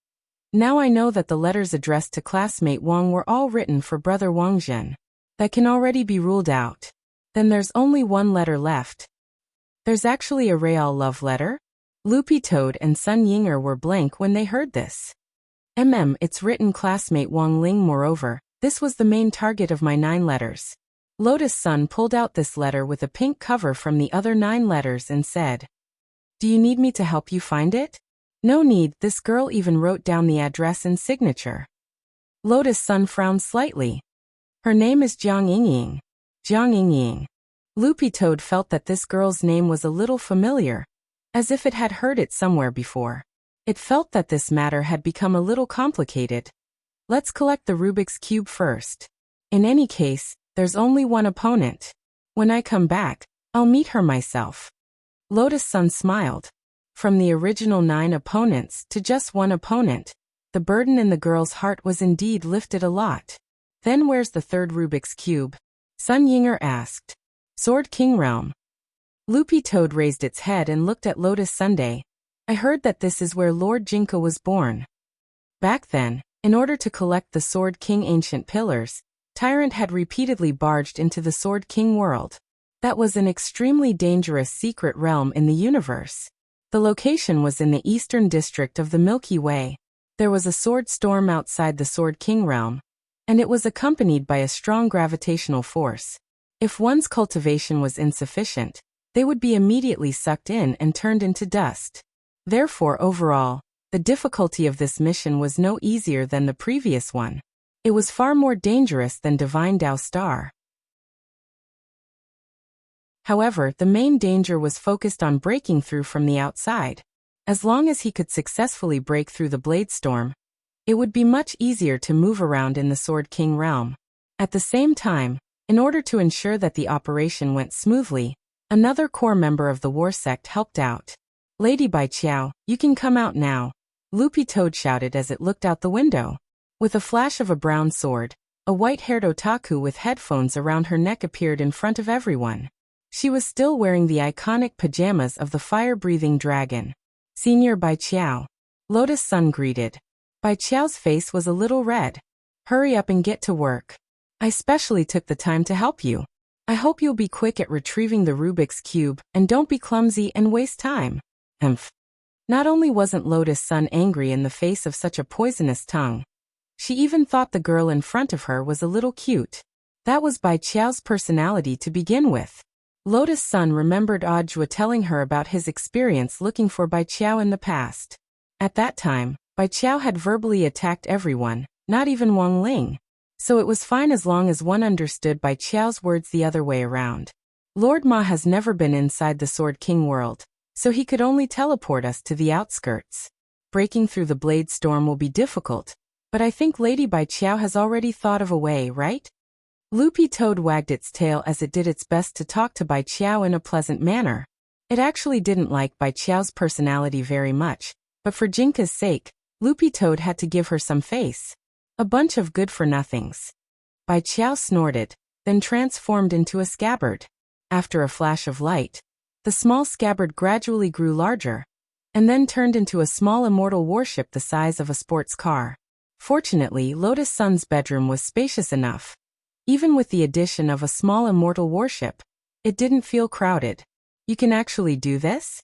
Now I know that the letters addressed to classmate Wang were all written for brother Wang Zhen. That can already be ruled out. Then there's only one letter left. There's actually a real love letter? Loopy Toad and Sun Yinger were blank when they heard this. It's written classmate Wang Ling. Moreover, this was the main target of my 9 letters. Lotus Sun pulled out this letter with a pink cover from the other 9 letters and said, do you need me to help you find it? No need, this girl even wrote down the address and signature. Lotus Sun frowned slightly. Her name is Jiang Yingying. Jiang Yingying. Loopy Toad felt that this girl's name was a little familiar, as if it had heard it somewhere before. It felt that this matter had become a little complicated. Let's collect the Rubik's Cube first. In any case, there's only one opponent. When I come back, I'll meet her myself. Lotus Sun smiled. From the original 9 opponents to just one opponent, the burden in the girl's heart was indeed lifted a lot. Then where's the 3rd Rubik's Cube? Sun Yinger asked. Sword King Realm. Loopy Toad raised its head and looked at Lotus Sunday. I heard that this is where Lord Jinka was born. Back then, in order to collect the Sword King ancient pillars, Tyrant had repeatedly barged into the Sword King world. That was an extremely dangerous secret realm in the universe. The location was in the eastern district of the Milky Way. There was a sword storm outside the Sword King realm, and it was accompanied by a strong gravitational force. If one's cultivation was insufficient, they would be immediately sucked in and turned into dust. Therefore, overall, the difficulty of this mission was no easier than the previous one. It was far more dangerous than Divine Dao Star. However, the main danger was focused on breaking through from the outside. As long as he could successfully break through the blade storm, it would be much easier to move around in the Sword King realm. At the same time, in order to ensure that the operation went smoothly, another core member of the war sect helped out. Lady Bai Qiao, you can come out now, Loopy Toad shouted as it looked out the window. With a flash of a brown sword, a white-haired otaku with headphones around her neck appeared in front of everyone. She was still wearing the iconic pajamas of the fire-breathing dragon. Senior Bai Qiao. Lotus Sun greeted. Bai Qiao's face was a little red. Hurry up and get to work. I specially took the time to help you. I hope you'll be quick at retrieving the Rubik's Cube and don't be clumsy and waste time. Not only wasn't Lotus Sun angry in the face of such a poisonous tongue, she even thought the girl in front of her was a little cute. That was Bai Qiao's personality to begin with. Lotus Sun remembered Audiobook telling her about his experience looking for Bai Qiao in the past. At that time, Bai Qiao had verbally attacked everyone, not even Wang Ling. So it was fine as long as one understood Bai Qiao's words the other way around. Lord Ma has never been inside the Sword King world, so he could only teleport us to the outskirts. Breaking through the blade storm will be difficult, but I think Lady Bai Qiao has already thought of a way, right? Loopy Toad wagged its tail as it did its best to talk to Bai Qiao in a pleasant manner. It actually didn't like Bai Qiao's personality very much, but for Jinka's sake, Loopy Toad had to give her some face. A bunch of good-for-nothings. Bai Qiao snorted, then transformed into a scabbard. After a flash of light, the small scabbard gradually grew larger, and then turned into a small immortal warship the size of a sports car. Fortunately, Lotus Sun's bedroom was spacious enough. Even with the addition of a small immortal warship, it didn't feel crowded. You can actually do this?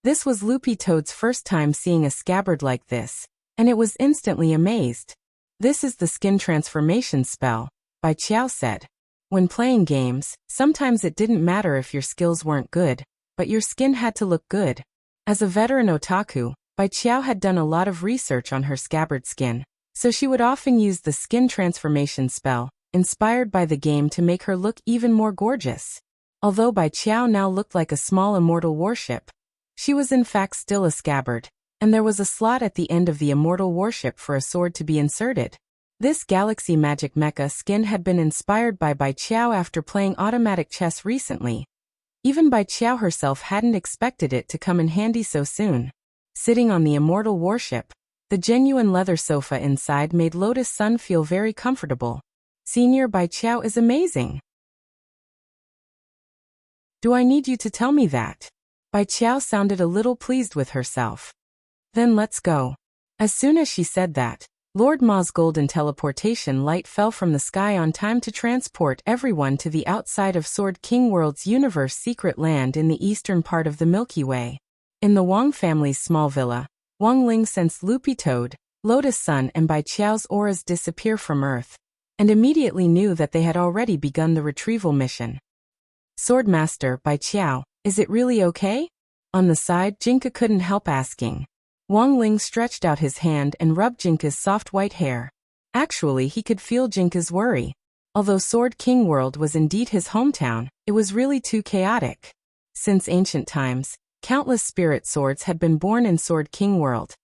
This was Loopy Toad's first time seeing a scabbard like this, and it was instantly amazed. This is the skin transformation spell, Bai Qiao said. When playing games, sometimes it didn't matter if your skills weren't good, but your skin had to look good. As a veteran otaku, Bai Qiao had done a lot of research on her scabbard skin, so she would often use the skin transformation spell, inspired by the game, to make her look even more gorgeous. Although Bai Qiao now looked like a small immortal warship, she was in fact still a scabbard, and there was a slot at the end of the immortal warship for a sword to be inserted. This Galaxy Magic Mecha skin had been inspired by Bai Qiao after playing automatic chess recently. Even Bai Qiao herself hadn't expected it to come in handy so soon. Sitting on the immortal warship, the genuine leather sofa inside made Lotus Sun feel very comfortable. Senior Bai Qiao is amazing. Do I need you to tell me that? Bai Qiao sounded a little pleased with herself. Then let's go. As soon as she said that, Lord Ma's golden teleportation light fell from the sky on time to transport everyone to the outside of Sword King World's universe secret land in the eastern part of the Milky Way. In the Wang family's small villa, Wang Ling sensed Loopy Toad, Lotus Sun and Bai Qiao's auras disappear from Earth, and immediately knew that they had already begun the retrieval mission. Swordmaster Bai Qiao, is it really okay? On the side, Jinka couldn't help asking. Wang Ling stretched out his hand and rubbed Jinka's soft white hair. Actually, he could feel Jinka's worry. Although Sword King World was indeed his hometown, it was really too chaotic. Since ancient times, countless spirit swords had been born in Sword King World.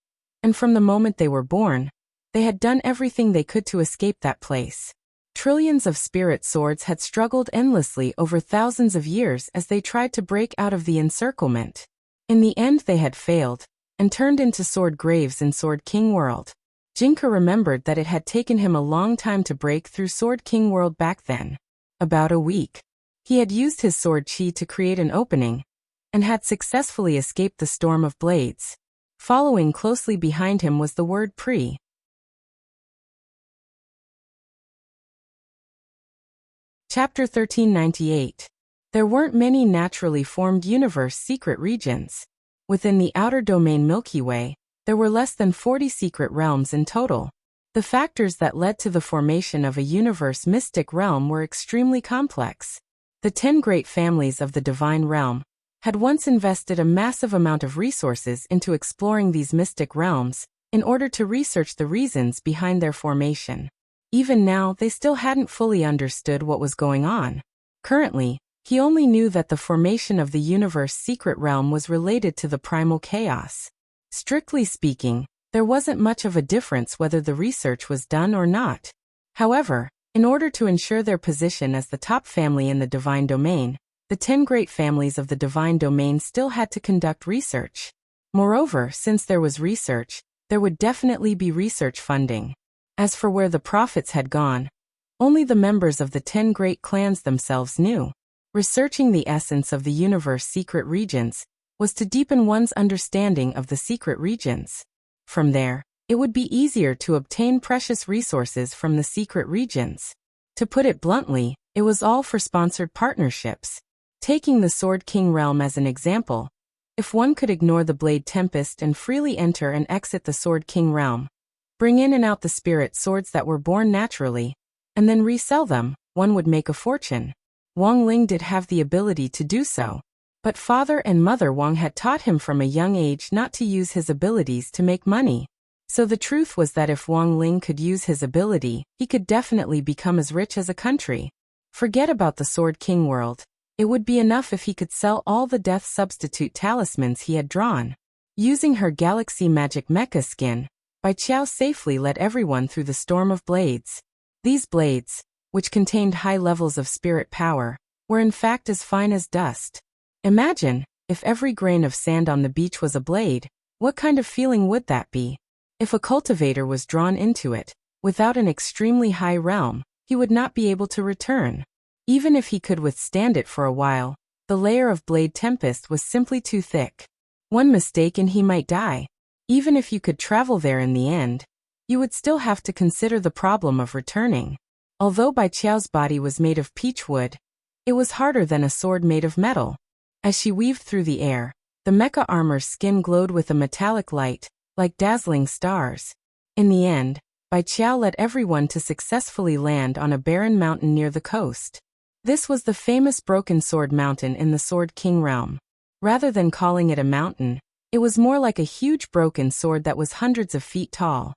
And from the moment they were born, they had done everything they could to escape that place. Trillions of spirit swords had struggled endlessly over thousands of years as they tried to break out of the encirclement. In the end they had failed, and turned into sword graves in Sword King World. Jinka remembered that it had taken him a long time to break through Sword King World back then. About a week. He had used his sword chi to create an opening, and had successfully escaped the storm of blades. Following closely behind him was the word pre. Chapter 1398. There weren't many naturally formed universe secret regions. Within the outer domain Milky Way, there were less than 40 secret realms in total. The factors that led to the formation of a universe mystic realm were extremely complex. The 10 great families of the divine realm had once invested a massive amount of resources into exploring these mystic realms in order to research the reasons behind their formation. Even now, they still hadn't fully understood what was going on. Currently, he only knew that the formation of the universe secret realm was related to the primal chaos. Strictly speaking, there wasn't much of a difference whether the research was done or not. However, in order to ensure their position as the top family in the divine domain, the 10 great families of the divine domain still had to conduct research. Moreover, since there was research, there would definitely be research funding. As for where the prophets had gone, only the members of the 10 great clans themselves knew. Researching the essence of the universe's secret regions was to deepen one's understanding of the secret regions. From there, it would be easier to obtain precious resources from the secret regions. To put it bluntly, it was all for sponsored partnerships. Taking the Sword King realm as an example, if one could ignore the Blade Tempest and freely enter and exit the Sword King realm, bring in and out the spirit swords that were born naturally, and then resell them, one would make a fortune. Wang Ling did have the ability to do so, but father and mother Wang had taught him from a young age not to use his abilities to make money. So the truth was that if Wang Ling could use his ability, he could definitely become as rich as a country. Forget about the Sword King world. It would be enough if he could sell all the death substitute talismans he had drawn. Using her galaxy magic mecha skin, Bai Qiao safely led everyone through the storm of blades. These blades, which contained high levels of spirit power, were in fact as fine as dust. Imagine, if every grain of sand on the beach was a blade, what kind of feeling would that be? If a cultivator was drawn into it, without an extremely high realm, he would not be able to return. Even if he could withstand it for a while, the layer of Blade Tempest was simply too thick. One mistake and he might die. Even if you could travel there in the end, you would still have to consider the problem of returning. Although Bai Qiao's body was made of peach wood, it was harder than a sword made of metal. As she weaved through the air, the mecha armor's skin glowed with a metallic light, like dazzling stars. In the end, Bai Qiao led everyone to successfully land on a barren mountain near the coast. This was the famous Broken Sword Mountain in the Sword King realm. Rather than calling it a mountain, it was more like a huge broken sword that was hundreds of feet tall.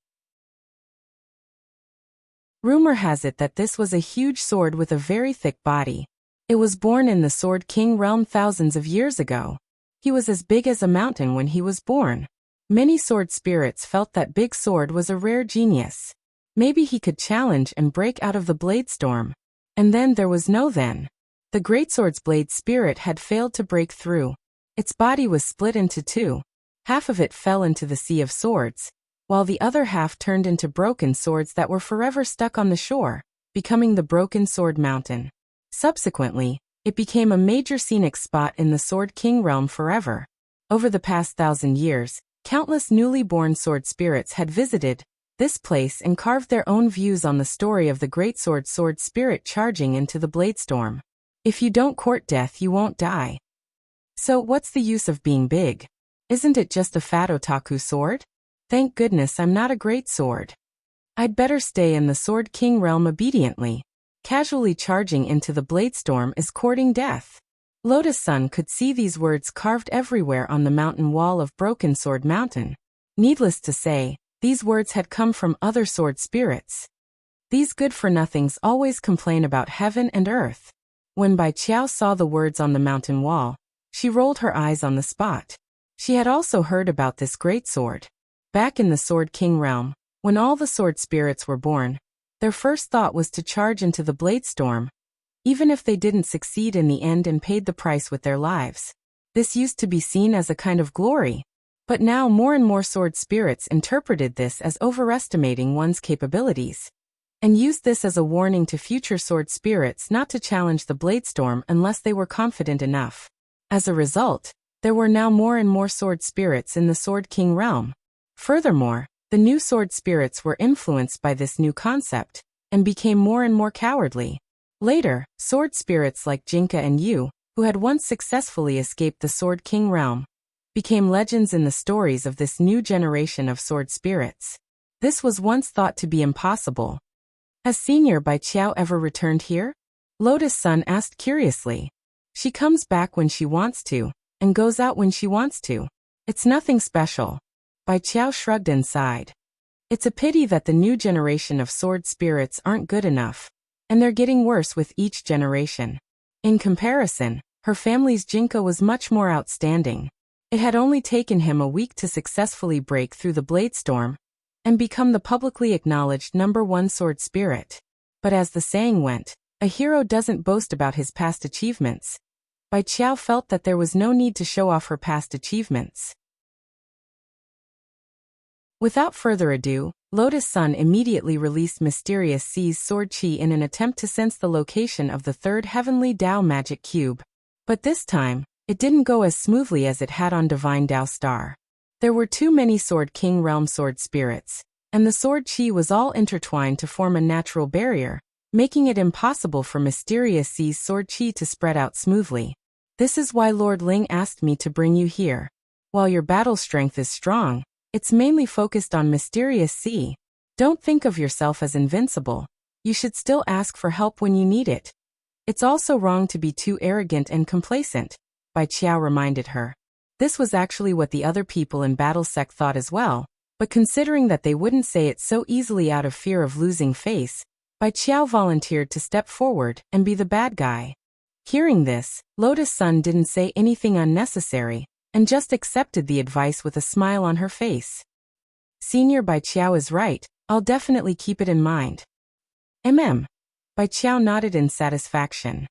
Rumor has it that this was a huge sword with a very thick body. It was born in the Sword King realm thousands of years ago. He was as big as a mountain when he was born. Many sword spirits felt that Big Sword was a rare genius. Maybe he could challenge and break out of the blade storm. And then there was no then. The Greatsword's blade spirit had failed to break through. Its body was split into two. Half of it fell into the sea of swords, while the other half turned into broken swords that were forever stuck on the shore, becoming the Broken Sword Mountain. Subsequently, it became a major scenic spot in the Sword King realm forever. Over the past 1,000 years, countless newly born sword spirits had visited this place and carved their own views on the story of the Greatsword sword spirit charging into the blade storm. If you don't court death, you won't die. So what's the use of being big? Isn't it just a fat otaku sword? Thank goodness I'm not a great sword. I'd better stay in the Sword King realm obediently. Casually charging into the blade storm is courting death. Lotus Sun could see these words carved everywhere on the mountain wall of Broken Sword Mountain. Needless to say, these words had come from other sword spirits. These good-for-nothings always complain about heaven and earth. When Bai Qiao saw the words on the mountain wall, she rolled her eyes on the spot. She had also heard about this great sword. Back in the Sword King realm, when all the sword spirits were born, their first thought was to charge into the blade storm, even if they didn't succeed in the end and paid the price with their lives. This used to be seen as a kind of glory. But now more and more sword spirits interpreted this as overestimating one's capabilities, and used this as a warning to future sword spirits not to challenge the blade storm unless they were confident enough. As a result, there were now more and more sword spirits in the Sword King realm. Furthermore, the new sword spirits were influenced by this new concept, and became more and more cowardly. Later, sword spirits like Jinka and Yu, who had once successfully escaped the Sword King realm, became legends in the stories of this new generation of sword spirits. This was once thought to be impossible. Has Senior Bai Qiao ever returned here? Lotus Sun asked curiously. She comes back when she wants to, and goes out when she wants to. It's nothing special. Bai Qiao shrugged and sighed. It's a pity that the new generation of sword spirits aren't good enough, and they're getting worse with each generation. In comparison, her family's Jinka was much more outstanding. It had only taken him a week to successfully break through the blade storm and become the publicly acknowledged #1 sword spirit. But as the saying went, a hero doesn't boast about his past achievements. Bai Qiao felt that there was no need to show off her past achievements. Without further ado, Lotus Sun immediately released Mysterious C's sword chi in an attempt to sense the location of the third Heavenly Dao magic cube. But this time, it didn't go as smoothly as it had on Divine Dao Star. There were too many Sword King Realm sword spirits, and the sword chi was all intertwined to form a natural barrier, making it impossible for Mysterious C's sword chi to spread out smoothly. This is why Lord Ling asked me to bring you here. While your battle strength is strong, it's mainly focused on Mysterious C. Don't think of yourself as invincible. You should still ask for help when you need it. It's also wrong to be too arrogant and complacent, Bai Qiao reminded her. This was actually what the other people in Battle Sect thought as well, but considering that they wouldn't say it so easily out of fear of losing face, Bai Qiao volunteered to step forward and be the bad guy. Hearing this, Lotus Sun didn't say anything unnecessary, and just accepted the advice with a smile on her face. Senior Bai Qiao is right, I'll definitely keep it in mind. Bai Qiao nodded in satisfaction.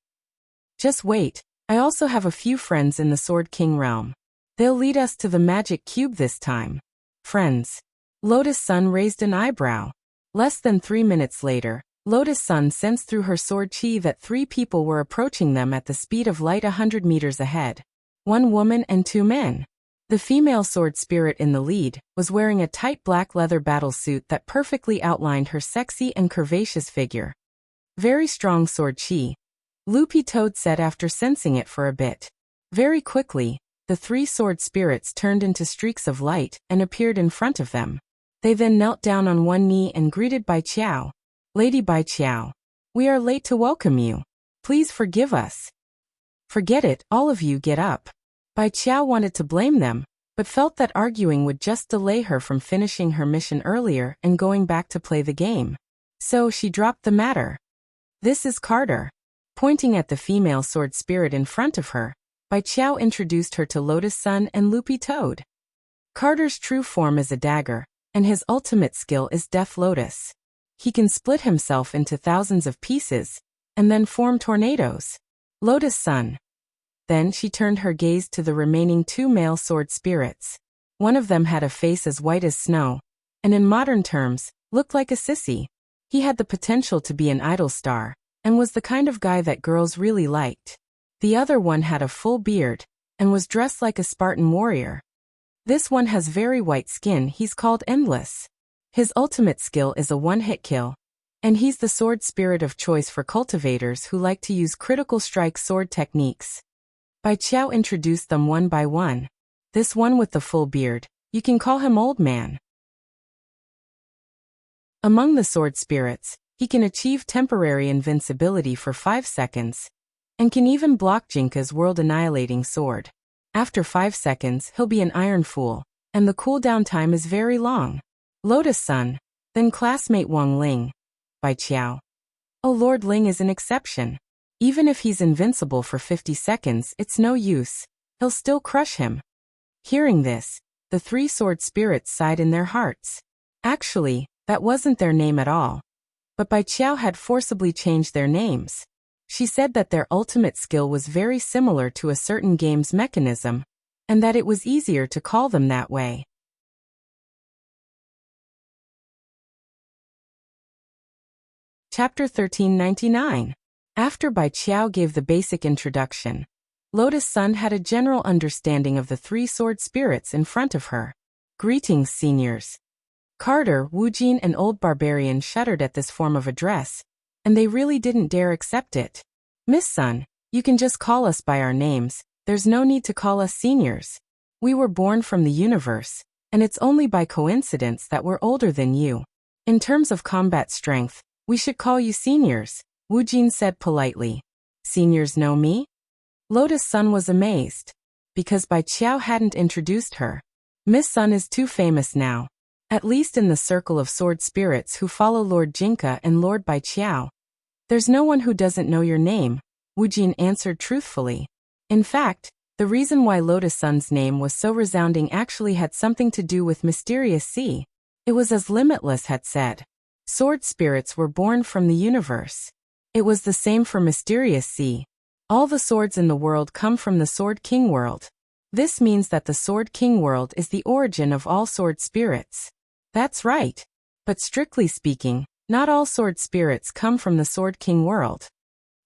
Just wait, I also have a few friends in the Sword King realm. They'll lead us to the magic cube this time. Friends. Lotus Sun raised an eyebrow. Less than 3 minutes later, Lotus Sun sensed through her sword chi that 3 people were approaching them at the speed of light 100 meters ahead. 1 woman and 2 men. The female sword spirit in the lead was wearing a tight black leather battle suit that perfectly outlined her sexy and curvaceous figure. Very strong sword chi, Loopy Toad said after sensing it for a bit. Very quickly, the 3 sword spirits turned into streaks of light and appeared in front of them. They then knelt down on one knee and greeted Bai Qiao. Lady Bai Qiao, we are late to welcome you. Please forgive us. Forget it, all of you get up. Bai Qiao wanted to blame them, but felt that arguing would just delay her from finishing her mission earlier and going back to play the game. So she dropped the matter. This is Carter. Pointing at the female sword spirit in front of her, Bai Qiao introduced her to Lotus Sun and Loopy Toad. Carter's true form is a dagger, and his ultimate skill is Death Lotus. He can split himself into thousands of pieces, and then form tornadoes. Lotus Sun. Then she turned her gaze to the remaining 2 male sword spirits. One of them had a face as white as snow, and in modern terms, looked like a sissy. He had the potential to be an idol star, and was the kind of guy that girls really liked. The other one had a full beard, and was dressed like a Spartan warrior. This one has very white skin, he's called Endless. His ultimate skill is a one-hit kill, and he's the sword spirit of choice for cultivators who like to use critical strike sword techniques. Bai Qiao introduced them one by one. This one with the full beard, you can call him Old Man. Among the sword spirits, he can achieve temporary invincibility for 5 seconds, and can even block Jinka's world-annihilating sword. After 5 seconds, he'll be an Iron Fool, and the cooldown time is very long. Lotus Sun, then classmate Wang Ling. Bai Qiao. Oh, Lord Ling is an exception. Even if he's invincible for 50 seconds, it's no use. He'll still crush him. Hearing this, the 3 sword spirits sighed in their hearts. Actually, that wasn't their name at all. But Bai Qiao had forcibly changed their names. She said that their ultimate skill was very similar to a certain game's mechanism, and that it was easier to call them that way. Chapter 1399. After Bai Qiao gave the basic introduction, Lotus Sun had a general understanding of the 3 sword spirits in front of her. Greetings, seniors. Carter, Wujin and Old Barbarian shuddered at this form of address, and they really didn't dare accept it. Miss Sun, you can just call us by our names, there's no need to call us seniors. We were born from the universe, and it's only by coincidence that we're older than you. In terms of combat strength, we should call you seniors, Wujin said politely. Seniors know me? Lotus Sun was amazed, because Bai Qiao hadn't introduced her. Miss Sun is too famous now, at least in the circle of sword spirits who follow Lord Jinka and Lord Bai Qiao. There's no one who doesn't know your name, Wujin answered truthfully. In fact, the reason why Lotus Sun's name was so resounding actually had something to do with Mysterious Sea. It was as Limitless had said. Sword spirits were born from the universe. It was the same for Mysterious Sea. All the swords in the world come from the Sword King world. This means that the Sword King world is the origin of all sword spirits. That's right. But strictly speaking, not all sword spirits come from the Sword King world.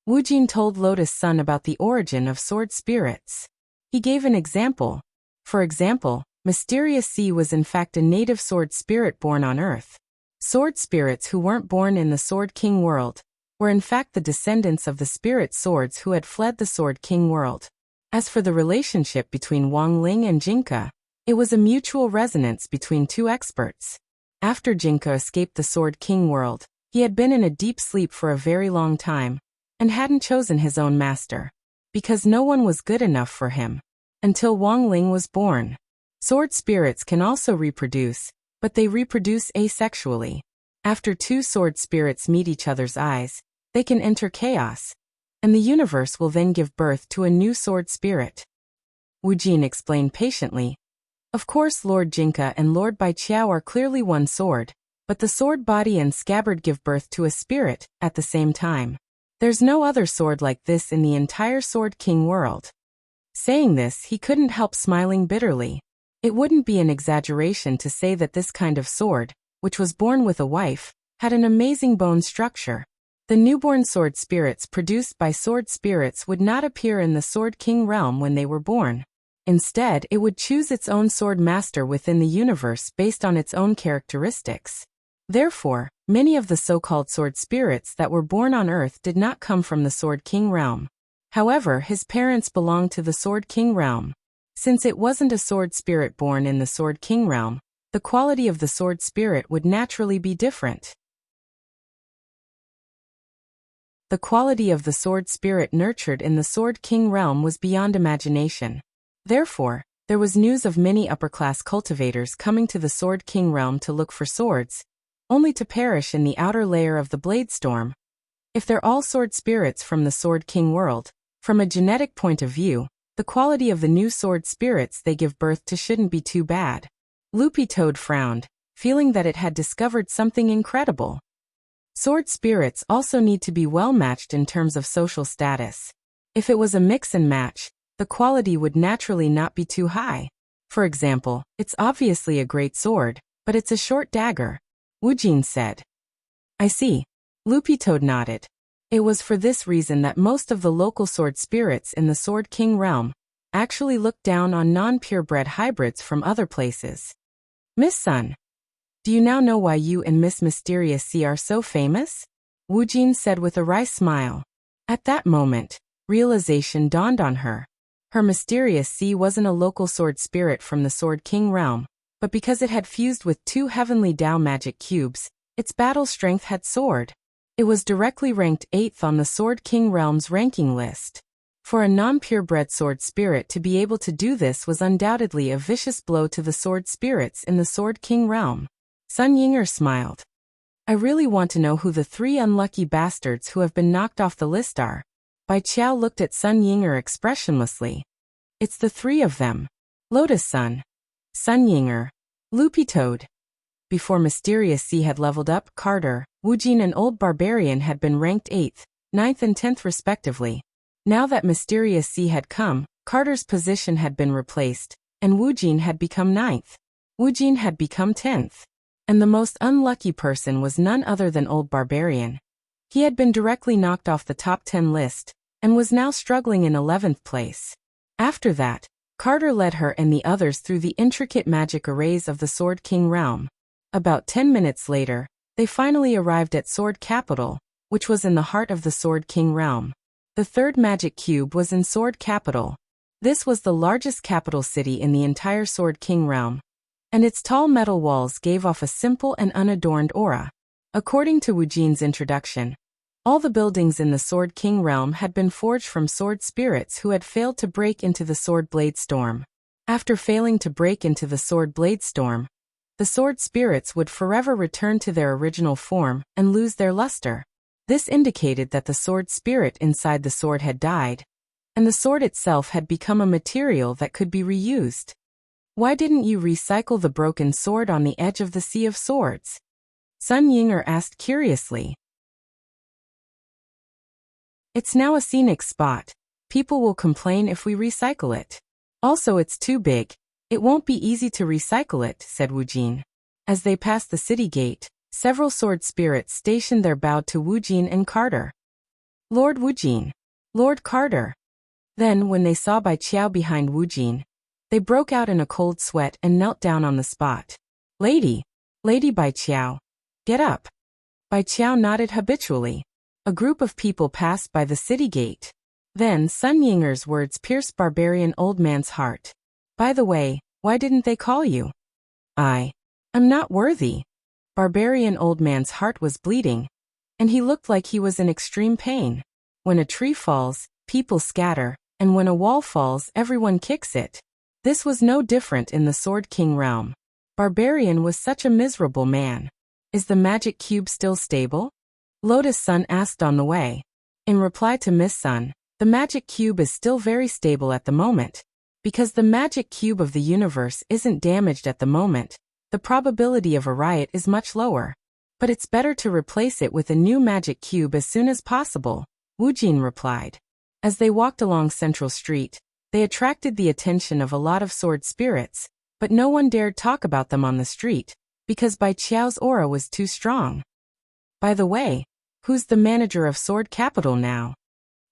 Wujin told Lotus Sun about the origin of sword spirits. He gave an example. For example, Mysterious Sea was in fact a native sword spirit born on Earth. Sword spirits who weren't born in the Sword King world were in fact the descendants of the spirit swords who had fled the Sword King world. As for the relationship between Wang Ling and Jinka, it was a mutual resonance between two experts. After Jinka escaped the Sword King world, he had been in a deep sleep for a very long time, and hadn't chosen his own master, because no one was good enough for him, until Wang Ling was born. Sword spirits can also reproduce, but they reproduce asexually. After two sword spirits meet each other's eyes, they can enter chaos, and the universe will then give birth to a new sword spirit. Wujin explained patiently. Of course Lord Jinka and Lord Baiqiao are clearly one sword, but the sword body and scabbard give birth to a spirit at the same time. There's no other sword like this in the entire Sword King world. Saying this, he couldn't help smiling bitterly. It wouldn't be an exaggeration to say that this kind of sword, which was born with a wife, had an amazing bone structure. The newborn sword spirits produced by sword spirits would not appear in the Sword King realm when they were born. Instead, it would choose its own sword master within the universe based on its own characteristics. Therefore, many of the so-called sword spirits that were born on Earth did not come from the Sword King realm. However, his parents belonged to the Sword King realm. Since it wasn't a sword spirit born in the Sword King realm, the quality of the sword spirit would naturally be different. The quality of the sword spirit nurtured in the Sword King realm was beyond imagination. Therefore, there was news of many upper-class cultivators coming to the Sword King realm to look for swords, only to perish in the outer layer of the blade storm. If they're all sword spirits from the Sword King world, from a genetic point of view, the quality of the new sword spirits they give birth to shouldn't be too bad. Loopy Toad frowned, feeling that it had discovered something incredible. Sword spirits also need to be well matched in terms of social status. If it was a mix and match, the quality would naturally not be too high. For example, it's obviously a great sword, but it's a short dagger, Wujin said. I see. Loopy Toad nodded. It was for this reason that most of the local sword spirits in the Sword King realm actually looked down on non-purebred hybrids from other places. Miss Sun, do you now know why you and Miss Mysterious Sea are so famous? Wujin said with a wry smile. At that moment, realization dawned on her. Her Mysterious Sea wasn't a local sword spirit from the Sword King realm, but because it had fused with two heavenly Dao magic cubes, its battle strength had soared. It was directly ranked 8th on the Sword King realm's ranking list. For a non-purebred sword spirit to be able to do this was undoubtedly a vicious blow to the sword spirits in the Sword King realm. Sun Yinger smiled. I really want to know who the 3 unlucky bastards who have been knocked off the list are. Baiqiao looked at Sun Yinger expressionlessly. It's the 3 of them. Lotus Sun, Sun Yinger, Loopy Toad. Before Mysterious Sea had leveled up, Carter, Wujin and Old Barbarian had been ranked 8th, 9th and 10th respectively. Now that Mysterious Sea had come, Carter's position had been replaced, and Wujin had become 9th. Wujin had become 10th. And the most unlucky person was none other than Old Barbarian. He had been directly knocked off the top 10 list, and was now struggling in 11th place. After that, Carter led her and the others through the intricate magic arrays of the Sword King realm. About 10 minutes later, they finally arrived at Sword Capital, which was in the heart of the Sword King realm. The third magic cube was in Sword Capital. This was the largest capital city in the entire Sword King realm, and its tall metal walls gave off a simple and unadorned aura. According to Wujin's introduction, all the buildings in the Sword King realm had been forged from sword spirits who had failed to break into the Sword Blade Storm. After failing to break into the Sword Blade Storm, the sword spirits would forever return to their original form and lose their luster. This indicated that the sword spirit inside the sword had died, and the sword itself had become a material that could be reused. Why didn't you recycle the broken sword on the edge of the Sea of Swords? Sun Yinger asked curiously. It's now a scenic spot. People will complain if we recycle it. Also, it's too big. It won't be easy to recycle it, said Wujin. As they passed the city gate, several sword spirits stationed there bowed to Wujin and Carter. Lord Wujin. Lord Carter. Then, when they saw Bai Qiao behind Wujin, they broke out in a cold sweat and knelt down on the spot. Lady Bai Qiao. Get up. Bai Qiao nodded habitually. A group of people passed by the city gate. Then Sun Yinger's words pierced barbarian old man's heart. By the way, why didn't they call you? I'm not worthy. Barbarian old man's heart was bleeding, and he looked like he was in extreme pain. When a tree falls, people scatter, and when a wall falls, everyone kicks it. This was no different in the Sword King realm. Barbarian was such a miserable man. Is the magic cube still stable? Lotus Sun asked on the way. In reply to Miss Sun, the magic cube is still very stable at the moment. Because the magic cube of the universe isn't damaged at the moment, the probability of a riot is much lower. But it's better to replace it with a new magic cube as soon as possible, Wujin replied. As they walked along Central Street, they attracted the attention of a lot of sword spirits, but no one dared talk about them on the street, because Bai Qiao's aura was too strong. By the way, who's the manager of Sword Capital now?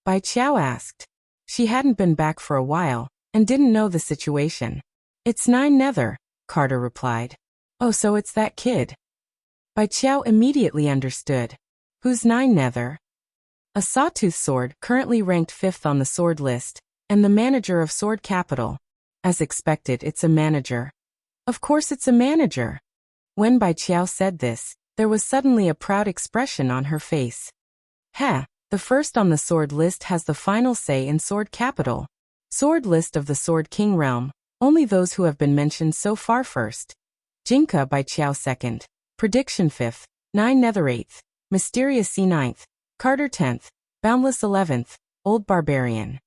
Bai Qiao asked. She hadn't been back for a while, and didn't know the situation. It's Nine Nether, Carter replied. Oh, so it's that kid. Bai Qiao immediately understood. Who's Nine Nether? A sawtooth sword currently ranked 5th on the sword list, and the manager of Sword Capital. As expected, it's a manager. Of course it's a manager. When Bai Qiao said this, there was suddenly a proud expression on her face. The first on the sword list has the final say in Sword Capital. Sword list of the Sword King realm, only those who have been mentioned so far first. Jinka Bai Qiao 2nd, Prediction 5th, Nine Nether 8th, Mysterious Sea 9th, Carter 10th, Boundless 11th, Old Barbarian.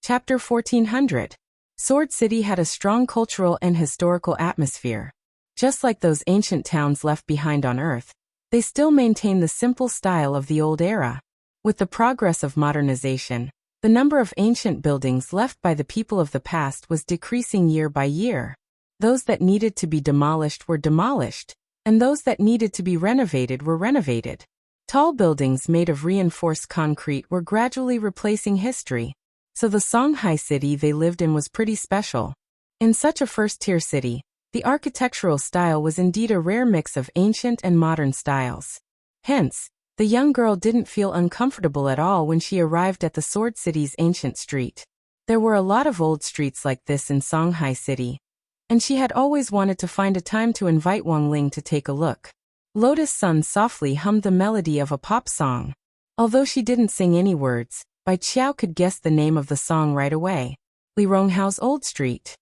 Chapter 1400. Sword City had a strong cultural and historical atmosphere. Just like those ancient towns left behind on Earth, they still maintain the simple style of the old era. With the progress of modernization, the number of ancient buildings left by the people of the past was decreasing year by year. Those that needed to be demolished were demolished, and those that needed to be renovated were renovated. Tall buildings made of reinforced concrete were gradually replacing history. So the Songhai city they lived in was pretty special. In such a first-tier city, the architectural style was indeed a rare mix of ancient and modern styles. Hence, the young girl didn't feel uncomfortable at all when she arrived at the Sword City's ancient street. There were a lot of old streets like this in Songhai City, and she had always wanted to find a time to invite Wang Ling to take a look. Lotus Sun softly hummed the melody of a pop song. Although she didn't sing any words, Bai Qiao could guess the name of the song right away. Li Ronghao's Old Street.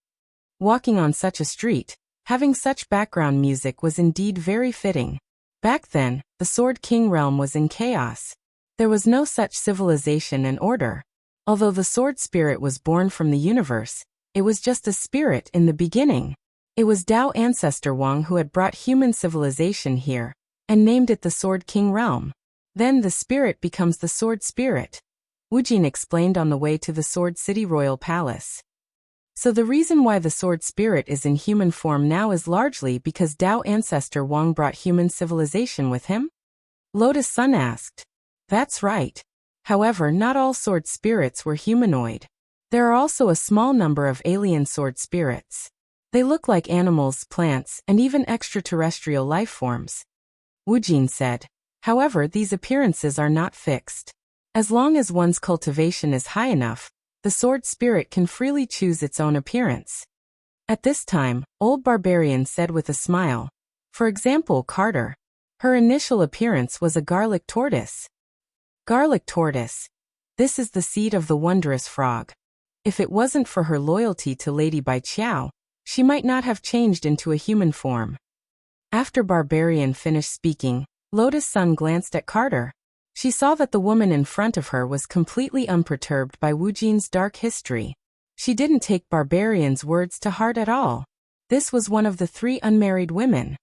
Walking on such a street, having such background music was indeed very fitting. Back then, the Sword King realm was in chaos. There was no such civilization and order. Although the sword spirit was born from the universe, it was just a spirit in the beginning. It was Tao ancestor Wang who had brought human civilization here, and named it the Sword King realm. Then the spirit becomes the sword spirit. Wujin explained on the way to the Sword City Royal Palace. So the reason why the sword spirit is in human form now is largely because Tao ancestor Wang brought human civilization with him? Lotus Sun asked. That's right. However, not all sword spirits were humanoid. There are also a small number of alien sword spirits. They look like animals, plants, and even extraterrestrial life forms. Wujin said. However, these appearances are not fixed. As long as one's cultivation is high enough, the sword spirit can freely choose its own appearance. At this time, Old Barbarian said with a smile. For example, Carter. Her initial appearance was a garlic tortoise. Garlic tortoise. This is the seed of the wondrous frog. If it wasn't for her loyalty to Lady Bai Qiao, she might not have changed into a human form. After Barbarian finished speaking, Lotus Sun glanced at Carter. She saw that the woman in front of her was completely unperturbed by Wujin's dark history. She didn't take Barbarian's words to heart at all. This was one of the 3 unmarried women.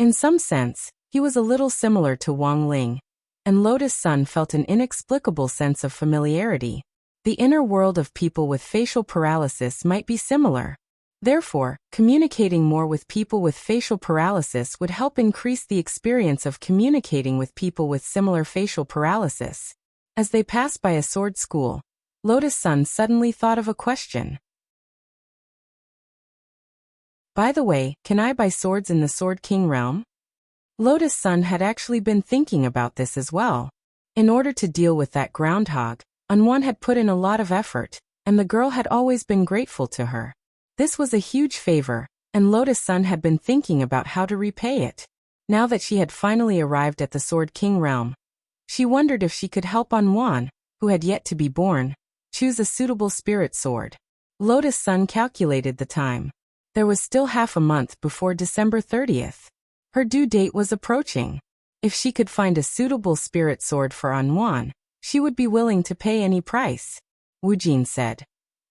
In some sense, he was a little similar to Wang Ling, and Lotus Sun felt an inexplicable sense of familiarity. The inner world of people with facial paralysis might be similar. Therefore, communicating more with people with facial paralysis would help increase the experience of communicating with people with similar facial paralysis. As they pass by a sword school, Lotus Sun suddenly thought of a question. By the way, can I buy swords in the Sword King realm? Lotus Sun had actually been thinking about this as well. In order to deal with that groundhog, Unwan had put in a lot of effort, and the girl had always been grateful to her. This was a huge favor, and Lotus Sun had been thinking about how to repay it. Now that she had finally arrived at the Sword King realm, she wondered if she could help Unwan, who had yet to be born, choose a suitable spirit sword. Lotus Sun calculated the time. There was still half a month before December 30th. Her due date was approaching. If she could find a suitable spirit sword for Unwan, she would be willing to pay any price. Wu Jin said.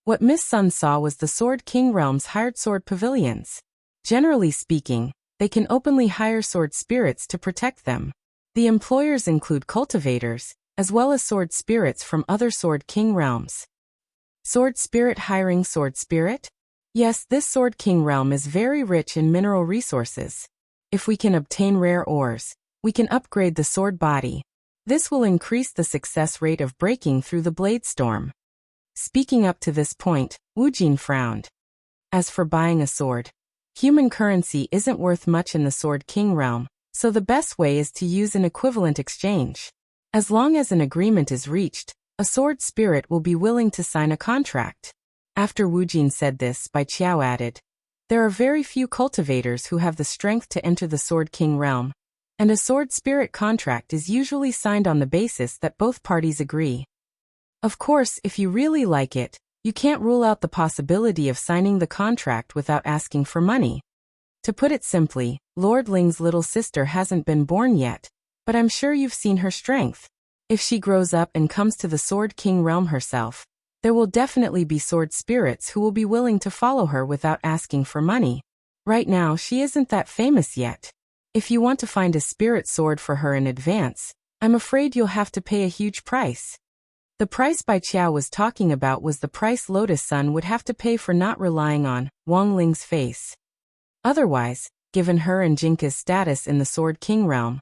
What Miss Sun saw was the Sword King realm's hired sword pavilions. Generally speaking, they can openly hire sword spirits to protect them. The employers include cultivators, as well as sword spirits from other Sword King realms. Sword spirit hiring sword spirit? Yes, this Sword King realm is very rich in mineral resources. If we can obtain rare ores, we can upgrade the sword body. This will increase the success rate of breaking through the blade storm. Speaking up to this point, Wu Jin frowned. As for buying a sword, human currency isn't worth much in the Sword King realm, so the best way is to use an equivalent exchange. As long as an agreement is reached, a sword spirit will be willing to sign a contract. After Wu Jin said this, Bai Qiao added, there are very few cultivators who have the strength to enter the Sword King realm, and a sword spirit contract is usually signed on the basis that both parties agree. Of course, if you really like it, you can't rule out the possibility of signing the contract without asking for money. To put it simply, Lord Ling's little sister hasn't been born yet, but I'm sure you've seen her strength. If she grows up and comes to the Sword King realm herself, there will definitely be sword spirits who will be willing to follow her without asking for money. Right now, she isn't that famous yet. If you want to find a spirit sword for her in advance, I'm afraid you'll have to pay a huge price. The price Bai Qiao was talking about was the price Lotus Sun would have to pay for not relying on Wang Ling's face. Otherwise, given her and Jinka's status in the Sword King realm,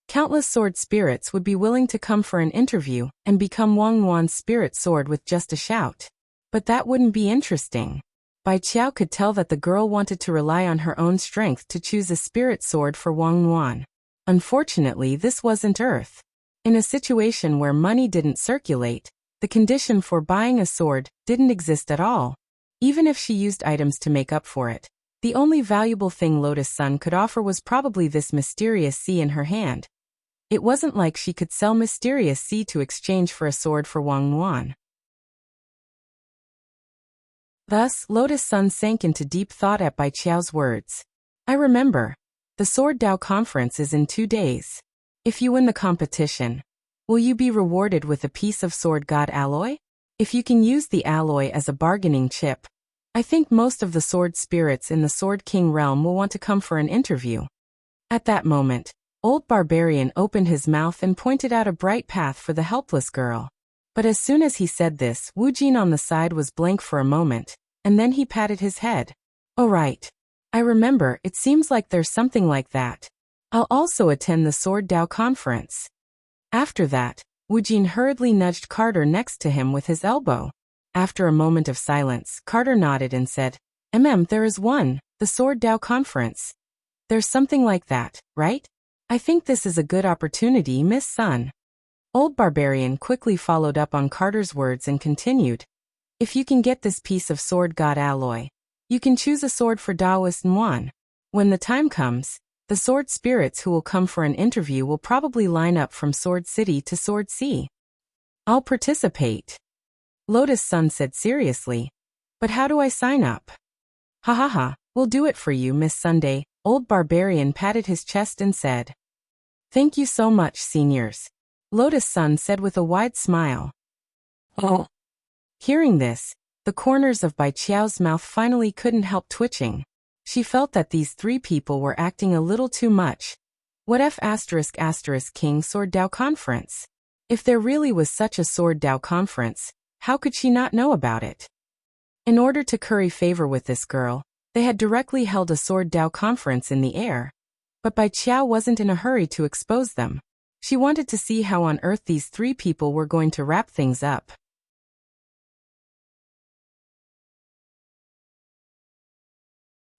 countless sword spirits would be willing to come for an interview and become Wang Wan's spirit sword with just a shout. But that wouldn't be interesting. Bai Qiao could tell that the girl wanted to rely on her own strength to choose a spirit sword for Wang Wan. Unfortunately, this wasn't Earth. In a situation where money didn't circulate, the condition for buying a sword didn't exist at all. Even if she used items to make up for it, the only valuable thing Lotus Sun could offer was probably this mysterious sea in her hand. It wasn't like she could sell mysterious sea to exchange for a sword for Wang Wan. Thus, Lotus Sun sank into deep thought at Bai Qiao's words. I remember. The Sword Dao conference is in 2 days. If you win the competition, will you be rewarded with a piece of Sword God alloy? If you can use the alloy as a bargaining chip, I think most of the sword spirits in the Sword King realm will want to come for an interview. At that moment, Old Barbarian opened his mouth and pointed out a bright path for the helpless girl. But as soon as he said this, Wu Jin on the side was blank for a moment, and then he patted his head. Oh right. I remember, it seems like there's something like that. I'll also attend the Sword Dao conference. After that, Wu Jin hurriedly nudged Carter next to him with his elbow. After a moment of silence, Carter nodded and said, there is one, the Sword Dao conference. There's something like that, right? I think this is a good opportunity, Miss Sun. Old Barbarian quickly followed up on Carter's words and continued. If you can get this piece of Sword God alloy, you can choose a sword for Daoist Nuan. When the time comes, the sword spirits who will come for an interview will probably line up from Sword City to Sword Sea. I'll participate. Lotus Sun said seriously. But how do I sign up? Ha ha ha, we'll do it for you, Miss Sunday. Old Barbarian patted his chest and said. Thank you so much, seniors. Lotus Sun said with a wide smile. Oh. Hearing this, the corners of Bai Qiao's mouth finally couldn't help twitching. She felt that these 3 people were acting a little too much. What if **King Sword Dao Conference? If there really was such a Sword Dao Conference, How could she not know about it? In order to curry favor with this girl, they had directly held a Sword Dao conference in the air. But Bai Qiao wasn't in a hurry to expose them. She wanted to see how on earth these three people were going to wrap things up.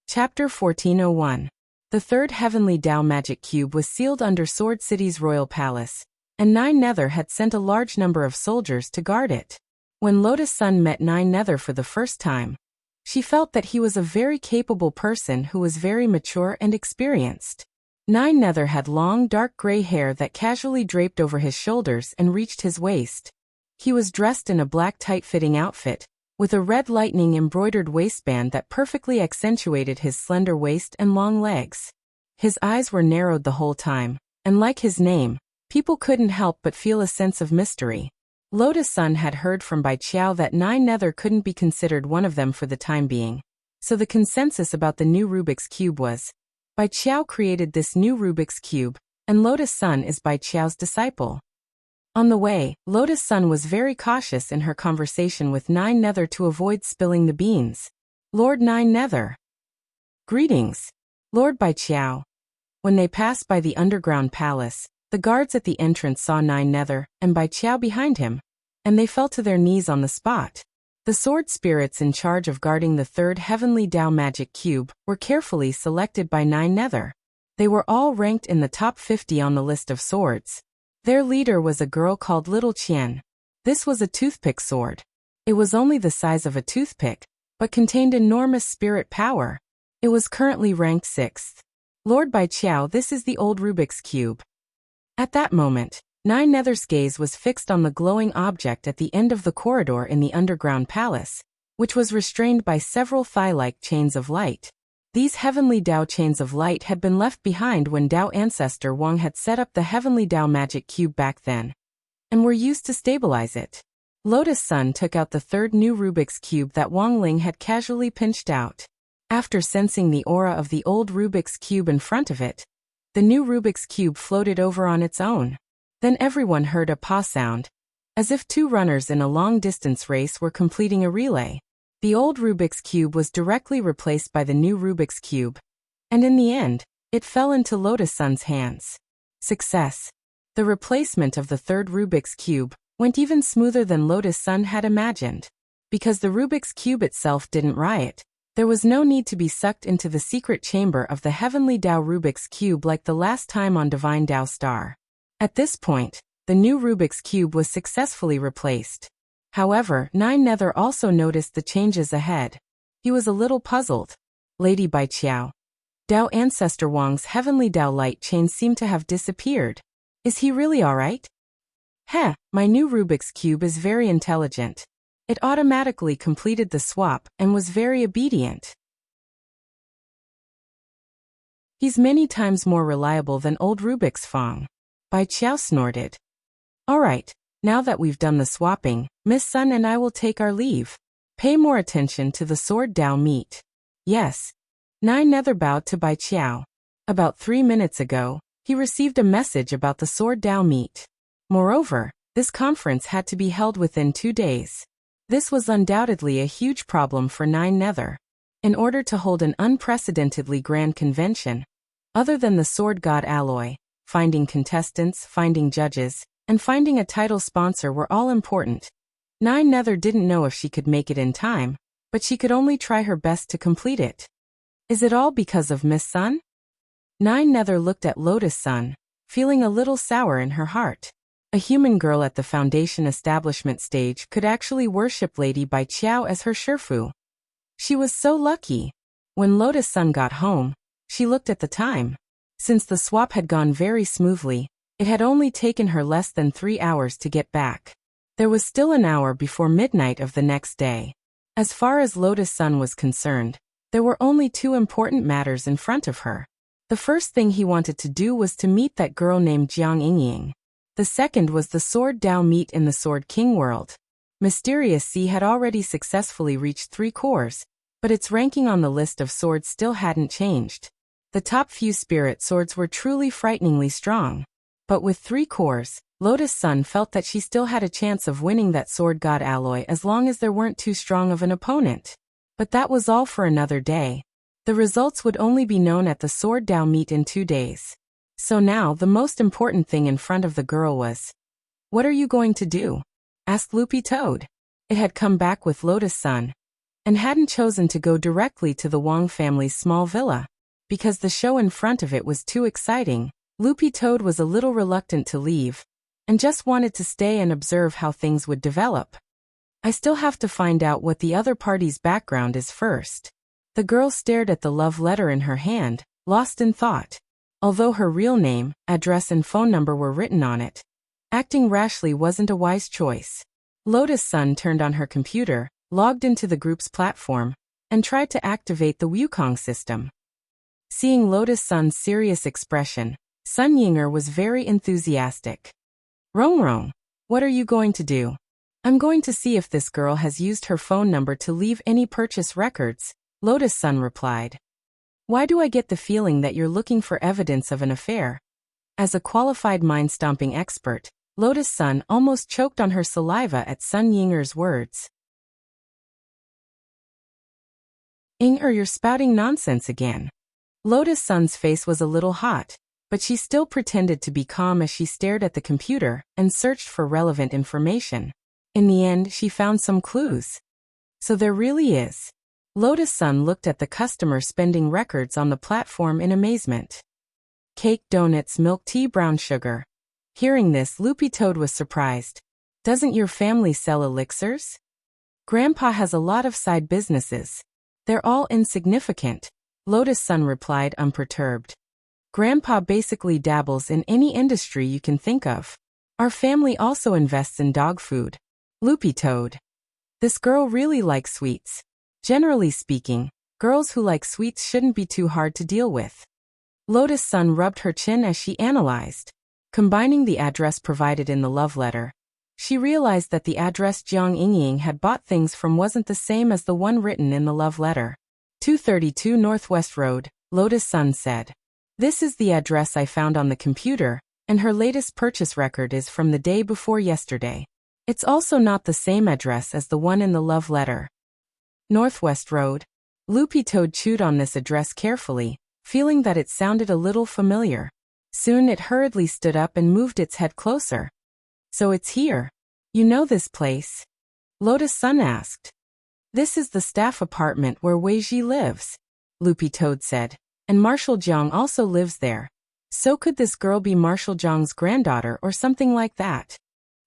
Chapter 1401. The third Heavenly Dao Magic Cube was sealed under Sword City's royal palace, and Nine Nether had sent a large number of soldiers to guard it. When Lotus Sun met Nine Nether for the first time, she felt that he was a very capable person who was very mature and experienced. Nine Nether had long dark gray hair that casually draped over his shoulders and reached his waist. He was dressed in a black tight-fitting outfit, with a red lightning embroidered waistband that perfectly accentuated his slender waist and long legs. His eyes were narrowed the whole time, and like his name, people couldn't help but feel a sense of mystery. Lotus Sun had heard from Bai Qiao that Nine Nether couldn't be considered one of them for the time being, so the consensus about the new Rubik's Cube was, Bai Qiao created this new Rubik's Cube, and Lotus Sun is Bai Qiao's disciple. On the way, Lotus Sun was very cautious in her conversation with Nine Nether to avoid spilling the beans. Lord Nine Nether. Greetings, Lord Bai Qiao. When they passed by the underground palace, the guards at the entrance saw Nine Nether and Bai Qiao behind him, and they fell to their knees on the spot. The sword spirits in charge of guarding the third Heavenly Dao Magic Cube were carefully selected by Nine Nether. They were all ranked in the top 50 on the list of swords. Their leader was a girl called Little Qian. This was a toothpick sword. It was only the size of a toothpick, but contained enormous spirit power. It was currently ranked 6th. Lord Bai Qiao, this is the old Rubik's Cube. At that moment, Nine Nether's gaze was fixed on the glowing object at the end of the corridor in the underground palace, which was restrained by several thigh-like chains of light. These Heavenly Dao chains of light had been left behind when Dao ancestor Wang had set up the Heavenly Dao Magic Cube back then, and were used to stabilize it. Lotus Sun took out the third new Rubik's Cube that Wang Ling had casually pinched out. After sensing the aura of the old Rubik's Cube in front of it, the new Rubik's Cube floated over on its own. Then everyone heard a paw sound, as if two runners in a long-distance race were completing a relay. The old Rubik's Cube was directly replaced by the new Rubik's Cube, and in the end, it fell into Lotus Sun's hands. Success. The replacement of the third Rubik's Cube went even smoother than Lotus Sun had imagined. Because the Rubik's Cube itself didn't riot, there was no need to be sucked into the secret chamber of the Heavenly Dao Rubik's Cube like the last time on Divine Dao Star. At this point, the new Rubik's Cube was successfully replaced. However, Nine Nether also noticed the changes ahead. He was a little puzzled. Lady Bai Qiao. Dao Ancestor Wang's Heavenly Dao light chain seemed to have disappeared. Is he really alright? Heh, my new Rubik's Cube is very intelligent. It automatically completed the swap and was very obedient. He's many times more reliable than old Rubik's Fong. Bai Qiao snorted. Alright, now that we've done the swapping, Miss Sun and I will take our leave. Pay more attention to the Sword Dao meet. Yes. Nine Nether bowed to Bai Qiao. About 3 minutes ago, he received a message about the Sword Dao meet. Moreover, this conference had to be held within 2 days. This was undoubtedly a huge problem for Nine Nether. In order to hold an unprecedentedly grand convention, other than the Sword God alloy, finding contestants, finding judges, and finding a title sponsor were all important. Nine Nether didn't know if she could make it in time, but she could only try her best to complete it. Is it all because of Miss Sun? Nine Nether looked at Lotus Sun, feeling a little sour in her heart. A human girl at the foundation establishment stage could actually worship Lady Bai Qiao as her Shifu. She was so lucky. When Lotus Sun got home, she looked at the time. Since the swap had gone very smoothly, it had only taken her less than 3 hours to get back. There was still an hour before midnight of the next day. As far as Lotus Sun was concerned, there were only 2 important matters in front of her. The first thing he wanted to do was to meet that girl named Jiang Yingying. The second was the Sword Dao meet in the Sword King world. Mysterious Sea had already successfully reached 3 cores, but its ranking on the list of swords still hadn't changed. The top few spirit swords were truly frighteningly strong. But with 3 cores, Lotus Sun felt that she still had a chance of winning that Sword God alloy as long as there weren't too strong of an opponent. But that was all for another day. The results would only be known at the Sword Dao meet in 2 days. So now the most important thing in front of the girl was, "What are you going to do?" asked Loopy Toad. It had come back with Lotus Sun, and hadn't chosen to go directly to the Wang family's small villa. Because the show in front of it was too exciting, Loopy Toad was a little reluctant to leave, and just wanted to stay and observe how things would develop. "I still have to find out what the other party's background is first." The girl stared at the love letter in her hand, lost in thought. Although her real name, address and phone number were written on it, acting rashly wasn't a wise choice. Lotus Sun turned on her computer, logged into the group's platform, and tried to activate the Wukong system. Seeing Lotus Sun's serious expression, Sun Yinger was very enthusiastic. "Rong Rong, what are you going to do?" "I'm going to see if this girl has used her phone number to leave any purchase records," Lotus Sun replied. "Why do I get the feeling that you're looking for evidence of an affair?" As a qualified mind-stomping expert, Lotus Sun almost choked on her saliva at Sun Yinger's words. "Yinger, you're spouting nonsense again." Lotus Sun's face was a little hot, but she still pretended to be calm as she stared at the computer and searched for relevant information. In the end, she found some clues. "So there really is." Lotus Sun looked at the customer spending records on the platform in amazement. "Cake, donuts, milk tea, brown sugar." Hearing this, Loopy Toad was surprised. "Doesn't your family sell elixirs?" "Grandpa has a lot of side businesses. They're all insignificant," Lotus Sun replied unperturbed. "Grandpa basically dabbles in any industry you can think of. Our family also invests in dog food." Loopy Toad. This girl really likes sweets. Generally speaking, girls who like sweets shouldn't be too hard to deal with. Lotus Sun rubbed her chin as she analyzed. Combining the address provided in the love letter, she realized that the address Jiang Yingying had bought things from wasn't the same as the one written in the love letter. 232 Northwest Road, Lotus Sun said. "This is the address I found on the computer, and her latest purchase record is from the day before yesterday. It's also not the same address as the one in the love letter." Northwest Road. Loopy Toad chewed on this address carefully, feeling that it sounded a little familiar. Soon it hurriedly stood up and moved its head closer. "So it's here. You know this place?" Lotus Sun asked. "This is the staff apartment where Wei Ji lives," Loopy Toad said, "and Marshal Jiang also lives there. So could this girl be Marshal Jiang's granddaughter or something like that?"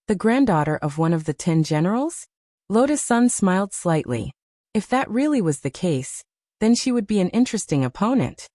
"The granddaughter of one of the 10 generals?" Lotus Sun smiled slightly. If that really was the case, then she would be an interesting opponent.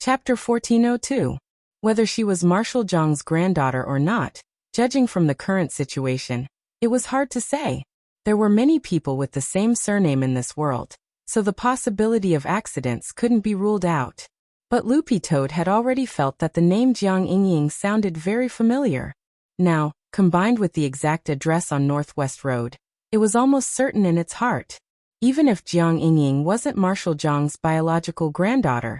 Chapter 1402. Whether she was Marshal Jiang's granddaughter or not, judging from the current situation, it was hard to say. There were many people with the same surname in this world, so the possibility of accidents couldn't be ruled out. But Loopy Toad had already felt that the name Jiang Yingying sounded very familiar. Now, combined with the exact address on Northwest Road, it was almost certain in its heart. Even if Jiang Yingying wasn't Marshal Jiang's biological granddaughter,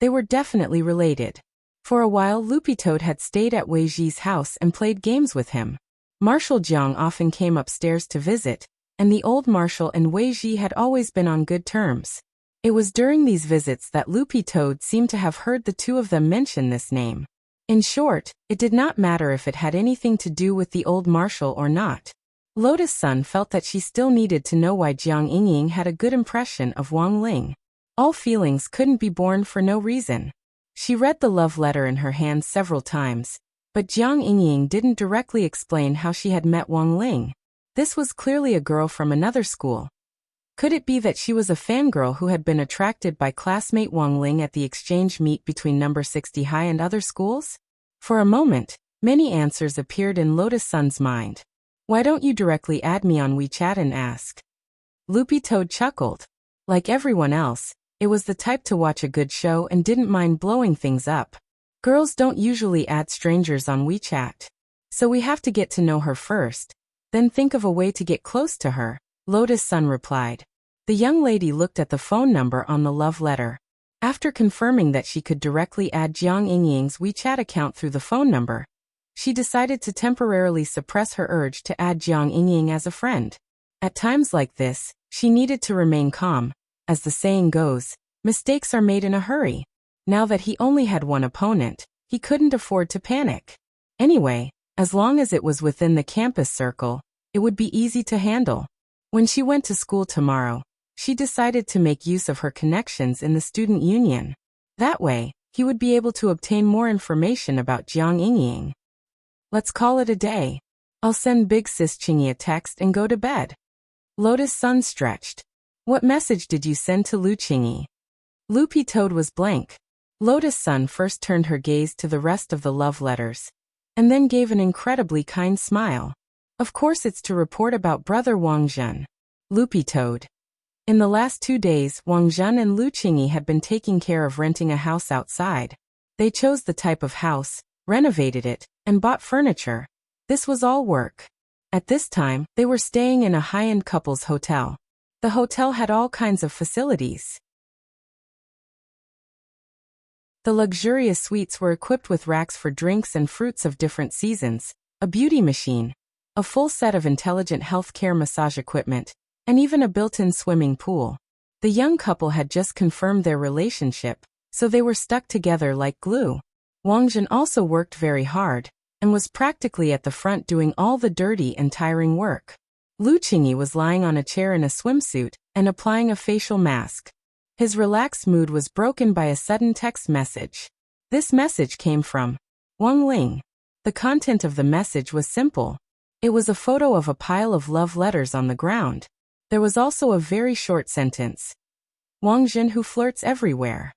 they were definitely related. For a while, Loopy Toad had stayed at Wei Ji's house and played games with him. Marshal Jiang often came upstairs to visit, and the old marshal and Wei Ji had always been on good terms. It was during these visits that Loopy Toad seemed to have heard the two of them mention this name. In short, it did not matter if it had anything to do with the old marshal or not. Lotus Sun felt that she still needed to know why Jiang Yingying had a good impression of Wang Ling. All feelings couldn't be born for no reason. She read the love letter in her hand several times, but Jiang Yingying didn't directly explain how she had met Wang Ling. This was clearly a girl from another school. Could it be that she was a fangirl who had been attracted by classmate Wang Ling at the exchange meet between number 60 High and other schools? For a moment, many answers appeared in Lotus Sun's mind. "Why don't you directly add me on WeChat and ask?" Loopy Toad chuckled. Like everyone else, it was the type to watch a good show and didn't mind blowing things up. Girls don't usually add strangers on WeChat. "So we have to get to know her first, then think of a way to get close to her," Lotus Sun replied. The young lady looked at the phone number on the love letter. After confirming that she could directly add Jiang Yingying's WeChat account through the phone number, she decided to temporarily suppress her urge to add Jiang Yingying as a friend. At times like this, she needed to remain calm. As the saying goes, mistakes are made in a hurry. Now that he only had one opponent, he couldn't afford to panic. Anyway, as long as it was within the campus circle, it would be easy to handle. When she went to school tomorrow, she decided to make use of her connections in the student union. That way, he would be able to obtain more information about Jiang Yingying. Let's call it a day. I'll send Big Sis Chingy a text and go to bed. Lotus Sun stretched. What message did you send to Lu Chingy? Loopy Toad was blank. Lotus Sun first turned her gaze to the rest of the love letters, and then gave an incredibly kind smile. Of course it's to report about brother Wang Zhen. Loopy Toad. In the last 2 days, Wang Zhen and Lu Chingy had been taking care of renting a house outside. They chose the type of house, renovated it, and bought furniture. This was all work. At this time, they were staying in a high-end couple's hotel. The hotel had all kinds of facilities. The luxurious suites were equipped with racks for drinks and fruits of different seasons, a beauty machine, a full set of intelligent healthcare massage equipment, and even a built-in swimming pool. The young couple had just confirmed their relationship, so they were stuck together like glue. Wang Zhen also worked very hard, and was practically at the front doing all the dirty and tiring work. Lu Chingy was lying on a chair in a swimsuit and applying a facial mask. His relaxed mood was broken by a sudden text message. This message came from Wang Ling. The content of the message was simple. It was a photo of a pile of love letters on the ground. There was also a very short sentence. Wang Zhen who flirts everywhere.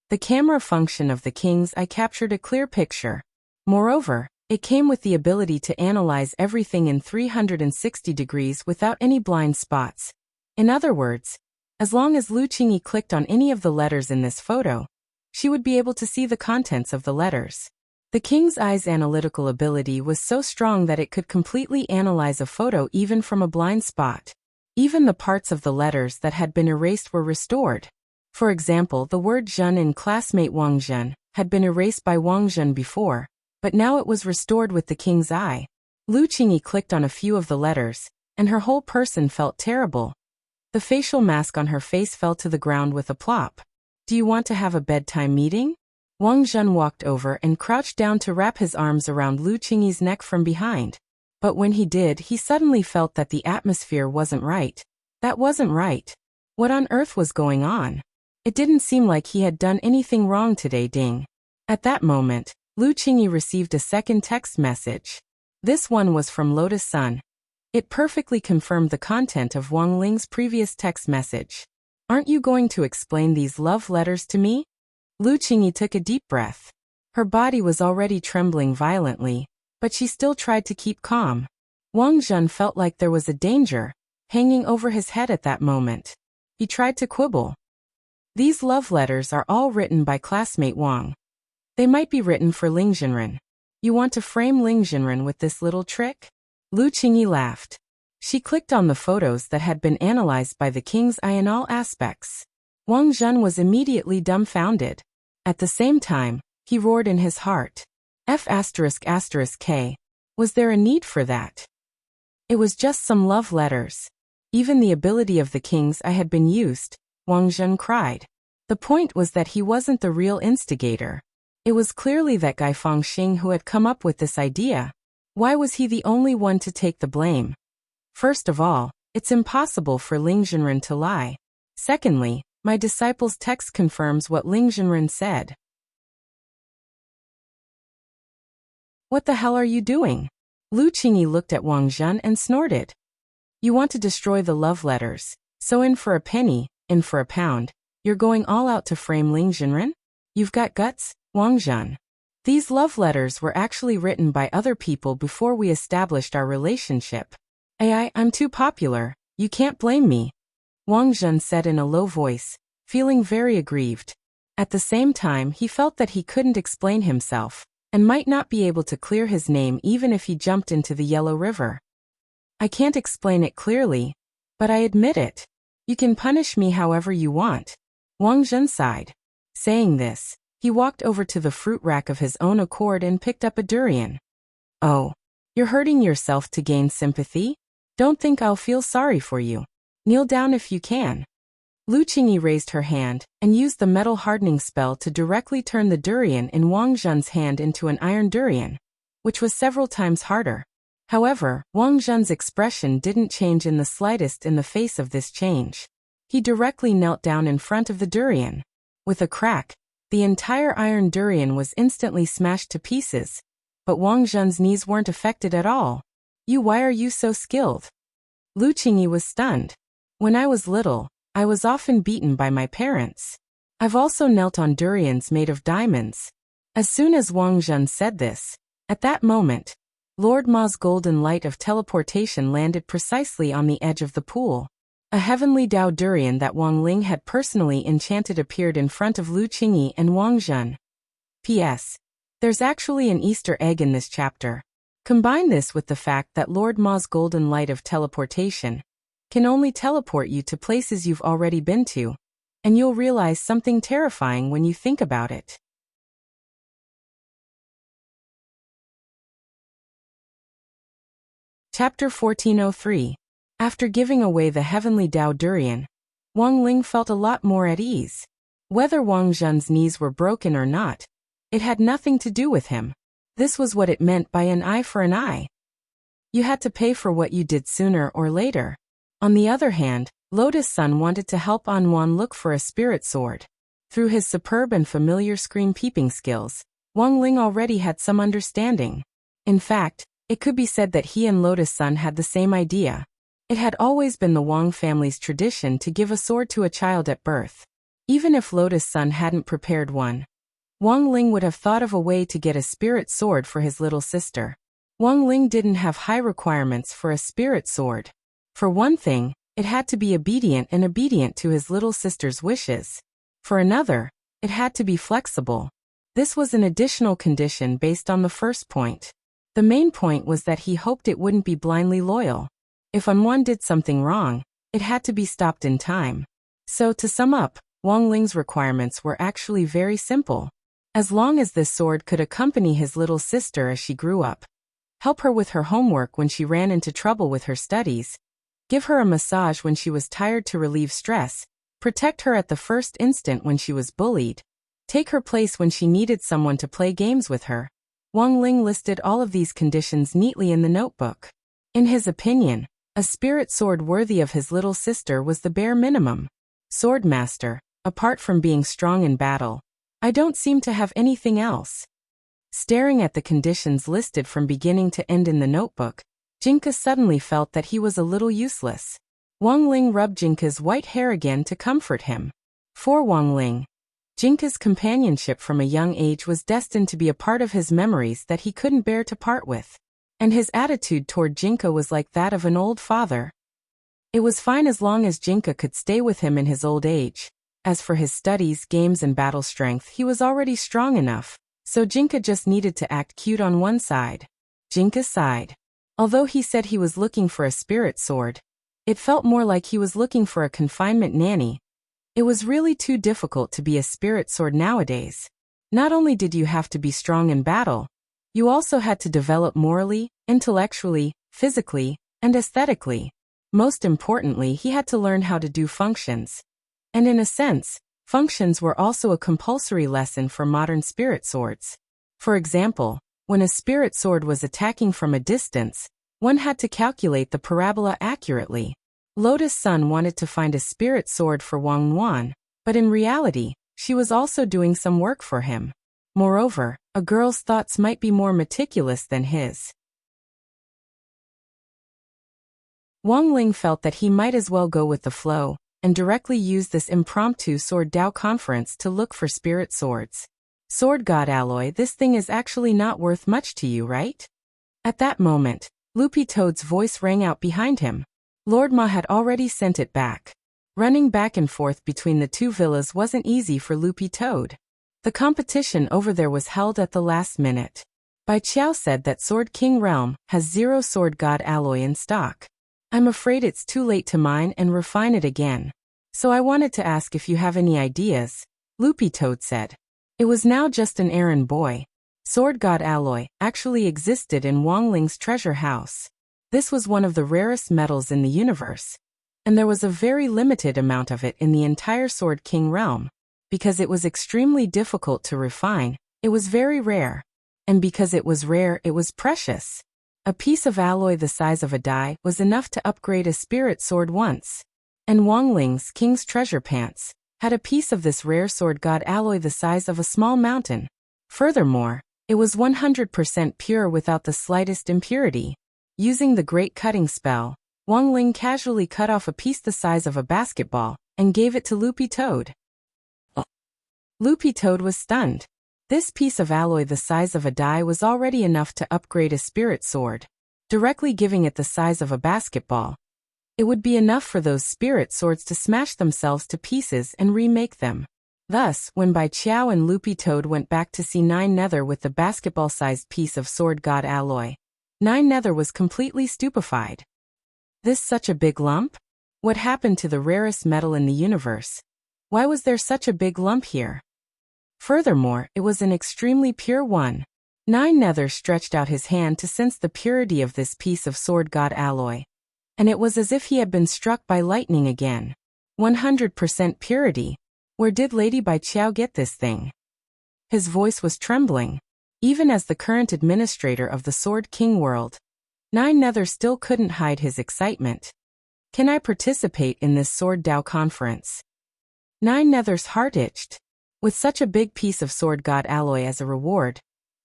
The camera function of the King's Eye captured a clear picture. Moreover, it came with the ability to analyze everything in 360 degrees without any blind spots. In other words, as long as Lu Chingy clicked on any of the letters in this photo, she would be able to see the contents of the letters. The King's Eye's analytical ability was so strong that it could completely analyze a photo even from a blind spot. Even the parts of the letters that had been erased were restored. For example, the word Zhen in classmate Wang Zhen had been erased by Wang Zhen before, but now it was restored with the King's Eye. Lu Chingy clicked on a few of the letters, and her whole person felt terrible. The facial mask on her face fell to the ground with a plop. Do you want to have a bedtime meeting? Wang Zhen walked over and crouched down to wrap his arms around Lu Chingy's neck from behind. But when he did, he suddenly felt that the atmosphere wasn't right. That wasn't right. What on earth was going on? It didn't seem like he had done anything wrong today, ding. At that moment, Lu Chingy received a second text message. This one was from Lotus Sun. It perfectly confirmed the content of Wang Ling's previous text message. Aren't you going to explain these love letters to me? Lu Chingy took a deep breath. Her body was already trembling violently, but she still tried to keep calm. Wang Zhen felt like there was a danger hanging over his head at that moment. He tried to quibble. These love letters are all written by classmate Wang. They might be written for Ling Jinren. You want to frame Ling Jinren with this little trick? Lu Chingy laughed. She clicked on the photos that had been analyzed by the King's Eye in all aspects. Wang Zhen was immediately dumbfounded. At the same time, he roared in his heart. F***K. Was there a need for that? It was just some love letters. Even the ability of the King's Eye had been used, Wang Zhen cried. The point was that he wasn't the real instigator. It was clearly that guy Fang Xing who had come up with this idea. Why was he the only one to take the blame? First of all, it's impossible for Ling Jinren to lie. Secondly, my disciple's text confirms what Ling Jinren said. What the hell are you doing? Lu Chingy looked at Wang Zhen and snorted. You want to destroy the love letters, so in for a penny, in for a pound, you're going all out to frame Ling Jinren? You've got guts, Wang Zhen. These love letters were actually written by other people before we established our relationship. I'm too popular, you can't blame me. Wang Zhen said in a low voice, feeling very aggrieved. At the same time, he felt that he couldn't explain himself, and might not be able to clear his name even if he jumped into the Yellow River. I can't explain it clearly, but I admit it. You can punish me however you want. Wang Zhen sighed. Saying this, he walked over to the fruit rack of his own accord and picked up a durian. Oh, you're hurting yourself to gain sympathy? Don't think I'll feel sorry for you. Kneel down if you can. Lu Qingyi raised her hand and used the metal hardening spell to directly turn the durian in Wang Zhen's hand into an iron durian, which was several times harder. However, Wang Zhen's expression didn't change in the slightest in the face of this change. He directly knelt down in front of the durian. With a crack, the entire iron durian was instantly smashed to pieces, but Wang Zhen's knees weren't affected at all. Why are you so skilled? Lu Qingyi was stunned. When I was little, I was often beaten by my parents. I've also knelt on durians made of diamonds. As soon as Wang Zhen said this, at that moment, Lord Ma's golden light of teleportation landed precisely on the edge of the pool. A heavenly Dao durian that Wang Ling had personally enchanted appeared in front of Lu Qingyi and Wang Zhen. P.S. There's actually an Easter egg in this chapter. Combine this with the fact that Lord Ma's golden light of teleportation can only teleport you to places you've already been to, and you'll realize something terrifying when you think about it. Chapter 1403. After giving away the heavenly Dao durian, Wang Ling felt a lot more at ease. Whether Wang Zhen's knees were broken or not, it had nothing to do with him. This was what it meant by an eye for an eye. You had to pay for what you did sooner or later. On the other hand, Lotus Sun wanted to help An Wan look for a spirit sword. Through his superb and familiar screen peeping skills, Wang Ling already had some understanding. In fact, it could be said that he and Lotus Sun had the same idea. It had always been the Wang family's tradition to give a sword to a child at birth. Even if Lotus Sun hadn't prepared one, Wang Ling would have thought of a way to get a spirit sword for his little sister. Wang Ling didn't have high requirements for a spirit sword. For one thing, it had to be obedient to his little sister's wishes. For another, it had to be flexible. This was an additional condition based on the first point. The main point was that he hoped it wouldn't be blindly loyal. If An Wan did something wrong, it had to be stopped in time. So to sum up, Wang Ling's requirements were actually very simple. As long as this sword could accompany his little sister as she grew up, help her with her homework when she ran into trouble with her studies, give her a massage when she was tired to relieve stress, protect her at the first instant when she was bullied, take her place when she needed someone to play games with her. Wang Ling listed all of these conditions neatly in the notebook. In his opinion, a spirit sword worthy of his little sister was the bare minimum. Swordmaster, apart from being strong in battle, I don't seem to have anything else. Staring at the conditions listed from beginning to end in the notebook, Jinka suddenly felt that he was a little useless. Wang Ling rubbed Jinka's white hair again to comfort him. For Wang Ling, Jinka's companionship from a young age was destined to be a part of his memories that he couldn't bear to part with. And his attitude toward Jinka was like that of an old father. It was fine as long as Jinka could stay with him in his old age. As for his studies, games and battle strength, he was already strong enough, so Jinka just needed to act cute on one side. Jinka sighed. Although he said he was looking for a spirit sword, it felt more like he was looking for a confinement nanny. It was really too difficult to be a spirit sword nowadays. Not only did you have to be strong in battle, you also had to develop morally, intellectually, physically, and aesthetically. Most importantly, he had to learn how to do functions. And in a sense, functions were also a compulsory lesson for modern spirit swords. For example, when a spirit sword was attacking from a distance, one had to calculate the parabola accurately. Lotus Sun wanted to find a spirit sword for Wang Wan, but in reality, she was also doing some work for him. Moreover, a girl's thoughts might be more meticulous than his. Wang Ling felt that he might as well go with the flow, and directly use this impromptu Sword Dao conference to look for spirit swords. Sword God alloy, this thing is actually not worth much to you, right? At that moment, Loopy Toad's voice rang out behind him. Lord Ma had already sent it back. Running back and forth between the two villas wasn't easy for Loopy Toad. The competition over there was held at the last minute. Bai Qiao said that Sword King Realm has 0 Sword God alloy in stock. I'm afraid it's too late to mine and refine it again. So I wanted to ask if you have any ideas. Loopy Toad said. It was now just an errand boy. Sword God alloy actually existed in Wang Ling's treasure house. This was one of the rarest metals in the universe, and there was a very limited amount of it in the entire Sword King realm. Because it was extremely difficult to refine, it was very rare. And because it was rare, it was precious. A piece of alloy the size of a die was enough to upgrade a spirit sword once. And Wang Ling's King's Treasure Pants had a piece of this rare sword god alloy the size of a small mountain. Furthermore, it was 100% pure without the slightest impurity. Using the Great Cutting Spell, Wang Ling casually cut off a piece the size of a basketball and gave it to Loopy Toad. Loopy Toad was stunned. This piece of alloy the size of a die was already enough to upgrade a spirit sword. Directly giving it the size of a basketball, it would be enough for those spirit swords to smash themselves to pieces and remake them. Thus, when Bai Qiao and Loopy Toad went back to see Nine Nether with the basketball-sized piece of sword god alloy, Nine Nether was completely stupefied. This such a big lump? What happened to the rarest metal in the universe? Why was there such a big lump here? Furthermore, it was an extremely pure one. Nine Nether stretched out his hand to sense the purity of this piece of sword god alloy. And it was as if he had been struck by lightning again. 100% purity. Where did Lady Bai Qiao get this thing? His voice was trembling. Even as the current administrator of the Sword King world, Nine Nether still couldn't hide his excitement. Can I participate in this Sword Dao conference? Nine Nether's heart itched. With such a big piece of sword god alloy as a reward,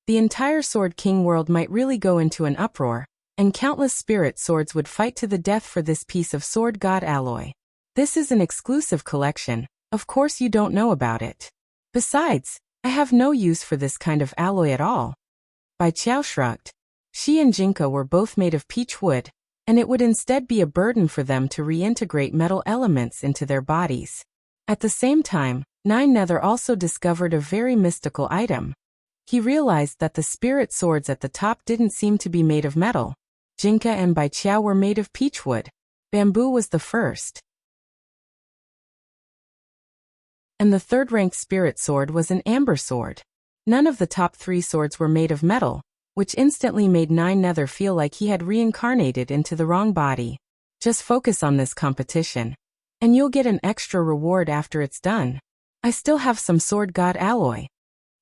the entire Sword King world might really go into an uproar, and countless spirit swords would fight to the death for this piece of sword god alloy. This is an exclusive collection, of course you don't know about it. Besides, I have no use for this kind of alloy at all. Bai Qiao shrugged. She and Jinka were both made of peach wood, and it would instead be a burden for them to reintegrate metal elements into their bodies. At the same time, Nine Nether also discovered a very mystical item. He realized that the spirit swords at the top didn't seem to be made of metal. Jinka and Bai Qiao were made of peach wood. Bamboo was the first. And the third-ranked spirit sword was an amber sword. None of the top three swords were made of metal, which instantly made Nine Nether feel like he had reincarnated into the wrong body. Just focus on this competition, and you'll get an extra reward after it's done. I still have some sword god alloy.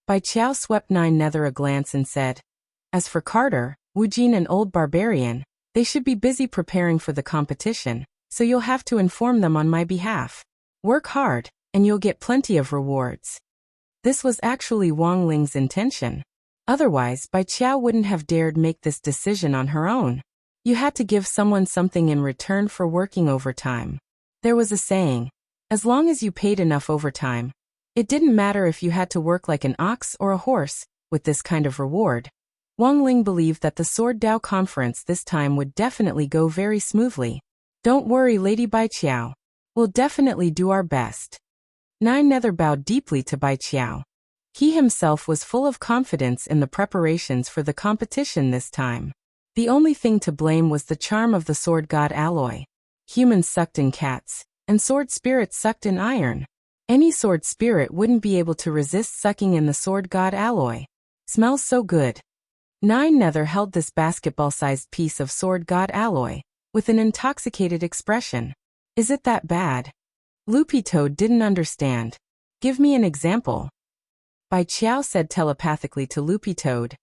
Bai Qiao swept Nine Nether a glance and said, as for Carter, Wu Jin and Old Barbarian, they should be busy preparing for the competition, so you'll have to inform them on my behalf. Work hard, and you'll get plenty of rewards. This was actually Wang Ling's intention. Otherwise, Bai Qiao wouldn't have dared make this decision on her own. You had to give someone something in return for working overtime. There was a saying, as long as you paid enough overtime, it didn't matter if you had to work like an ox or a horse. With this kind of reward, Wang Ling believed that the Sword Dao conference this time would definitely go very smoothly. Don't worry, Lady Bai Qiao. We'll definitely do our best. Nine Nether bowed deeply to Bai Qiao. He himself was full of confidence in the preparations for the competition this time. The only thing to blame was the charm of the sword god alloy. Humans sucked in cats, and sword spirits sucked in iron. Any sword spirit wouldn't be able to resist sucking in the sword god alloy. Smells so good. Nine Nether held this basketball-sized piece of sword god alloy, with an intoxicated expression. Is it that bad? Loopy Toad didn't understand. Give me an example. Bai Qiao said telepathically to Loopy Toad.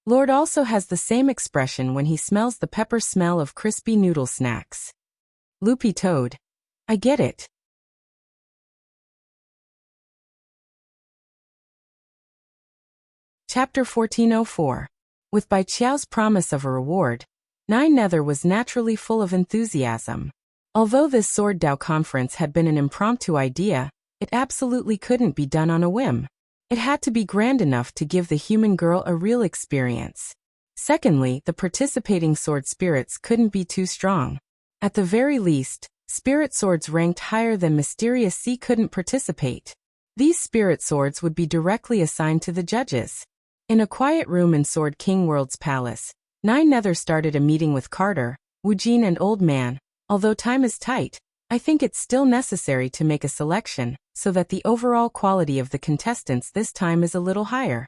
Lord also has the same expression when he smells the pepper smell of crispy noodle snacks. Loopy Toad. I get it. Chapter 1404. With Bai Qiao's promise of a reward, Nine Nether was naturally full of enthusiasm. Although this Sword Dao conference had been an impromptu idea, it absolutely couldn't be done on a whim. It had to be grand enough to give the human girl a real experience. Secondly, the participating sword spirits couldn't be too strong. At the very least, spirit swords ranked higher than Mysterious Sea couldn't participate. These spirit swords would be directly assigned to the judges. In a quiet room in Sword King World's palace, Nine Nether started a meeting with Carter, Wu Jin and Old Man. Although time is tight, I think it's still necessary to make a selection, so that the overall quality of the contestants this time is a little higher.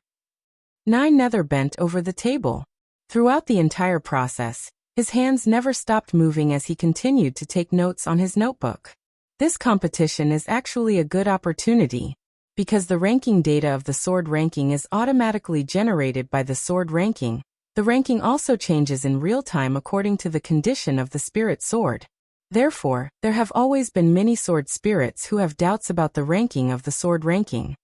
Nine Nether bent over the table. Throughout the entire process, his hands never stopped moving as he continued to take notes on his notebook. This competition is actually a good opportunity, because the ranking data of the sword ranking is automatically generated by the sword ranking. The ranking also changes in real time according to the condition of the spirit sword. Therefore, there have always been many sword spirits who have doubts about the ranking of the sword ranking.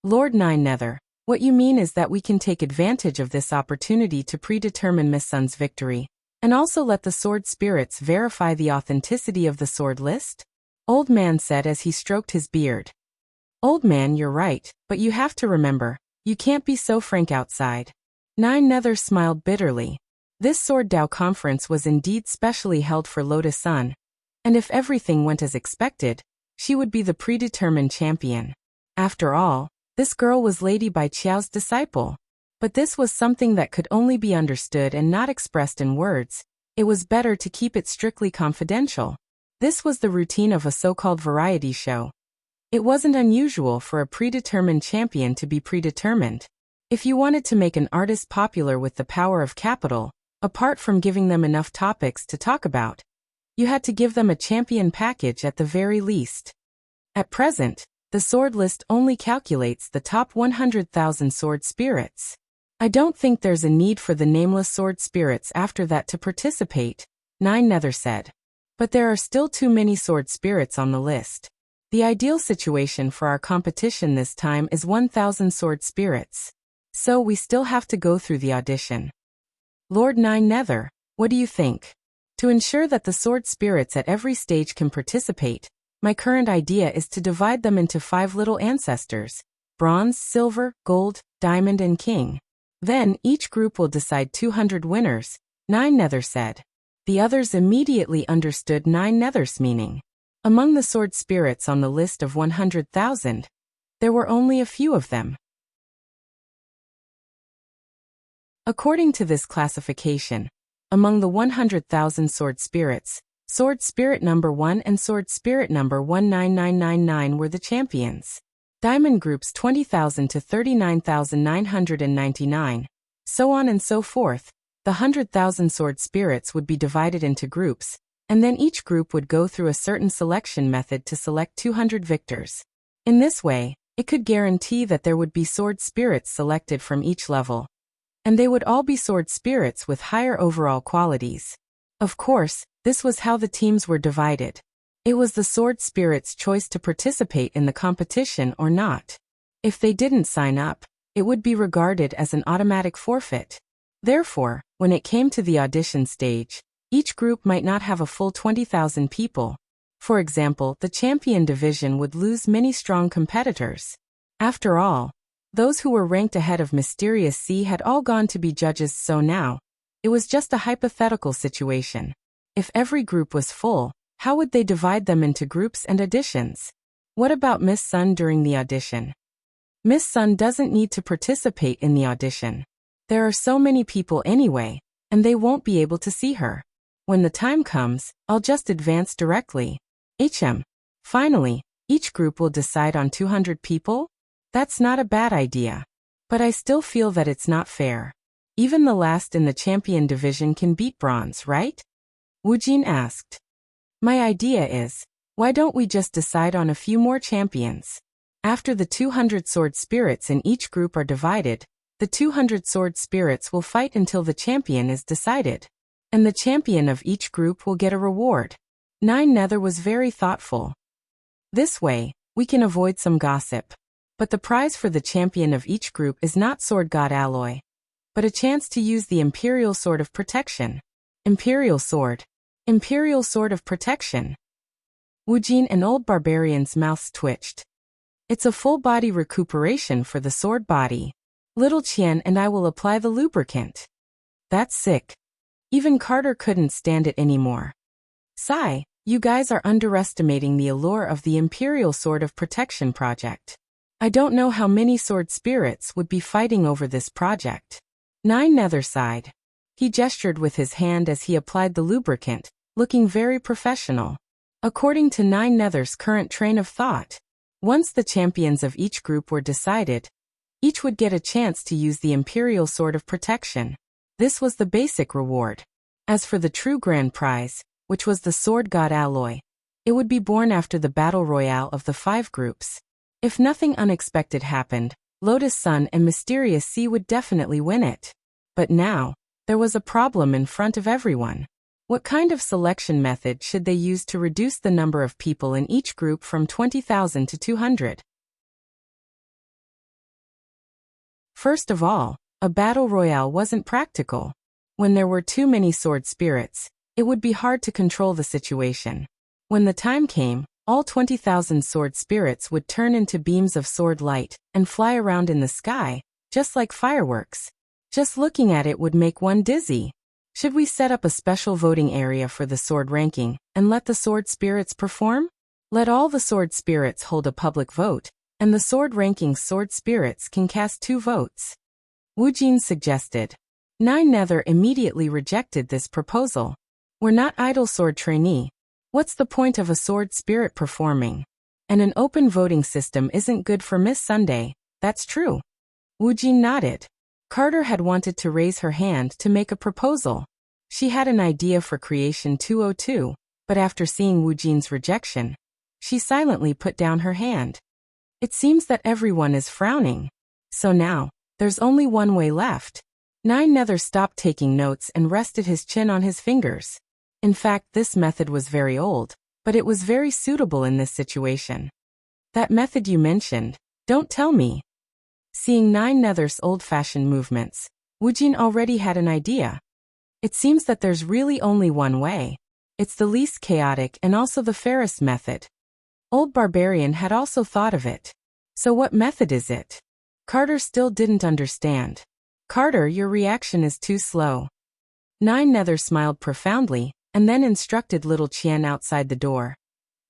Lord Nine Nether, what you mean is that we can take advantage of this opportunity to predetermine Miss Sun's victory, and also let the sword spirits verify the authenticity of the sword list? Old Man said as he stroked his beard. Old Man, you're right, but you have to remember, you can't be so frank outside. Nine Nether smiled bitterly. This Sword Dao conference was indeed specially held for Lotus Sun, and if everything went as expected, she would be the predetermined champion. After all, this girl was Lady Bai Qiao's disciple. But this was something that could only be understood and not expressed in words. It was better to keep it strictly confidential. This was the routine of a so-called variety show. It wasn't unusual for a predetermined champion to be predetermined. If you wanted to make an artist popular with the power of capital, apart from giving them enough topics to talk about, you had to give them a champion package at the very least. At present, the sword list only calculates the top 100,000 sword spirits. I don't think there's a need for the nameless sword spirits after that to participate, Nine Nether said. But there are still too many sword spirits on the list. The ideal situation for our competition this time is 1,000 sword spirits. So we still have to go through the audition. Lord Nine Nether, what do you think? To ensure that the sword spirits at every stage can participate, my current idea is to divide them into 5 little ancestors: bronze, silver, gold, diamond and king. Then each group will decide 200 winners, Nine Nether said. The others immediately understood Nine Nether's meaning. Among the sword spirits on the list of 100,000, there were only a few of them. According to this classification, among the 100,000 sword spirits, sword spirit number 1 and sword spirit number 19999 were the champions. Diamond groups 20,000 to 39,999, so on and so forth. The 100,000 sword spirits would be divided into groups, and then each group would go through a certain selection method to select 200 victors. In this way, it could guarantee that there would be sword spirits selected from each level, and they would all be sword spirits with higher overall qualities. Of course, this was how the teams were divided. It was the sword spirits' choice to participate in the competition or not. If they didn't sign up, it would be regarded as an automatic forfeit. Therefore, when it came to the audition stage, each group might not have a full 20,000 people. For example, the champion division would lose many strong competitors. After all, those who were ranked ahead of Mysterious Sea had all gone to be judges, so now, it was just a hypothetical situation. If every group was full, how would they divide them into groups and auditions? What about Miss Sun during the audition? Miss Sun doesn't need to participate in the audition. There are so many people anyway, and they won't be able to see her. When the time comes, I'll just advance directly. Finally, each group will decide on 200 people? That's not a bad idea. But I still feel that it's not fair. Even the last in the champion division can beat bronze, right? Wu Jin asked. My idea is, why don't we just decide on a few more champions? After the 200 sword spirits in each group are divided, the 200 sword spirits will fight until the champion is decided. And the champion of each group will get a reward. Nine Nether was very thoughtful. This way, we can avoid some gossip. But the prize for the champion of each group is not Sword God Alloy, but a chance to use the Imperial Sword of Protection. Imperial Sword. Imperial Sword of Protection. Wu Jin and Old Barbarian's mouths twitched. It's a full-body recuperation for the sword body. Little Qian and I will apply the lubricant. That's sick. Even Carter couldn't stand it anymore. Sigh, you guys are underestimating the allure of the Imperial Sword of Protection project. I don't know how many sword spirits would be fighting over this project. Nine Nether sighed. He gestured with his hand as he applied the lubricant, looking very professional. According to Nine Nether's current train of thought, once the champions of each group were decided, each would get a chance to use the Imperial Sword of Protection. This was the basic reward. As for the true grand prize, which was the Sword God Alloy, it would be born after the Battle Royale of the 5 groups. If nothing unexpected happened, Lotus Sun and Mysterious Sea would definitely win it. But now, there was a problem in front of everyone. What kind of selection method should they use to reduce the number of people in each group from 20,000 to 200? First of all, a battle royale wasn't practical. When there were too many sword spirits, it would be hard to control the situation. When the time came, all 20,000 sword spirits would turn into beams of sword light and fly around in the sky, just like fireworks. Just looking at it would make one dizzy. Should we set up a special voting area for the sword ranking and let the sword spirits perform? Let all the sword spirits hold a public vote, and the sword ranking sword spirits can cast 2 votes. Wu Jin suggested. Nine Nether immediately rejected this proposal. We're not idle sword trainee. What's the point of a sword spirit performing? And an open voting system isn't good for Miss Sunday, that's true. Wu Jin nodded. Carter had wanted to raise her hand to make a proposal. She had an idea for Creation 202, but after seeing Wu Jin's rejection, she silently put down her hand. It seems that everyone is frowning. So now, there's only one way left. Nine Nether stopped taking notes and rested his chin on his fingers. In fact, this method was very old, but it was very suitable in this situation. That method you mentioned, don't tell me. Seeing Nine Nether's old-fashioned movements, Wu Jin already had an idea. It seems that there's really only one way. It's the least chaotic and also the fairest method. Old Barbarian had also thought of it. So what method is it? Carter still didn't understand. Carter, your reaction is too slow. Nine Nether smiled profoundly, and then instructed little Qian outside the door.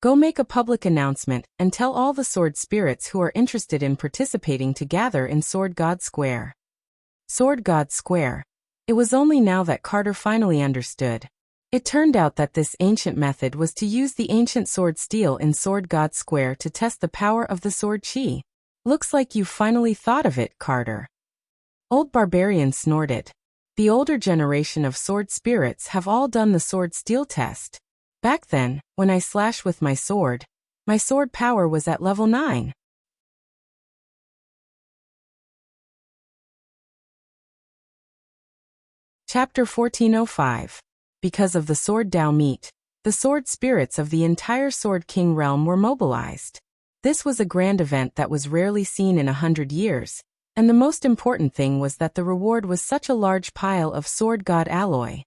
Go make a public announcement and tell all the sword spirits who are interested in participating to gather in Sword God Square. Sword God Square. It was only now that Carter finally understood. It turned out that this ancient method was to use the ancient sword steel in Sword God Square to test the power of the sword chi. Looks like you finally thought of it, Carter. Old Barbarian snorted. The older generation of sword spirits have all done the sword steel test. Back then, when I slashed with my sword power was at level 9. Chapter 1405. Because of the Sword Dao meet, the sword spirits of the entire Sword King realm were mobilized. This was a grand event that was rarely seen in 100 years, and the most important thing was that the reward was such a large pile of Sword God alloy.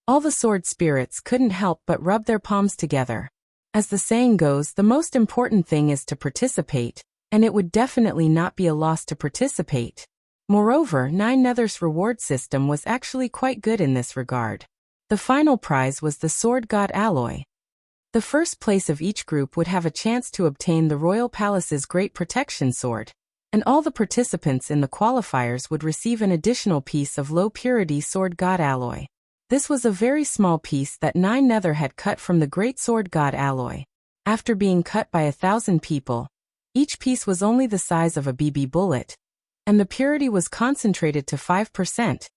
All the sword spirits couldn't help but rub their palms together. As the saying goes, the most important thing is to participate, and it would definitely not be a loss to participate. Moreover, Nine Nether's reward system was actually quite good in this regard. The final prize was the Sword God alloy. The first place of each group would have a chance to obtain the Royal Palace's Great Protection Sword, and all the participants in the qualifiers would receive an additional piece of low-purity Sword God alloy. This was a very small piece that Nine Nether had cut from the Great Sword God alloy. After being cut by 1,000 people, each piece was only the size of a BB bullet, and the purity was concentrated to 5%.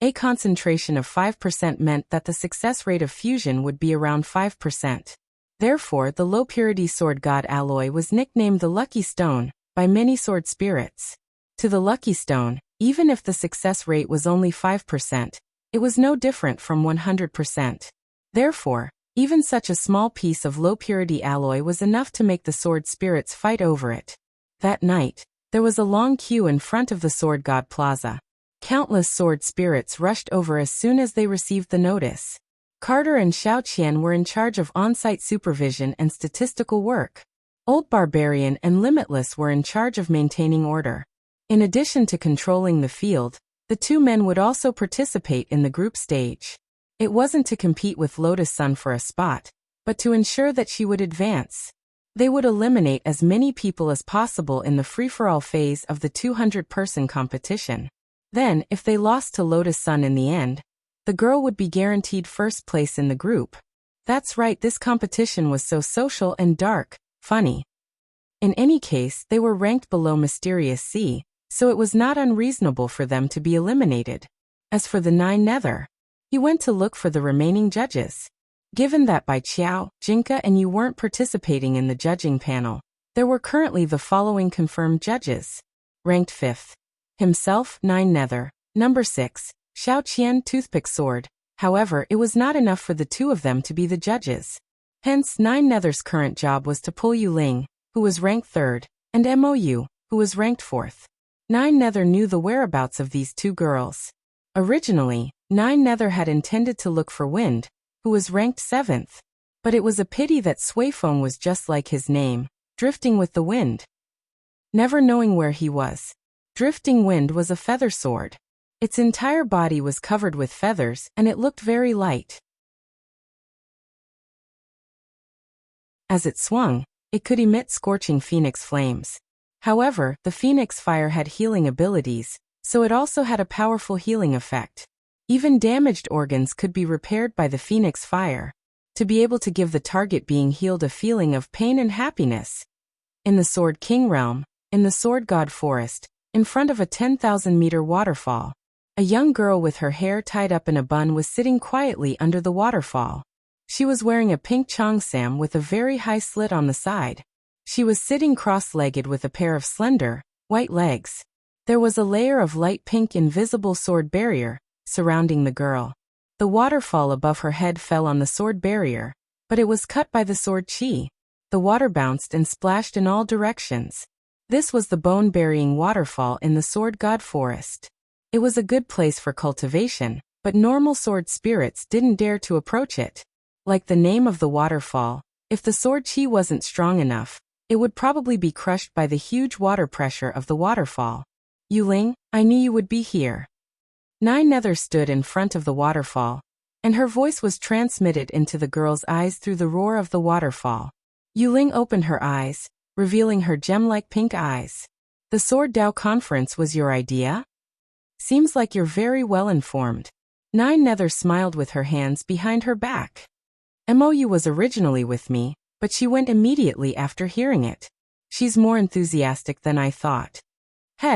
A concentration of 5% meant that the success rate of fusion would be around 5%. Therefore, the low-purity Sword God alloy was nicknamed the Lucky Stone by many sword spirits. To the Lucky Stone, even if the success rate was only 5%, it was no different from 100%. Therefore, even such a small piece of low-purity alloy was enough to make the sword spirits fight over it. That night, there was a long queue in front of the Sword God Plaza. Countless sword spirits rushed over as soon as they received the notice. Carter and Xiao Qian were in charge of on-site supervision and statistical work. Old Barbarian and Limitless were in charge of maintaining order. In addition to controlling the field, the two men would also participate in the group stage. It wasn't to compete with Lotus Sun for a spot, but to ensure that she would advance. They would eliminate as many people as possible in the free-for-all phase of the 200-person competition. Then, if they lost to Lotus Sun in the end, the girl would be guaranteed first place in the group. That's right, this competition was so social and dark, funny. In any case, they were ranked below Mysterious C, so it was not unreasonable for them to be eliminated. As for the 9 Nether, he went to look for the remaining judges. Given that Bai Qiao, Jinka and you weren't participating in the judging panel, there were currently the following confirmed judges. Ranked 5th. Himself, 9 Nether. Number 6, Xiao Qian Toothpick Sword. However, it was not enough for the two of them to be the judges. Hence, 9 Nether's current job was to pull Yu Ling, who was ranked 3rd, and MOU, who was ranked 4th. 9 Nether knew the whereabouts of these two girls. Originally, 9 Nether had intended to look for Wind, who was ranked 7th. But it was a pity that Suifeng was just like his name, drifting with the wind. Never knowing where he was. Drifting Wind was a feather sword. Its entire body was covered with feathers and it looked very light. As it swung, it could emit scorching phoenix flames. However, the phoenix fire had healing abilities, so it also had a powerful healing effect. Even damaged organs could be repaired by the phoenix fire, to be able to give the target being healed a feeling of pain and happiness. In the Sword King realm, in the Sword God Forest, in front of a 10,000-meter waterfall, a young girl with her hair tied up in a bun was sitting quietly under the waterfall. She was wearing a pink cheongsam with a very high slit on the side. She was sitting cross-legged with a pair of slender, white legs. There was a layer of light pink invisible sword barrier surrounding the girl. The waterfall above her head fell on the sword barrier, but it was cut by the sword chi. The water bounced and splashed in all directions. This was the bone-burying waterfall in the Sword God Forest. It was a good place for cultivation, but normal sword spirits didn't dare to approach it. Like the name of the waterfall, if the sword chi wasn't strong enough, it would probably be crushed by the huge water pressure of the waterfall. Yu Ling, I knew you would be here. 9 Nether stood in front of the waterfall, and her voice was transmitted into the girl's eyes through the roar of the waterfall. Yu Ling opened her eyes, revealing her gem-like pink eyes. The Sword Dao Conference was your idea? Seems like you're very well informed. 9 Nether smiled with her hands behind her back. MOU was originally with me, but she went immediately after hearing it. She's more enthusiastic than I thought.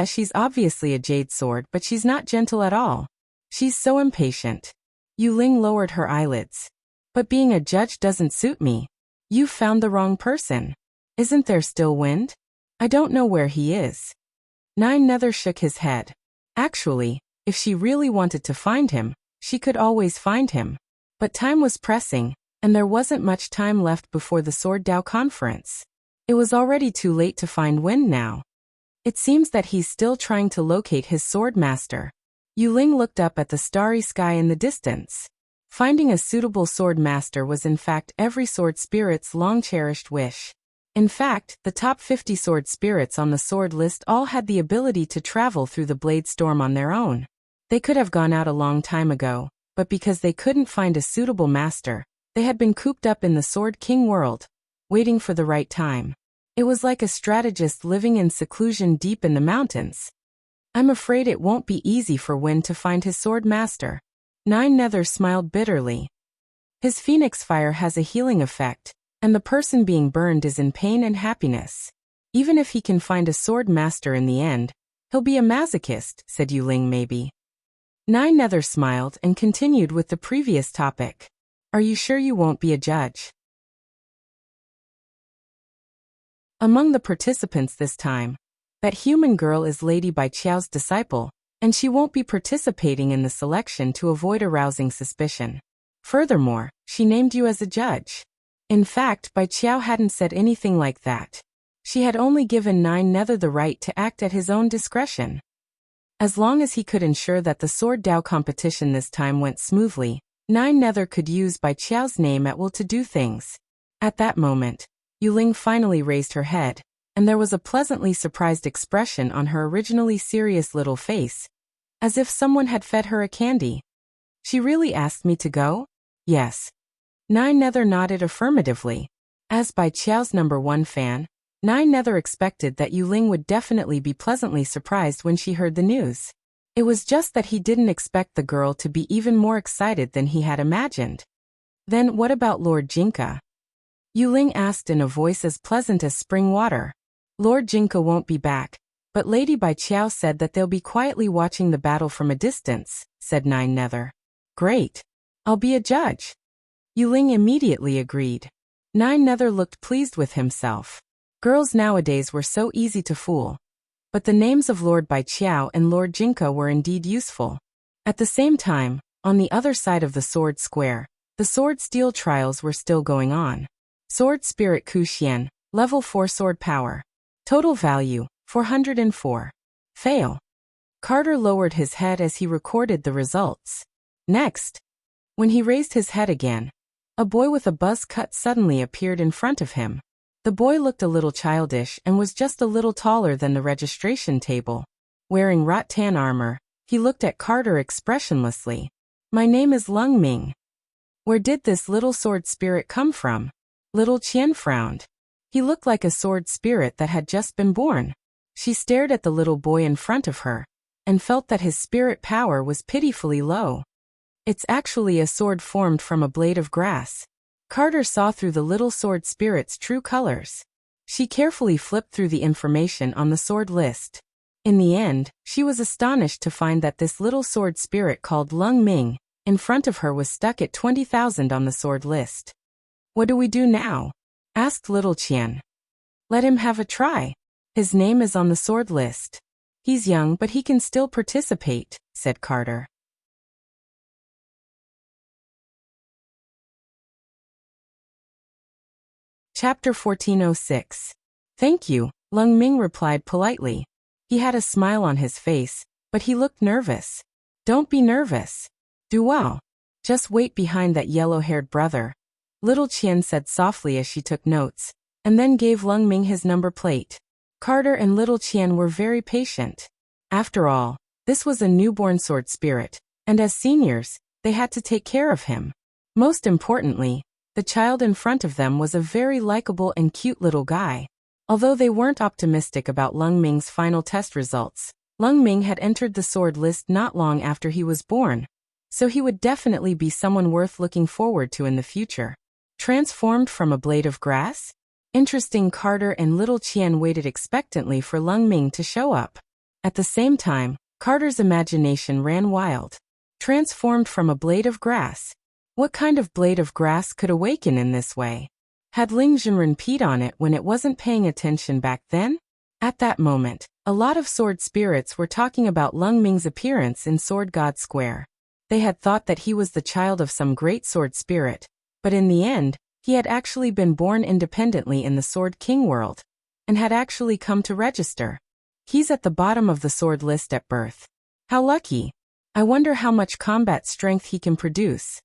She's obviously a jade sword, but she's not gentle at all. She's so impatient. Yu Ling lowered her eyelids. But being a judge doesn't suit me. You've found the wrong person. Isn't there still Wind? I don't know where he is. 9 Nether shook his head. Actually, if she really wanted to find him, she could always find him. But time was pressing, and there wasn't much time left before the Sword Dao Conference. It was already too late to find Wind now. It seems that he's still trying to locate his sword master. Yu Ling looked up at the starry sky in the distance. Finding a suitable sword master was in fact every sword spirit's long-cherished wish. In fact, the top 50 sword spirits on the sword list all had the ability to travel through the blade storm on their own. They could have gone out a long time ago, but because they couldn't find a suitable master, they had been cooped up in the Sword King world, waiting for the right time. It was like a strategist living in seclusion deep in the mountains. I'm afraid it won't be easy for Wind to find his sword master. 9 Nether smiled bitterly. His phoenix fire has a healing effect, and the person being burned is in pain and happiness. Even if he can find a sword master in the end, he'll be a masochist, said Yu Ling maybe. 9 Nether smiled and continued with the previous topic. Are you sure you won't be a judge? Among the participants this time, that human girl is Lady Bai Qiao's disciple, and she won't be participating in the selection to avoid arousing suspicion. Furthermore, she named you as a judge. In fact, Bai Qiao hadn't said anything like that. She had only given 9 Nether the right to act at his own discretion. As long as he could ensure that the Sword Dao competition this time went smoothly, 9 Nether could use Bai Qiao's name at will to do things. At that moment, Yu Ling finally raised her head, and there was a pleasantly surprised expression on her originally serious little face, as if someone had fed her a candy. She really asked me to go? Yes. 9 Nether nodded affirmatively. As Bai Qiao's #1 fan, 9 Nether expected that Yu Ling would definitely be pleasantly surprised when she heard the news. It was just that he didn't expect the girl to be even more excited than he had imagined. Then what about Lord Jinka? Yuling asked in a voice as pleasant as spring water. Lord Jinka won't be back, but Lady Bai Qiao said that they'll be quietly watching the battle from a distance, said Nine Nether. Great. I'll be a judge. Yuling immediately agreed. Nine Nether looked pleased with himself. Girls nowadays were so easy to fool. But the names of Lord Bai Qiao and Lord Jinka were indeed useful. At the same time, on the other side of the sword square, the sword steel trials were still going on. Sword Spirit Ku Xian, Level 4 Sword Power. Total value, 404. Fail. Carter lowered his head as he recorded the results. Next, when he raised his head again, a boy with a buzz cut suddenly appeared in front of him. The boy looked a little childish and was just a little taller than the registration table. Wearing rattan armor, he looked at Carter expressionlessly. My name is Lung Ming. Where did this little sword spirit come from? Little Qian frowned. He looked like a sword spirit that had just been born. She stared at the little boy in front of her, and felt that his spirit power was pitifully low. It's actually a sword formed from a blade of grass. Carter saw through the little sword spirit's true colors. She carefully flipped through the information on the sword list. In the end, she was astonished to find that this little sword spirit called Lung Ming, in front of her, was stuck at 20,000 on the sword list. What do we do now? Asked little Qian. Let him have a try. His name is on the sword list. He's young but he can still participate, said Carter. Chapter 1406. Thank you, Lung Ming replied politely. He had a smile on his face, but he looked nervous. Don't be nervous. Do well. Just wait behind that yellow-haired brother, little Qian said softly as she took notes, and then gave Lung Ming his number plate. Carter and little Qian were very patient. After all, this was a newborn sword spirit, and as seniors, they had to take care of him. Most importantly, the child in front of them was a very likable and cute little guy. Although they weren't optimistic about Lung Ming's final test results, Lung Ming had entered the sword list not long after he was born, so he would definitely be someone worth looking forward to in the future. Transformed from a blade of grass? Interesting. Carter and little Qian waited expectantly for Lung Ming to show up. At the same time, Carter's imagination ran wild. Transformed from a blade of grass? What kind of blade of grass could awaken in this way? Had Ling Zhenren peed on it when it wasn't paying attention back then? At that moment, a lot of sword spirits were talking about Lung Ming's appearance in Sword God Square. They had thought that he was the child of some great sword spirit, but in the end, he had actually been born independently in the Sword King world, and had actually come to register. He's at the bottom of the sword list at birth. How lucky! I wonder how much combat strength he can produce.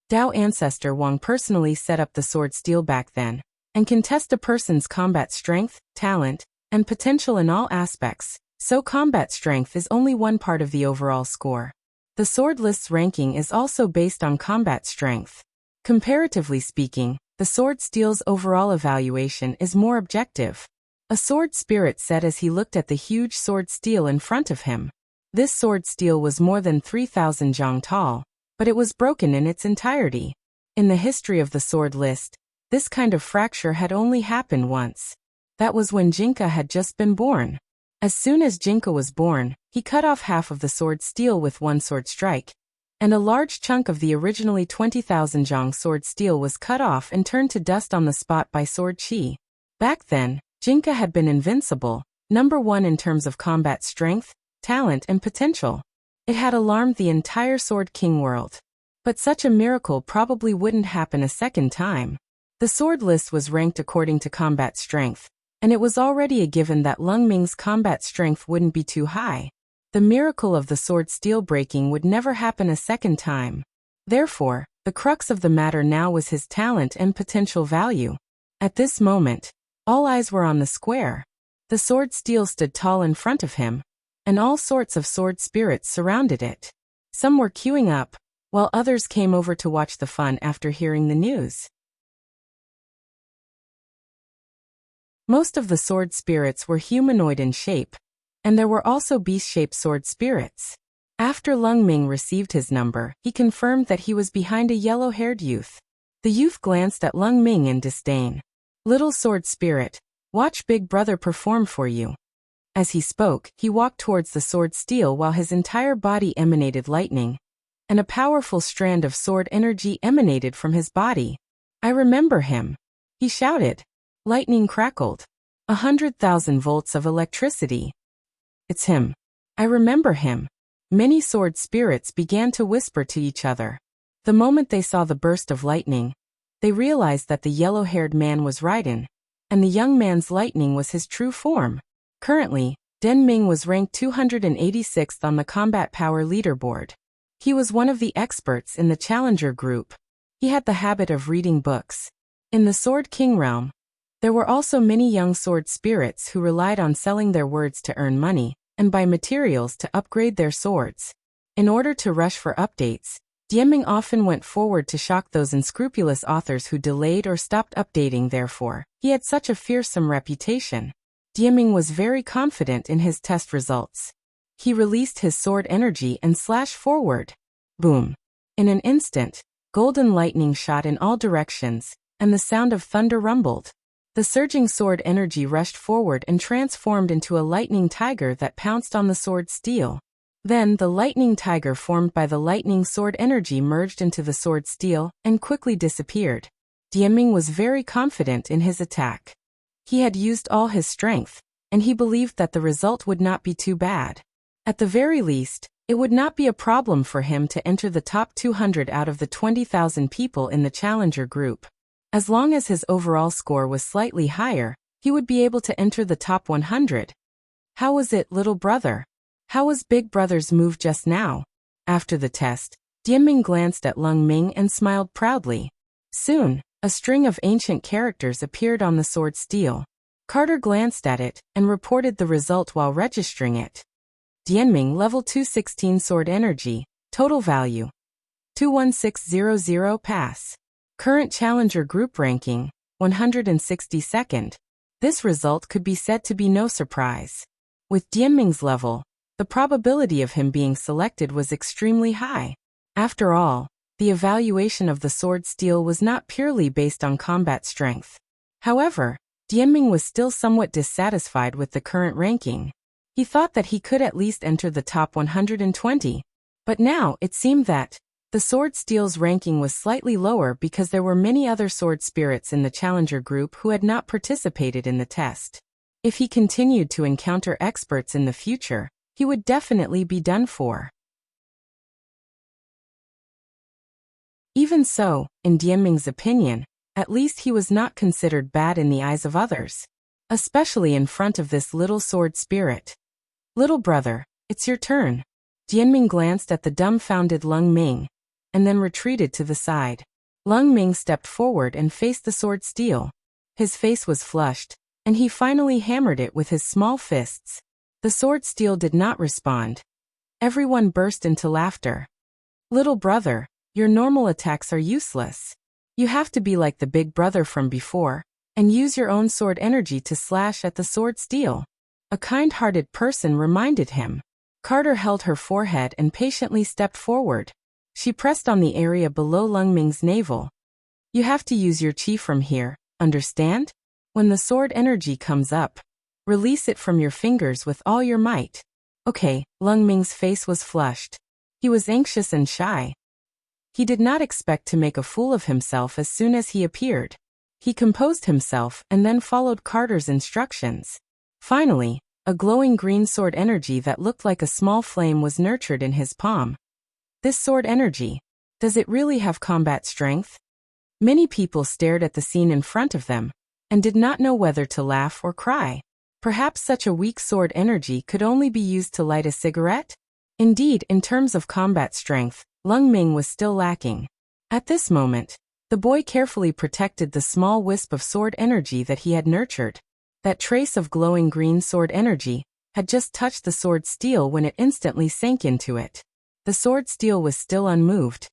Dao Ancestor Wang personally set up the sword steel back then, and can test a person's combat strength, talent, and potential in all aspects, so combat strength is only one part of the overall score. The sword list's ranking is also based on combat strength. Comparatively speaking, the sword steel's overall evaluation is more objective. A sword spirit said as he looked at the huge sword steel in front of him. This sword steel was more than 3,000 zhang tall, but it was broken in its entirety. In the history of the sword list, this kind of fracture had only happened once. That was when Jinka had just been born. As soon as Jinka was born, he cut off half of the sword steel with one sword strike, and a large chunk of the originally 20,000 zhang sword steel was cut off and turned to dust on the spot by Sword Qi. Back then, Jinka had been invincible, #1 in terms of combat strength, talent and potential. It had alarmed the entire Sword King world. But such a miracle probably wouldn't happen a second time. The sword list was ranked according to combat strength, and it was already a given that Lung Ming's combat strength wouldn't be too high. The miracle of the sword steel breaking would never happen a second time. Therefore, the crux of the matter now was his talent and potential value. At this moment, all eyes were on the square. The sword steel stood tall in front of him, and all sorts of sword spirits surrounded it. Some were queuing up, while others came over to watch the fun after hearing the news. Most of the sword spirits were humanoid in shape, and there were also beast-shaped sword spirits. After Lung Ming received his number, he confirmed that he was behind a yellow-haired youth. The youth glanced at Lung Ming in disdain. Little sword spirit, watch Big Brother perform for you. As he spoke, he walked towards the sword steel while his entire body emanated lightning, and a powerful strand of sword energy emanated from his body. I remember him, he shouted. Lightning crackled. 100,000 volts of electricity. It's him. I remember him. Many sword spirits began to whisper to each other. The moment they saw the burst of lightning, they realized that the yellow-haired man was Raiden, and the young man's lightning was his true form. Currently, Den Ming was ranked 286th on the combat power leaderboard. He was one of the experts in the challenger group. He had the habit of reading books. In the Sword King realm, there were also many young sword spirits who relied on selling their words to earn money, and buy materials to upgrade their swords. In order to rush for updates, Dieming often went forward to shock those unscrupulous authors who delayed or stopped updating. Therefore, he had such a fearsome reputation. Dieming was very confident in his test results. He released his sword energy and slashed forward. Boom! In an instant, golden lightning shot in all directions, and the sound of thunder rumbled. The surging sword energy rushed forward and transformed into a lightning tiger that pounced on the sword steel. Then the lightning tiger formed by the lightning sword energy merged into the sword steel and quickly disappeared. Dieming was very confident in his attack. He had used all his strength, and he believed that the result would not be too bad. At the very least, it would not be a problem for him to enter the top 200 out of the 20,000 people in the challenger group. As long as his overall score was slightly higher, he would be able to enter the top 100. How was it, little brother? How was Big Brother's move just now? After the test, Dieming glanced at Lung Ming and smiled proudly. Soon, a string of ancient characters appeared on the sword steel. Carter glanced at it and reported the result while registering it. Dieming level 216 sword energy, total value 21600 pass. Current challenger group ranking 162nd. This result could be said to be no surprise. With Dieming's level, the probability of him being selected was extremely high. After all, the evaluation of the sword steel was not purely based on combat strength. However, Dieming was still somewhat dissatisfied with the current ranking. He thought that he could at least enter the top 120. But now it seemed that the sword steel's ranking was slightly lower because there were many other sword spirits in the challenger group who had not participated in the test. If he continued to encounter experts in the future, he would definitely be done for. Even so, in Dieming's opinion, at least he was not considered bad in the eyes of others, especially in front of this little sword spirit. Little brother, it's your turn. Dieming glanced at the dumbfounded Lung Ming, and then retreated to the side. Lung Ming stepped forward and faced the sword steel. His face was flushed, and he finally hammered it with his small fists. The sword steel did not respond. Everyone burst into laughter. Little brother, your normal attacks are useless. You have to be like the Big Brother from before, and use your own sword energy to slash at the sword steel. A kind-hearted person reminded him. Carter held her forehead and patiently stepped forward. She pressed on the area below Lung Ming's navel. You have to use your chi from here, understand? When the sword energy comes up, release it from your fingers with all your might. Okay, Lung Ming's face was flushed. He was anxious and shy. He did not expect to make a fool of himself as soon as he appeared. He composed himself and then followed Carter's instructions. Finally, a glowing green sword energy that looked like a small flame was nurtured in his palm. This sword energy, does it really have combat strength? Many people stared at the scene in front of them, and did not know whether to laugh or cry. Perhaps such a weak sword energy could only be used to light a cigarette? Indeed, in terms of combat strength, Lung Ming was still lacking. At this moment, the boy carefully protected the small wisp of sword energy that he had nurtured. That trace of glowing green sword energy had just touched the sword steel when it instantly sank into it. The sword steel was still unmoved.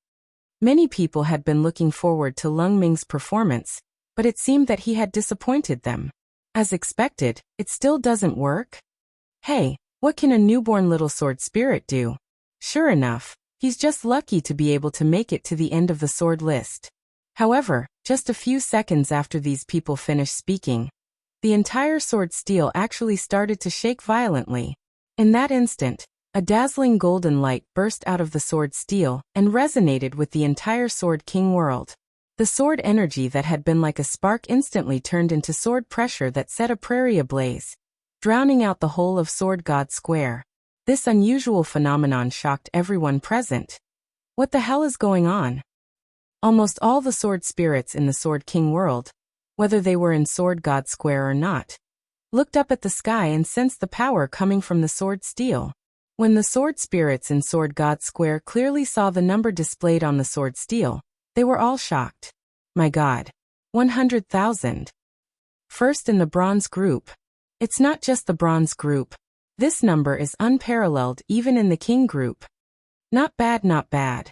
Many people had been looking forward to Lung Ming's performance, but it seemed that he had disappointed them. As expected, it still doesn't work? Hey, what can a newborn little sword spirit do? Sure enough, he's just lucky to be able to make it to the end of the sword list. However, just a few seconds after these people finished speaking, the entire sword steel actually started to shake violently. In that instant, a dazzling golden light burst out of the sword steel and resonated with the entire Sword King world. The sword energy that had been like a spark instantly turned into sword pressure that set a prairie ablaze, drowning out the whole of Sword God Square. This unusual phenomenon shocked everyone present. What the hell is going on? Almost all the sword spirits in the Sword King world, whether they were in Sword God Square or not, looked up at the sky and sensed the power coming from the sword steel. When the sword spirits in Sword God Square clearly saw the number displayed on the sword steel, they were all shocked. My God. 100,000. First in the bronze group. It's not just the bronze group. This number is unparalleled even in the king group. Not bad, not bad.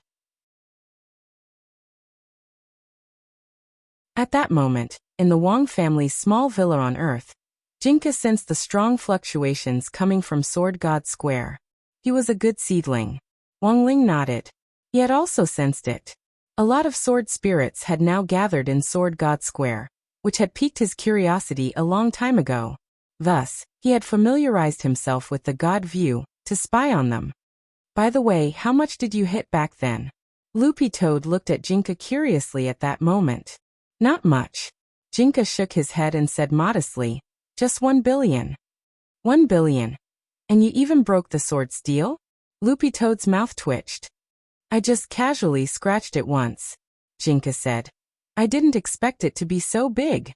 At that moment, in the Wang family's small villa on Earth, Jinka sensed the strong fluctuations coming from Sword God Square. He was a good seedling. Wang Ling nodded. He had also sensed it. A lot of sword spirits had now gathered in Sword God Square, which had piqued his curiosity a long time ago. Thus, he had familiarized himself with the God view, to spy on them. By the way, how much did you hit back then? Loopy Toad looked at Jinka curiously at that moment. Not much. Jinka shook his head and said modestly, just 1 billion. 1 billion. And you even broke the sword steel? Loopy Toad's mouth twitched. I just casually scratched it once, Jinka said. I didn't expect it to be so big.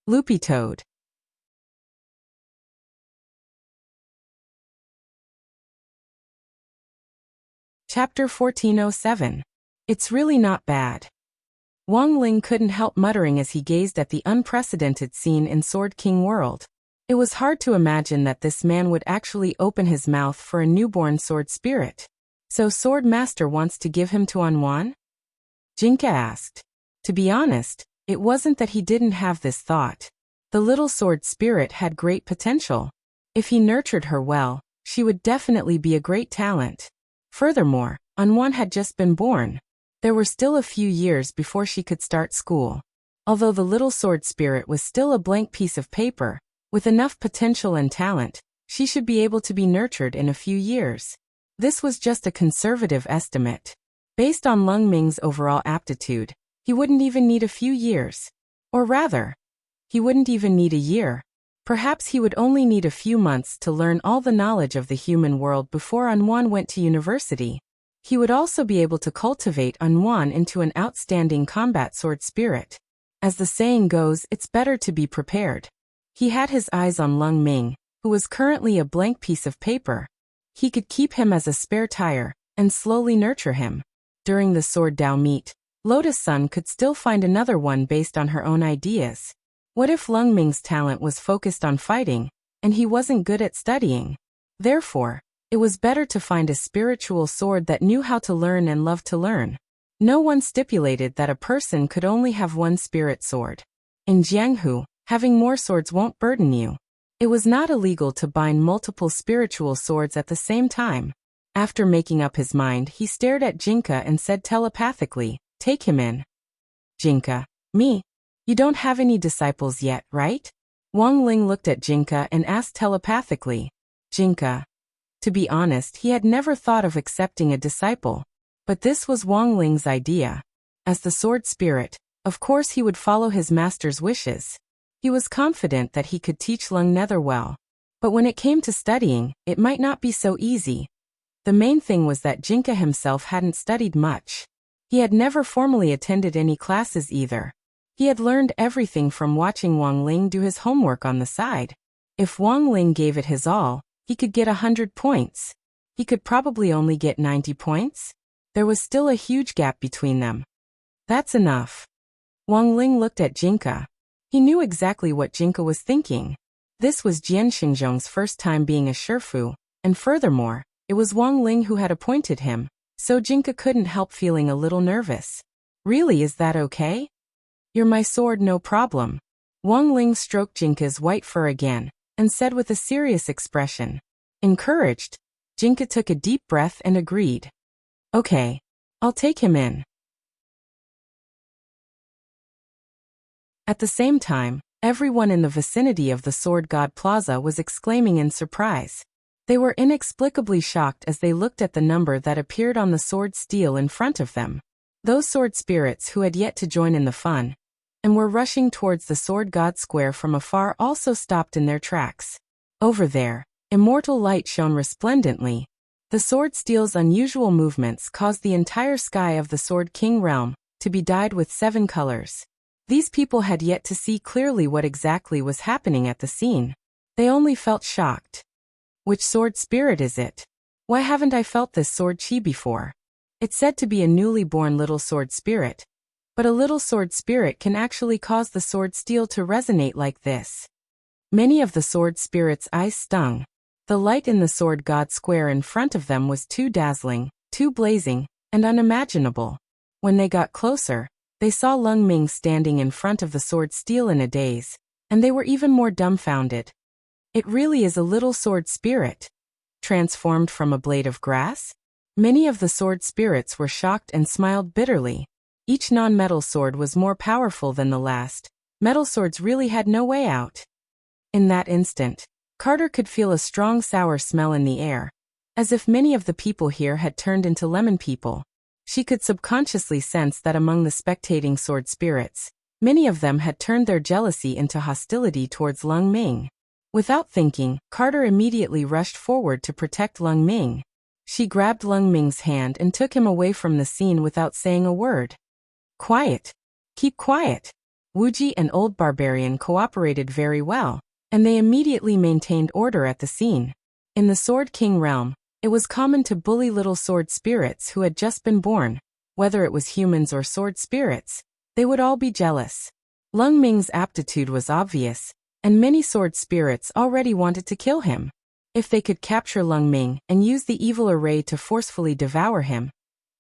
Loopy Toad. Chapter 1407. It's really not bad. Wang Ling couldn't help muttering as he gazed at the unprecedented scene in Sword King world. It was hard to imagine that this man would actually open his mouth for a newborn sword spirit. So Sword Master wants to give him to Anwan? Jinka asked. To be honest, it wasn't that he didn't have this thought. The little sword spirit had great potential. If he nurtured her well, she would definitely be a great talent. Furthermore, Anwan had just been born. There were still a few years before she could start school. Although the little sword spirit was still a blank piece of paper, with enough potential and talent, she should be able to be nurtured in a few years. This was just a conservative estimate. Based on Lung Ming's overall aptitude, he wouldn't even need a few years. Or rather, he wouldn't even need a year. Perhaps he would only need a few months to learn all the knowledge of the human world before Anwan went to university. He would also be able to cultivate Anwan into an outstanding combat sword spirit. As the saying goes, it's better to be prepared. He had his eyes on Lung Ming, who was currently a blank piece of paper. He could keep him as a spare tire, and slowly nurture him. During the Sword Dao meet, Lotus Sun could still find another one based on her own ideas. What if Lung Ming's talent was focused on fighting, and he wasn't good at studying? Therefore, it was better to find a spiritual sword that knew how to learn and loved to learn. No one stipulated that a person could only have one spirit sword. In Jianghu, having more swords won't burden you. It was not illegal to bind multiple spiritual swords at the same time. After making up his mind, he stared at Jinka and said telepathically, "Take him in." Jinka, me? You don't have any disciples yet, right? Wang Ling looked at Jinka and asked telepathically. Jinka. To be honest, he had never thought of accepting a disciple. But this was Wang Ling's idea. As the sword spirit, of course he would follow his master's wishes. He was confident that he could teach Lung Nether well. But when it came to studying, it might not be so easy. The main thing was that Jinka himself hadn't studied much. He had never formally attended any classes either. He had learned everything from watching Wang Ling do his homework on the side. If Wang Ling gave it his all, he could get 100 points. He could probably only get 90 points. There was still a huge gap between them. That's enough. Wang Ling looked at Jinka. He knew exactly what Jinka was thinking. This was Jian Xingzhong's first time being a Shifu, and furthermore, it was Wang Ling who had appointed him, so Jinka couldn't help feeling a little nervous. Really, is that okay? You're my sword, no problem. Wang Ling stroked Jinka's white fur again, and said with a serious expression. Encouraged, Jinka took a deep breath and agreed. Okay, I'll take him in. At the same time, everyone in the vicinity of the Sword God Plaza was exclaiming in surprise. They were inexplicably shocked as they looked at the number that appeared on the sword steel in front of them. Those sword spirits who had yet to join in the fun and were rushing towards the Sword God Square from afar also stopped in their tracks. Over there, immortal light shone resplendently. The sword steel's unusual movements caused the entire sky of the Sword King realm to be dyed with 7 colors. These people had yet to see clearly what exactly was happening at the scene. They only felt shocked. Which sword spirit is it? Why haven't I felt this sword chi before? It's said to be a newly born little sword spirit. But a little sword spirit can actually cause the sword steel to resonate like this. Many of the sword spirits' eyes stung. The light in the Sword God Square in front of them was too dazzling, too blazing, and unimaginable. When they got closer, they saw Lung Ming standing in front of the sword steel in a daze, and they were even more dumbfounded. It really is a little sword spirit, transformed from a blade of grass? Many of the sword spirits were shocked and smiled bitterly. Each non-metal sword was more powerful than the last. Metal swords really had no way out. In that instant, Carter could feel a strong sour smell in the air, as if many of the people here had turned into lemon people. She could subconsciously sense that among the spectating sword spirits, many of them had turned their jealousy into hostility towards Lung Ming. Without thinking, Carter immediately rushed forward to protect Lung Ming. She grabbed Lung Ming's hand and took him away from the scene without saying a word. Quiet. Keep quiet. Wuji and Old Barbarian cooperated very well, and they immediately maintained order at the scene. In the Sword King realm, it was common to bully little sword spirits who had just been born. Whether it was humans or sword spirits, they would all be jealous. Lung Ming's aptitude was obvious, and many sword spirits already wanted to kill him. If they could capture Lung Ming and use the evil array to forcefully devour him,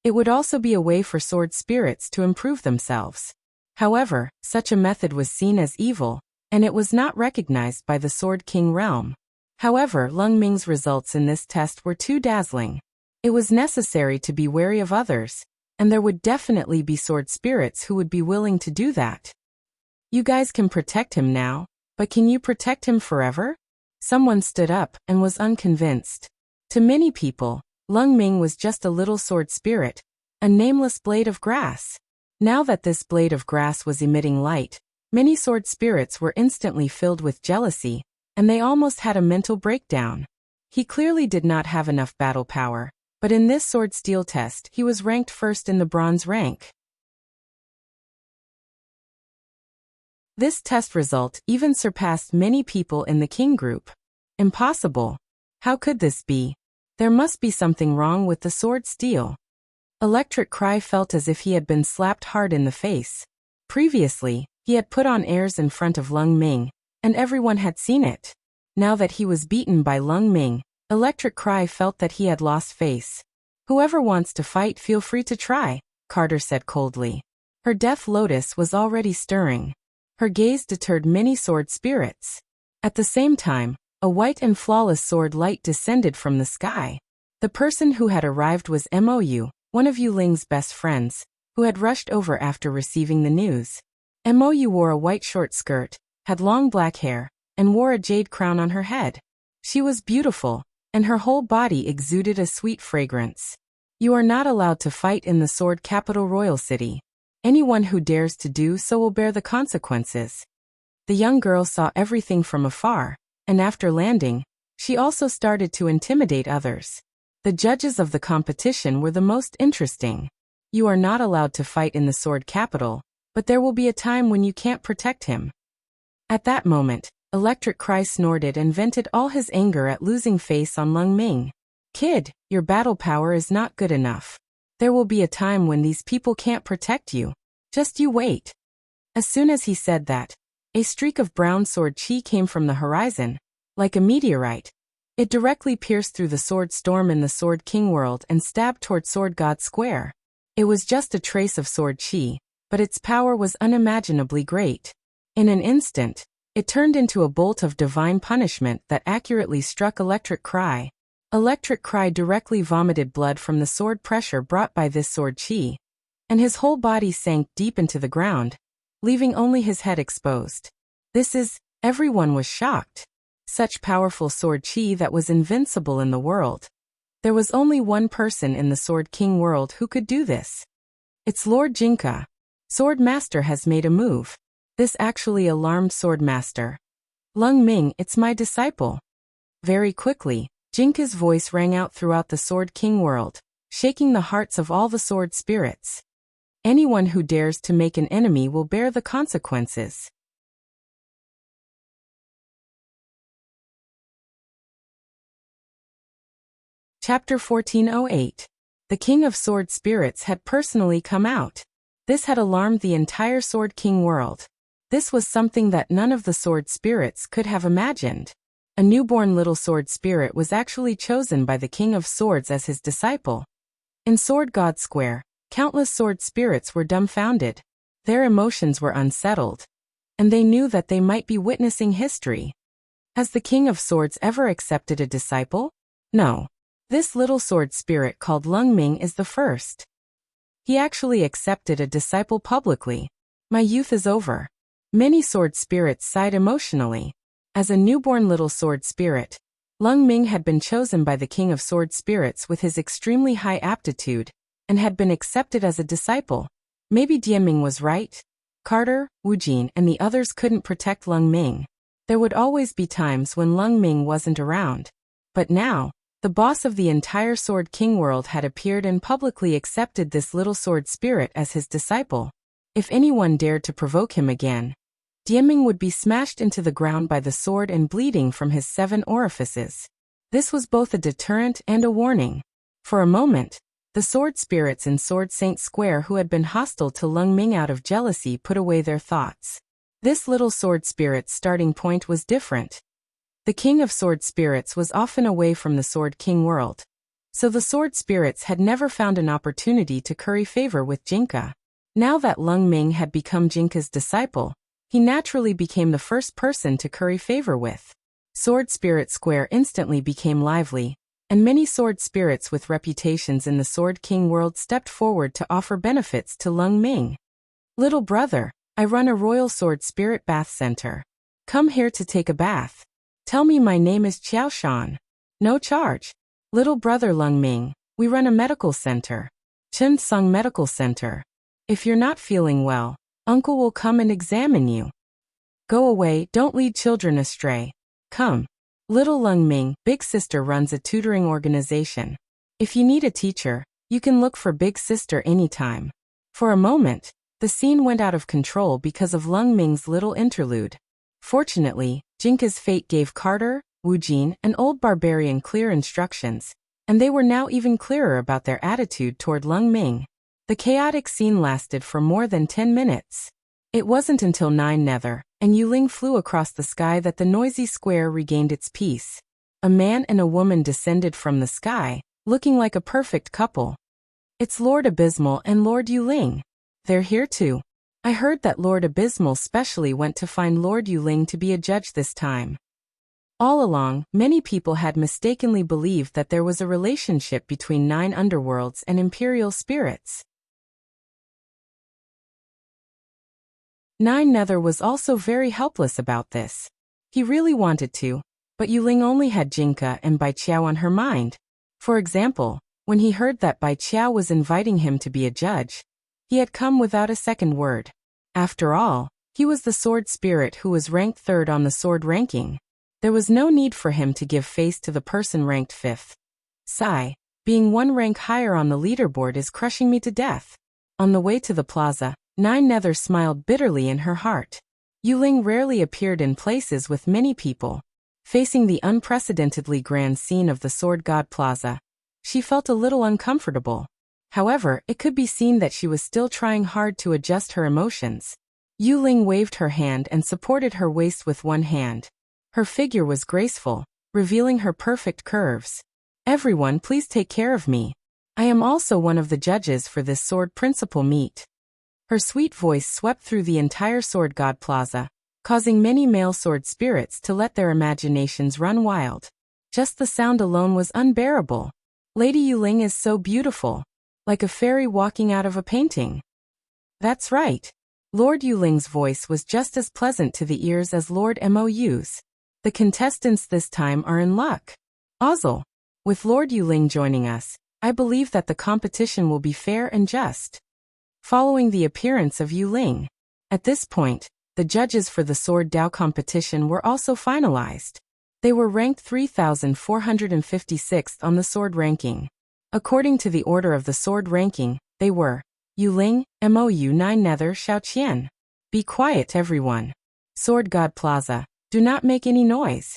it would also be a way for sword spirits to improve themselves. However, such a method was seen as evil, and it was not recognized by the Sword King realm. However, Lung Ming's results in this test were too dazzling. It was necessary to be wary of others, and there would definitely be sword spirits who would be willing to do that. You guys can protect him now, but can you protect him forever? Someone stood up and was unconvinced. To many people, Lung Ming was just a little sword spirit, a nameless blade of grass. Now that this blade of grass was emitting light, many sword spirits were instantly filled with jealousy, and they almost had a mental breakdown. He clearly did not have enough battle power, but in this sword steel test he was ranked first in the bronze rank. This test result even surpassed many people in the King group. Impossible. How could this be? There must be something wrong with the sword steel. Electric Cry felt as if he had been slapped hard in the face. Previously, he had put on airs in front of Lung Ming, and everyone had seen it. Now that he was beaten by Lung Ming, Electric Cry felt that he had lost face. Whoever wants to fight, feel free to try, Carter said coldly. Her Death Lotus was already stirring. Her gaze deterred many sword spirits. At the same time, a white and flawless sword light descended from the sky. The person who had arrived was Mou, one of Yu Ling's best friends, who had rushed over after receiving the news. Mou wore a white short skirt, had long black hair, and wore a jade crown on her head. She was beautiful, and her whole body exuded a sweet fragrance. You are not allowed to fight in the sword capital royal city. Anyone who dares to do so will bear the consequences. The young girl saw everything from afar, and after landing, she also started to intimidate others. The judges of the competition were the most interesting. You are not allowed to fight in the sword capital, but there will be a time when you can't protect him. At that moment, Electric Cry snorted and vented all his anger at losing face on Lung Ming. Kid, your battle power is not good enough. There will be a time when these people can't protect you. Just you wait. As soon as he said that, a streak of brown sword chi came from the horizon, like a meteorite. It directly pierced through the sword storm in the Sword King world and stabbed toward Sword God Square. It was just a trace of sword chi, but its power was unimaginably great. In an instant, it turned into a bolt of divine punishment that accurately struck Electric Cry. Electric Cry directly vomited blood from the sword pressure brought by this sword chi, and his whole body sank deep into the ground. leaving only his head exposed. Everyone was shocked. Such powerful sword chi that was invincible in the world. There was only one person in the Sword King world who could do this. It's Lord Jinka. Sword Master has made a move. This actually alarmed Sword Master. Lung Ming, it's my disciple. Very quickly, Jinka's voice rang out throughout the Sword King world, shaking the hearts of all the sword spirits. Anyone who dares to make an enemy will bear the consequences. Chapter 1408. The King of Sword Spirits had personally come out. This had alarmed the entire Sword King world. This was something that none of the sword spirits could have imagined. A newborn little sword spirit was actually chosen by the King of Swords as his disciple. In Sword God Square, countless sword spirits were dumbfounded. Their emotions were unsettled. And they knew that they might be witnessing history. Has the King of Swords ever accepted a disciple? No. This little sword spirit called Lung Ming is the first. He actually accepted a disciple publicly. My youth is over. Many sword spirits sighed emotionally. As a newborn little sword spirit, Lung Ming had been chosen by the King of Sword Spirits with his extremely high aptitude, and had been accepted as a disciple. Maybe Dieming was right. Carter, Wu Jin, and the others couldn't protect Lung Ming. There would always be times when Lung Ming wasn't around. But now, the boss of the entire Sword King world had appeared and publicly accepted this little sword spirit as his disciple. If anyone dared to provoke him again, Dieming would be smashed into the ground by the sword and bleeding from his 7 orifices. This was both a deterrent and a warning. For a moment, the sword spirits in Sword Saint Square who had been hostile to Lung Ming out of jealousy put away their thoughts. This little sword spirit's starting point was different. The King of Sword Spirits was often away from the Sword King world, so the sword spirits had never found an opportunity to curry favor with Jinka. Now that Lung Ming had become Jinka's disciple, he naturally became the first person to curry favor with. Sword Spirit Square instantly became lively, and many sword spirits with reputations in the Sword King world stepped forward to offer benefits to Lung Ming. Little brother, I run a Royal Sword Spirit Bath Center. Come here to take a bath. Tell me my name is Qiao Shan. No charge. Little brother Lung Ming, we run a medical center. Chen Sung Medical Center. If you're not feeling well, Uncle will come and examine you. Go away, don't lead children astray. Come. Little Lung Ming, Big Sister runs a tutoring organization. If you need a teacher, you can look for Big Sister anytime. For a moment, the scene went out of control because of Lung Ming's little interlude. Fortunately, Jinka's fate gave Carter, Wu Jin, and Old Barbarian clear instructions, and they were now even clearer about their attitude toward Lung Ming. The chaotic scene lasted for more than 10 minutes. It wasn't until 9 Nether, and Yuling flew across the sky that the noisy square regained its peace. A man and a woman descended from the sky, looking like a perfect couple. It's Lord Abysmal and Lord Yuling. They're here too. I heard that Lord Abysmal specially went to find Lord Yuling to be a judge this time. All along, many people had mistakenly believed that there was a relationship between 9 underworlds and imperial spirits. 9 Nether was also very helpless about this. He really wanted to, but Yuling only had Jinka and Bai Qiao on her mind. For example, when he heard that Bai Qiao was inviting him to be a judge, he had come without a second word. After all, he was the sword spirit who was ranked 3rd on the sword ranking. There was no need for him to give face to the person ranked 5th. Sigh, being 1 rank higher on the leaderboard is crushing me to death. On the way to the plaza, 9 Nether smiled bitterly in her heart. Yuling rarely appeared in places with many people. Facing the unprecedentedly grand scene of the Sword God Plaza, she felt a little uncomfortable. However, it could be seen that she was still trying hard to adjust her emotions. Yuling waved her hand and supported her waist with one hand. Her figure was graceful, revealing her perfect curves. Everyone, please take care of me. I am also one of the judges for this sword principal meet. Her sweet voice swept through the entire Sword God Plaza, causing many male sword spirits to let their imaginations run wild. Just the sound alone was unbearable. Lady Yuling is so beautiful. Like a fairy walking out of a painting. That's right. Lord Yuling's voice was just as pleasant to the ears as Lord Mou's. The contestants this time are in luck. Ozzel. With Lord Yuling joining us, I believe that the competition will be fair and just. Following the appearance of Yuling. At this point, the judges for the Sword Dao competition were also finalized. They were ranked 3,456th on the sword ranking. According to the order of the sword ranking, they were Yuling, Mou 9 Nether Xiaoqian. Be quiet everyone. Sword God Plaza, do not make any noise.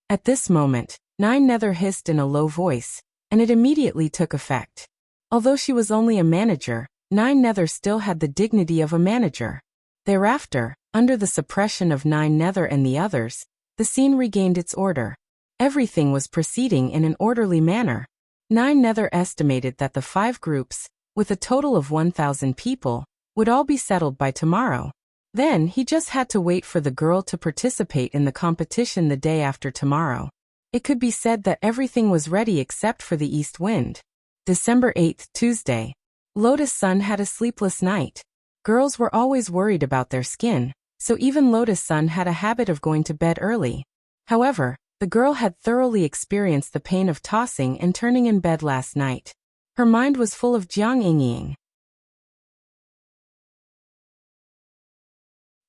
At this moment, 9 Nether hissed in a low voice, and it immediately took effect. Although she was only a manager, 9 Nether still had the dignity of a manager. Thereafter, under the suppression of 9 Nether and the others, the scene regained its order. Everything was proceeding in an orderly manner. 9 Nether estimated that the 5 groups, with a total of 1,000 people, would all be settled by tomorrow. Then he just had to wait for the girl to participate in the competition the day after tomorrow. It could be said that everything was ready except for the east wind. December 8th, Tuesday. Lotus Sun had a sleepless night. Girls were always worried about their skin, so even Lotus Sun had a habit of going to bed early. However, the girl had thoroughly experienced the pain of tossing and turning in bed last night. Her mind was full of Jiang Yingying.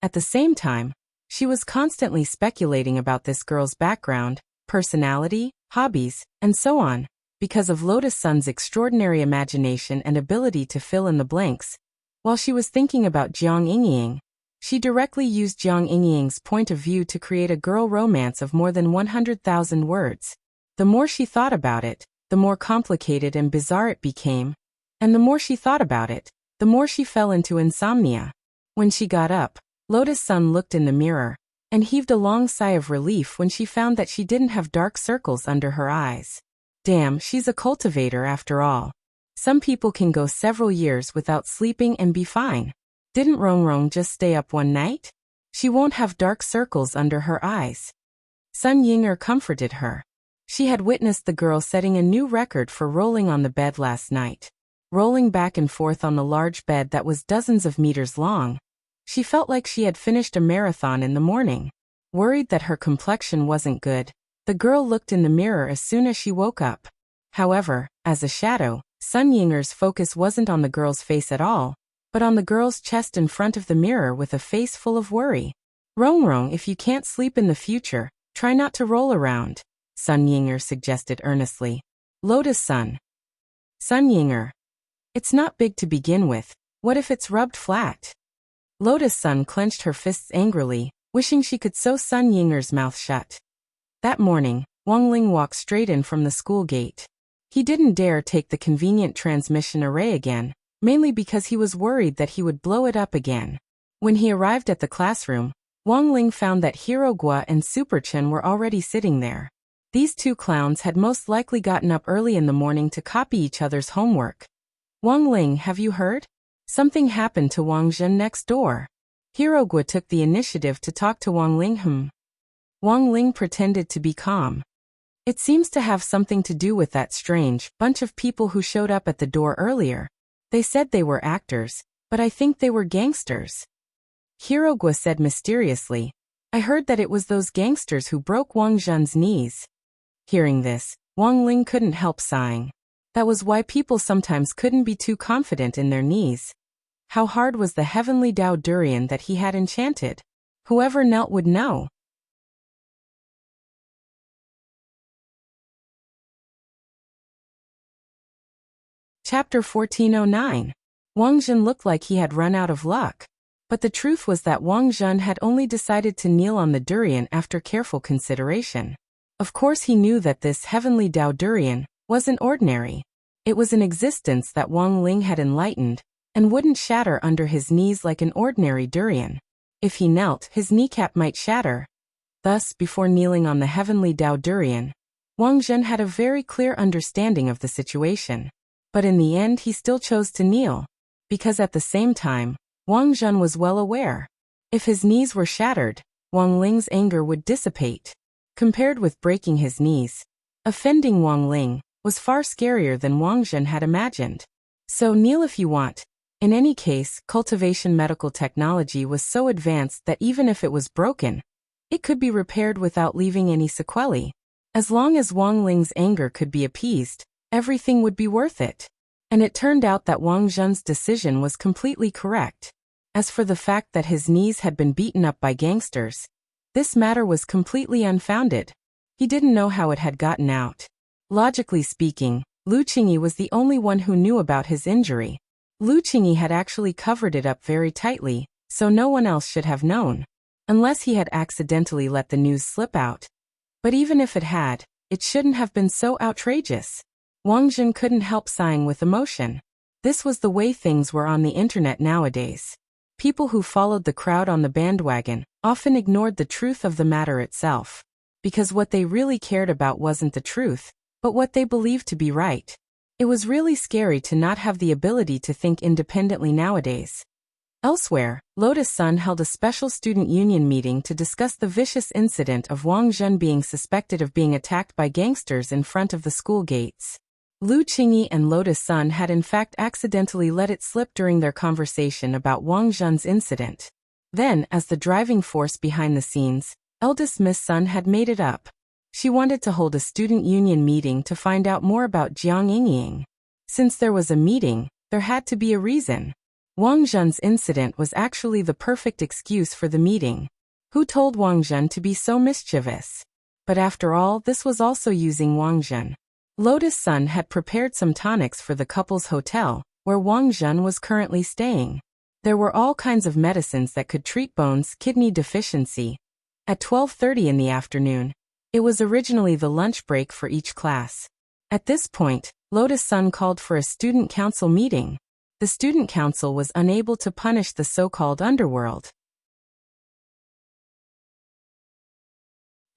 At the same time, she was constantly speculating about this girl's background, personality, hobbies, and so on. Because of Lotus Sun's extraordinary imagination and ability to fill in the blanks, while she was thinking about Jiang Yingying, she directly used Jiang Yingying's point of view to create a girl romance of more than 100,000 words. The more she thought about it, the more complicated and bizarre it became, and the more she thought about it, the more she fell into insomnia. When she got up, Lotus Sun looked in the mirror, and heaved a long sigh of relief when she found that she didn't have dark circles under her eyes. Damn, she's a cultivator after all. Some people can go several years without sleeping and be fine. Didn't Rongrong just stay up one night? She won't have dark circles under her eyes. Sun Yinger comforted her. She had witnessed the girl setting a new record for rolling on the bed last night. Rolling back and forth on the large bed that was dozens of meters long. She felt like she had finished a marathon in the morning. Worried that her complexion wasn't good, the girl looked in the mirror as soon as she woke up. However, as a shadow, Sun Yinger's focus wasn't on the girl's face at all, but on the girl's chest in front of the mirror with a face full of worry. Rongrong, if you can't sleep in the future, try not to roll around, Sun Yinger suggested earnestly. Lotus Sun. Sun Yinger. It's not big to begin with, what if it's rubbed flat? Lotus Sun clenched her fists angrily, wishing she could sew Sun Yinger's mouth shut. That morning, Wang Ling walked straight in from the school gate. He didn't dare take the convenient transmission array again, mainly because he was worried that he would blow it up again. When he arrived at the classroom, Wang Ling found that Hero Gua and Super Chen were already sitting there. These two clowns had most likely gotten up early in the morning to copy each other's homework. Wang Ling, have you heard? Something happened to Wang Zhen next door. Hero Gua took the initiative to talk to Wang Ling. Wang Ling pretended to be calm. It seems to have something to do with that strange bunch of people who showed up at the door earlier. They said they were actors, but I think they were gangsters. Hero Gua said mysteriously, I heard that it was those gangsters who broke Wang Zhen's knees. Hearing this, Wang Ling couldn't help sighing. That was why people sometimes couldn't be too confident in their knees. How hard was the heavenly Dao durian that he had enchanted? Whoever knelt would know. Chapter 1409. Wang Zhen looked like he had run out of luck. But the truth was that Wang Zhen had only decided to kneel on the durian after careful consideration. Of course he knew that this heavenly Dao durian wasn't ordinary. It was an existence that Wang Ling had enlightened, and wouldn't shatter under his knees like an ordinary durian. If he knelt, his kneecap might shatter. Thus, before kneeling on the heavenly Dao durian, Wang Zhen had a very clear understanding of the situation. But in the end he still chose to kneel, because at the same time, Wang Zhen was well aware. If his knees were shattered, Wang Ling's anger would dissipate. Compared with breaking his knees, offending Wang Ling was far scarier than Wang Zhen had imagined. So kneel if you want. In any case, cultivation medical technology was so advanced that even if it was broken, it could be repaired without leaving any sequelae. As long as Wang Ling's anger could be appeased, everything would be worth it. And it turned out that Wang Zhen's decision was completely correct. As for the fact that his niece had been beaten up by gangsters, this matter was completely unfounded. He didn't know how it had gotten out. Logically speaking, Lu Qingyi was the only one who knew about his injury. Lu Qingyi had actually covered it up very tightly, so no one else should have known. Unless he had accidentally let the news slip out. But even if it had, it shouldn't have been so outrageous. Wang Zhen couldn't help sighing with emotion. This was the way things were on the internet nowadays. People who followed the crowd on the bandwagon often ignored the truth of the matter itself. Because what they really cared about wasn't the truth, but what they believed to be right. It was really scary to not have the ability to think independently nowadays. Elsewhere, Lotus Sun held a special student union meeting to discuss the vicious incident of Wang Zhen being suspected of being attacked by gangsters in front of the school gates. Lu Qingyi and Lotus Sun had in fact accidentally let it slip during their conversation about Wang Zhen's incident. Then, as the driving force behind the scenes, eldest Miss Sun had made it up. She wanted to hold a student union meeting to find out more about Jiang Yingying. Since there was a meeting, there had to be a reason. Wang Zhen's incident was actually the perfect excuse for the meeting. Who told Wang Zhen to be so mischievous? But after all, this was also using Wang Zhen. Lotus Sun had prepared some tonics for the couple's hotel, where Wang Zhen was currently staying. There were all kinds of medicines that could treat bones, kidney deficiency. At 12:30 in the afternoon, it was originally the lunch break for each class. At this point, Lotus Sun called for a student council meeting. The student council was unable to punish the so-called underworld.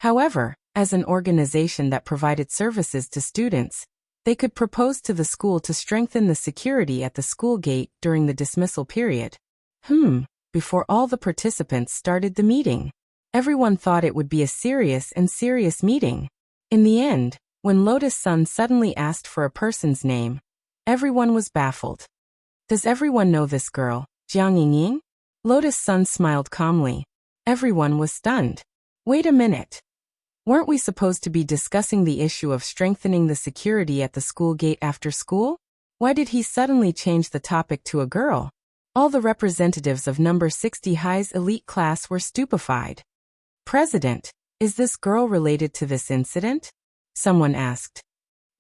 However, as an organization that provided services to students, they could propose to the school to strengthen the security at the school gate during the dismissal period. Before all the participants started the meeting. Everyone thought it would be a serious meeting. In the end, when Lotus Sun suddenly asked for a person's name, everyone was baffled. Does everyone know this girl, Jiang Yingying? Lotus Sun smiled calmly. Everyone was stunned. Wait a minute. Weren't we supposed to be discussing the issue of strengthening the security at the school gate after school? Why did he suddenly change the topic to a girl? All the representatives of number 60 High's elite class were stupefied. President, is this girl related to this incident? Someone asked.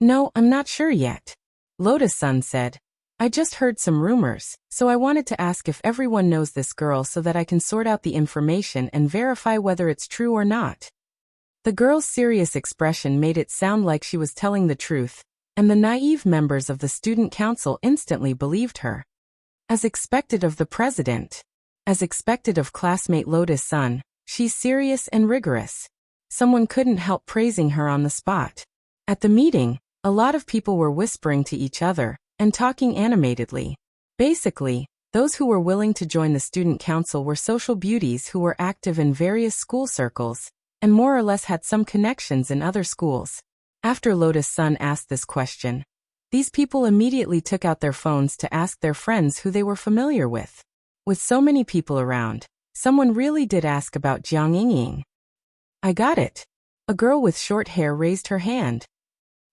No, I'm not sure yet. Lotus Sun said. I just heard some rumors, so I wanted to ask if everyone knows this girl so that I can sort out the information and verify whether it's true or not. The girl's serious expression made it sound like she was telling the truth, and the naive members of the student council instantly believed her. As expected of the president, as expected of classmate Lotus Sun, she's serious and rigorous. Someone couldn't help praising her on the spot. At the meeting, a lot of people were whispering to each other and talking animatedly. Basically, those who were willing to join the student council were social beauties who were active in various school circles, and more or less had some connections in other schools. After Lotus Sun asked this question, these people immediately took out their phones to ask their friends who they were familiar with. With so many people around, someone really did ask about Jiang Yingying. I got it. A girl with short hair raised her hand.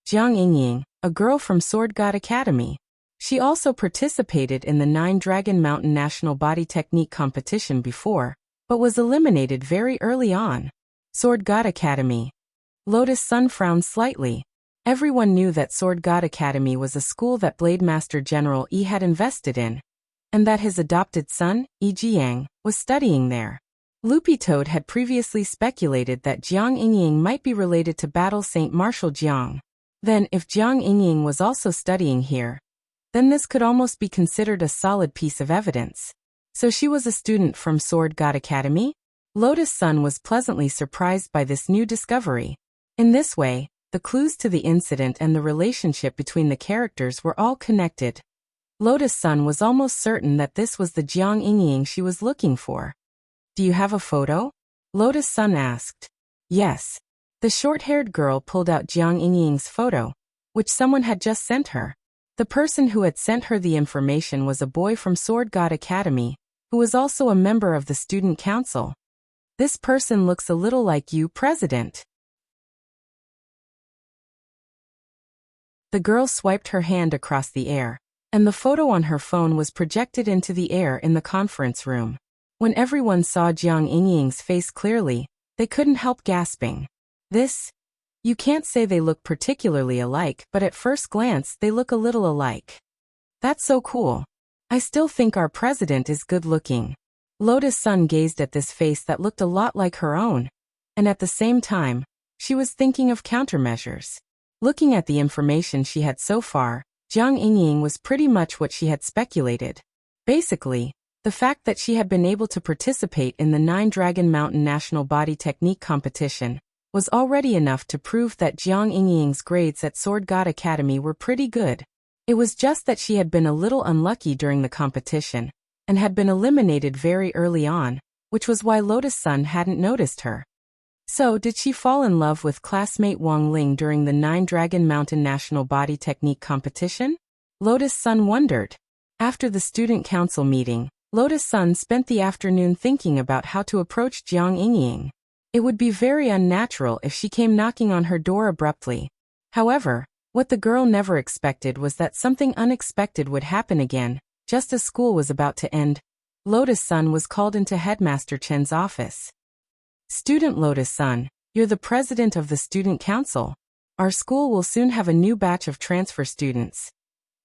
Jiang Yingying, a girl from Sword God Academy. She also participated in the 9 Dragon Mountain National Body Technique competition before, but was eliminated very early on. Sword God Academy. Lotus Sun frowned slightly. Everyone knew that Sword God Academy was a school that Blade Master General Yi had invested in, and that his adopted son, Yi Jiang, was studying there. Loopy Toad had previously speculated that Jiang Yingying might be related to Battle Saint Marshal Jiang. Then, if Jiang Yingying was also studying here, then this could almost be considered a solid piece of evidence. So she was a student from Sword God Academy? Lotus Sun was pleasantly surprised by this new discovery. In this way, the clues to the incident and the relationship between the characters were all connected. Lotus Sun was almost certain that this was the Jiang Yingying she was looking for. Do you have a photo? Lotus Sun asked. Yes. The short-haired girl pulled out Jiang Yingying's photo, which someone had just sent her. The person who had sent her the information was a boy from Sword God Academy, who was also a member of the student council. This person looks a little like you, President. The girl swiped her hand across the air, and the photo on her phone was projected into the air in the conference room. When everyone saw Jiang Yingying's face clearly, they couldn't help gasping. You can't say they look particularly alike, but at first glance they look a little alike. That's so cool. I still think our president is good-looking. Lotus Sun gazed at this face that looked a lot like her own, and at the same time, she was thinking of countermeasures. Looking at the information she had so far, Jiang Yingying was pretty much what she had speculated. Basically, the fact that she had been able to participate in the 9 Dragon Mountain National Body Technique competition was already enough to prove that Jiang Yingying's grades at Sword God Academy were pretty good. It was just that she had been a little unlucky during the competition, and had been eliminated very early on, which was why Lotus Sun hadn't noticed her. So, did she fall in love with classmate Wang Ling during the 9 Dragon Mountain National Body Technique competition? Lotus Sun wondered. After the student council meeting, Lotus Sun spent the afternoon thinking about how to approach Jiang Yingying. It would be very unnatural if she came knocking on her door abruptly. However, what the girl never expected was that something unexpected would happen again, just as school was about to end. Lotus Sun was called into Headmaster Chen's office. Student Lotus Sun, you're the president of the student council. Our school will soon have a new batch of transfer students.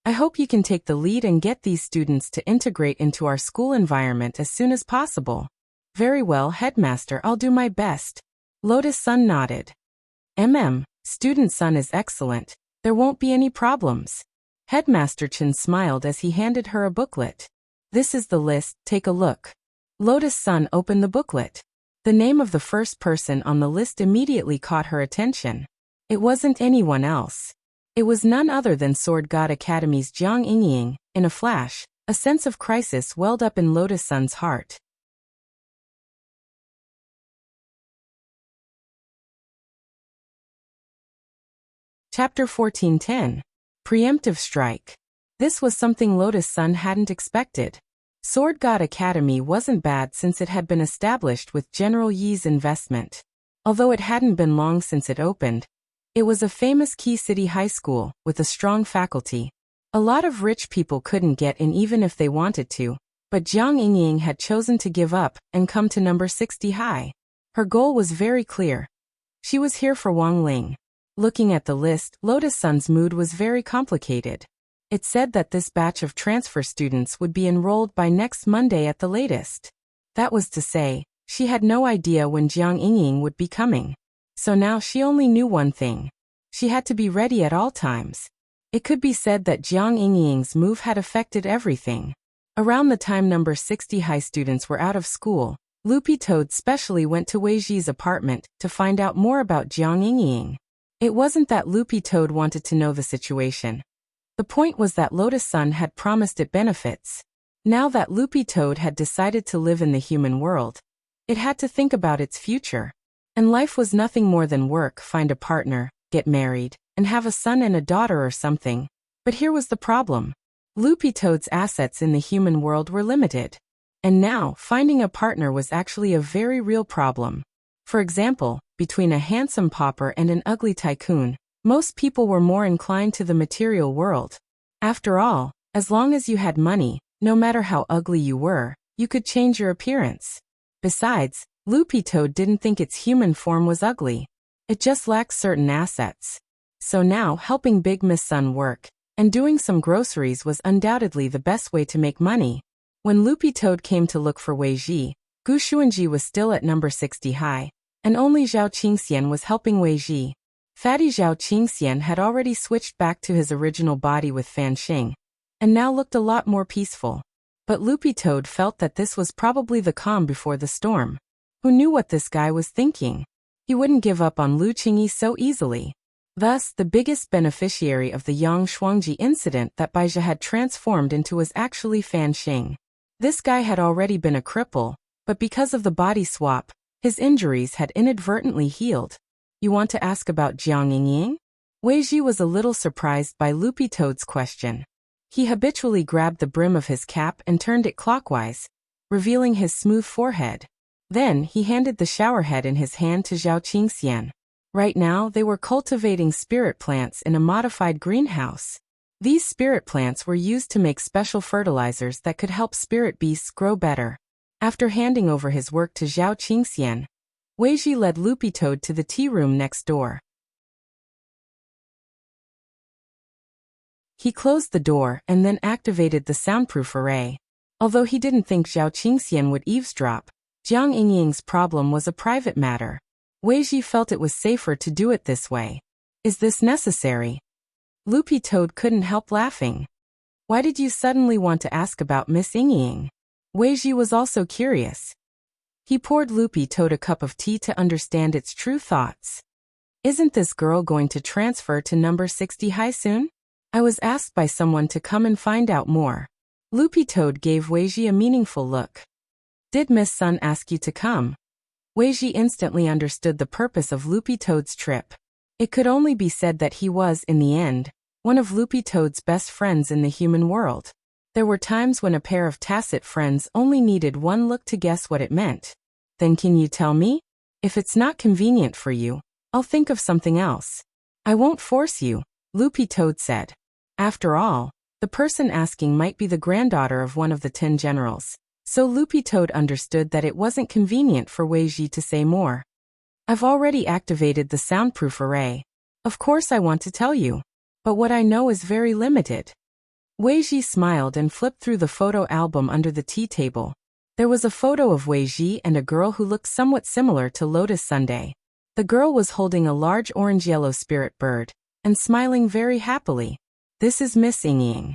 I hope you can take the lead and get these students to integrate into our school environment as soon as possible. Very well, Headmaster, I'll do my best. Lotus Sun nodded. Student Sun is excellent. There won't be any problems. Headmaster Chen smiled as he handed her a booklet. This is the list, take a look. Lotus Sun opened the booklet. The name of the first person on the list immediately caught her attention. It wasn't anyone else. It was none other than Sword God Academy's Jiang Yingying. In a flash, a sense of crisis welled up in Lotus Sun's heart. Chapter 14:10. Preemptive Strike. This was something Lotus Sun hadn't expected. Sword God Academy wasn't bad since it had been established with General Yi's investment. Although it hadn't been long since it opened, it was a famous key city high school with a strong faculty. A lot of rich people couldn't get in even if they wanted to, but Jiang Yingying had chosen to give up and come to number 60 high. Her goal was very clear. She was here for Wang Ling. Looking at the list, Lotus Sun's mood was very complicated. It said that this batch of transfer students would be enrolled by next Monday at the latest. That was to say, she had no idea when Jiang Yingying would be coming. So now she only knew one thing. She had to be ready at all times. It could be said that Jiang Yingying's move had affected everything. Around the time number 60 high students were out of school, Loopy Toad specially went to Wei Ji's apartment to find out more about Jiang Yingying. It wasn't that Loopy Toad wanted to know the situation. The point was that Lotus Sun had promised it benefits. Now that Loopy Toad had decided to live in the human world, it had to think about its future. And life was nothing more than work, find a partner, get married, and have a son and a daughter or something. But here was the problem. Loopy Toad's assets in the human world were limited. And now, finding a partner was actually a very real problem. For example, between a handsome pauper and an ugly tycoon, most people were more inclined to the material world. After all, as long as you had money, no matter how ugly you were, you could change your appearance. Besides, Loopy Toad didn't think its human form was ugly. It just lacked certain assets. So now, helping Big Miss Sun work, and doing some groceries was undoubtedly the best way to make money. When Loopy Toad came to look for Wei Ji, Gu Xuanji was still at number 60 high, and only Zhao Qingxian was helping Wei Ji. Fatty Zhao Qingxian had already switched back to his original body with Fan Xing, and now looked a lot more peaceful. But Loopy Toad felt that this was probably the calm before the storm. Who knew what this guy was thinking? He wouldn't give up on Lu Qingyi so easily. Thus, the biggest beneficiary of the Yang Shuangji incident that Baizha had transformed into was actually Fan Xing. This guy had already been a cripple, but because of the body swap, his injuries had inadvertently healed. You want to ask about Jiang Yingying? Weiji was a little surprised by Loopy Toad's question. He habitually grabbed the brim of his cap and turned it clockwise, revealing his smooth forehead. Then, he handed the showerhead in his hand to Zhao Qingxian. Right now, they were cultivating spirit plants in a modified greenhouse. These spirit plants were used to make special fertilizers that could help spirit beasts grow better. After handing over his work to Zhao Qingxian, Weiji led Loopy Toad to the tea room next door. He closed the door and then activated the soundproof array. Although he didn't think Zhao Qingxian would eavesdrop, Jiang Yingying's problem was a private matter. Weiji felt it was safer to do it this way. Is this necessary? Loopy Toad couldn't help laughing. Why did you suddenly want to ask about Miss Yingying? Weiji was also curious. He poured Loopy Toad a cup of tea to understand its true thoughts. Isn't this girl going to transfer to number 60 high soon? I was asked by someone to come and find out more. Loopy Toad gave Weiji a meaningful look. Did Miss Sun ask you to come? Weiji instantly understood the purpose of Loopy Toad's trip. It could only be said that he was, in the end, one of Loopy Toad's best friends in the human world. There were times when a pair of tacit friends only needed one look to guess what it meant. Then can you tell me? If it's not convenient for you, I'll think of something else. I won't force you, Loopy Toad said. After all, the person asking might be the granddaughter of one of the 10 generals. So Loopy Toad understood that it wasn't convenient for Weiji to say more. I've already activated the soundproof array. Of course I want to tell you. But what I know is very limited. Weiji smiled and flipped through the photo album under the tea table. There was a photo of Weiji and a girl who looked somewhat similar to Lotus Sunday. The girl was holding a large orange-yellow spirit bird and smiling very happily. This is Miss Yingying.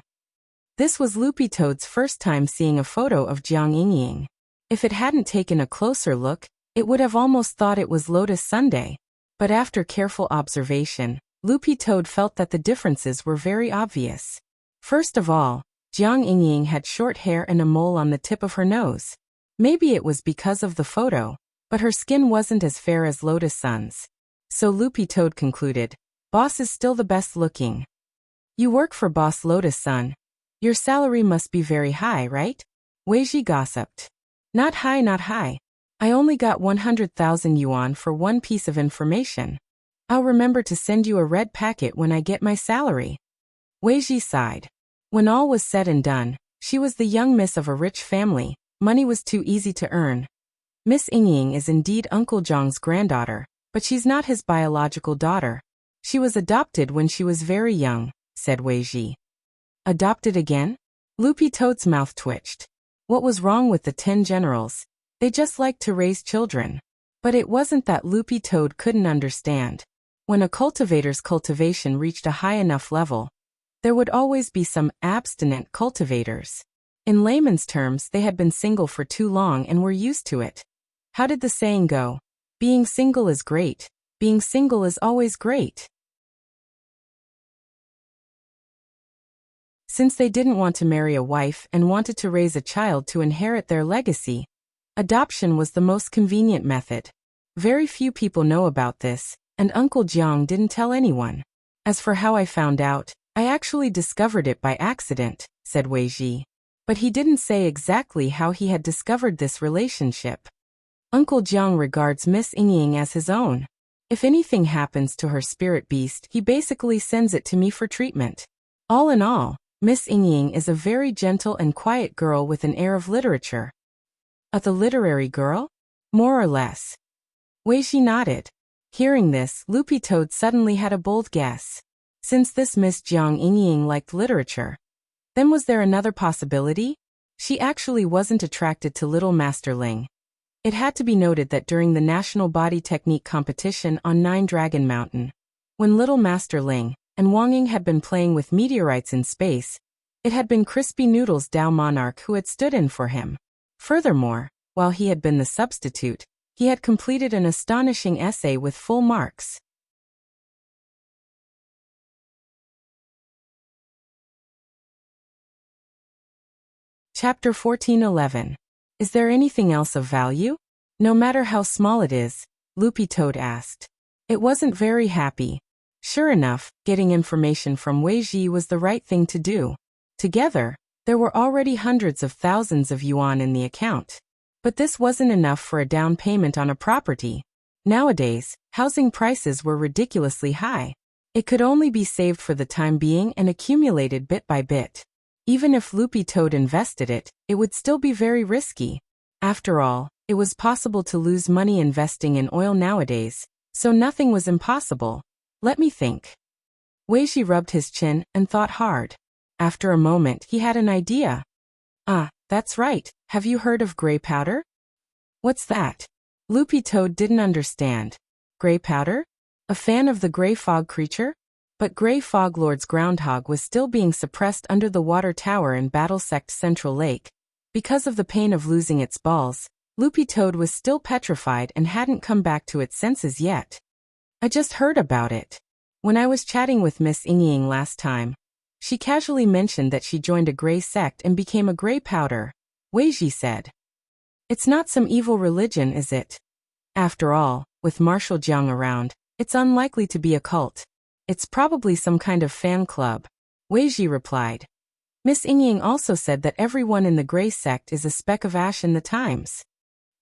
This was Loopy Toad's first time seeing a photo of Jiang Yingying. If it hadn't taken a closer look, it would have almost thought it was Lotus Sunday. But after careful observation, Loopy Toad felt that the differences were very obvious. First of all, Jiang Yingying had short hair and a mole on the tip of her nose. Maybe it was because of the photo, but her skin wasn't as fair as Lotus Sun's. So Loopy Toad concluded, Boss is still the best looking. You work for Boss Lotus Sun. Your salary must be very high, right? Weiji gossiped. Not high, not high. I only got 100,000 yuan for one piece of information. I'll remember to send you a red packet when I get my salary. Weiji sighed. When all was said and done, she was the young miss of a rich family. Money was too easy to earn. Miss Yingying is indeed Uncle Zhang's granddaughter, but she's not his biological daughter. She was adopted when she was very young, said Weiji. Adopted again? Loopy Toad's mouth twitched. What was wrong with the 10 generals? They just liked to raise children. But it wasn't that Loopy Toad couldn't understand. When a cultivator's cultivation reached a high enough level, there would always be some abstinent cultivators. In layman's terms, they had been single for too long and were used to it. How did the saying go? Being single is great. Being single is always great. Since they didn't want to marry a wife and wanted to raise a child to inherit their legacy, adoption was the most convenient method. Very few people know about this, and Uncle Jiang didn't tell anyone. As for how I found out, I actually discovered it by accident, said Weiji. But he didn't say exactly how he had discovered this relationship. Uncle Jiang regards Miss Yingying as his own. If anything happens to her spirit beast, he basically sends it to me for treatment. All in all, Miss Yingying is a very gentle and quiet girl with an air of literature. The literary girl? More or less. Weiji nodded. Hearing this, Loopy Toad suddenly had a bold guess. Since this Miss Jiang Yingying liked literature, then was there another possibility? She actually wasn't attracted to Little Master Ling. It had to be noted that during the National Body Technique competition on 9 Dragon Mountain, when Little Master Ling and Wang Ying had been playing with meteorites in space, it had been Crispy Noodles Dao Monarch who had stood in for him. Furthermore, while he had been the substitute, he had completed an astonishing essay with full marks. Chapter 14:11. Is there anything else of value? No matter how small it is, Loopy Toad asked. It wasn't very happy. Sure enough, getting information from Wei Ji was the right thing to do. Together, there were already hundreds of thousands of yuan in the account. But this wasn't enough for a down payment on a property. Nowadays, housing prices were ridiculously high. It could only be saved for the time being and accumulated bit by bit. Even if Loopy Toad invested it, it would still be very risky. After all, it was possible to lose money investing in oil nowadays, so nothing was impossible. Let me think. Wei Ji rubbed his chin and thought hard. After a moment, he had an idea. Ah, that's right. Have you heard of gray powder? What's that? Loopy Toad didn't understand. Gray powder? A fan of the gray fog creature? But Gray Fog Lord's groundhog was still being suppressed under the water tower in Battlesect Central Lake. Because of the pain of losing its balls, Loopy Toad was still petrified and hadn't come back to its senses yet. I just heard about it. When I was chatting with Miss Ying last time, she casually mentioned that she joined a gray sect and became a gray powder, Wei Ji said. It's not some evil religion, is it? After all, with Marshal Jiang around, it's unlikely to be a cult. It's probably some kind of fan club, Wei Ji replied. Miss Ying also said that everyone in the gray sect is a speck of ash in the times.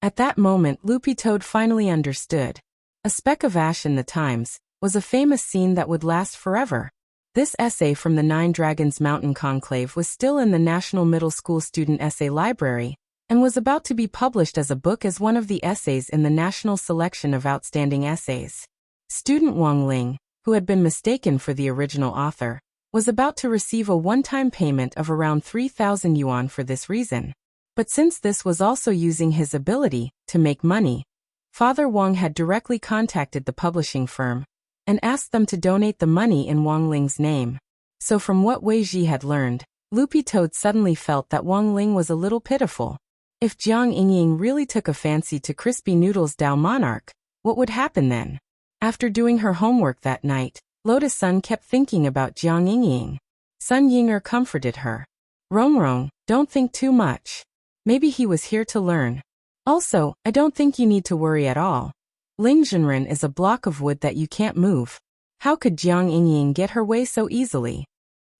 At that moment, Loopy Toad finally understood. A speck of ash in the times was a famous scene that would last forever. This essay from the Nine Dragons Mountain Conclave was still in the National Middle School Student Essay Library, and was about to be published as a book as one of the essays in the National Selection of Outstanding Essays. Student Wang Ling, who had been mistaken for the original author, was about to receive a one-time payment of around 3,000 yuan for this reason. But since this was also using his ability to make money, Father Wang had directly contacted the publishing firm and asked them to donate the money in Wang Ling's name. So from what Wei Ji had learned, Loopy Toad suddenly felt that Wang Ling was a little pitiful. If Jiang Yingying really took a fancy to Crispy Noodles Dao Monarch, what would happen then? After doing her homework that night, Lotus Sun kept thinking about Jiang Yingying. Sun Yinger comforted her. Rong, don't think too much. Maybe he was here to learn. Also, I don't think you need to worry at all. Ling Zhenren is a block of wood that you can't move. How could Jiang Yingying get her way so easily?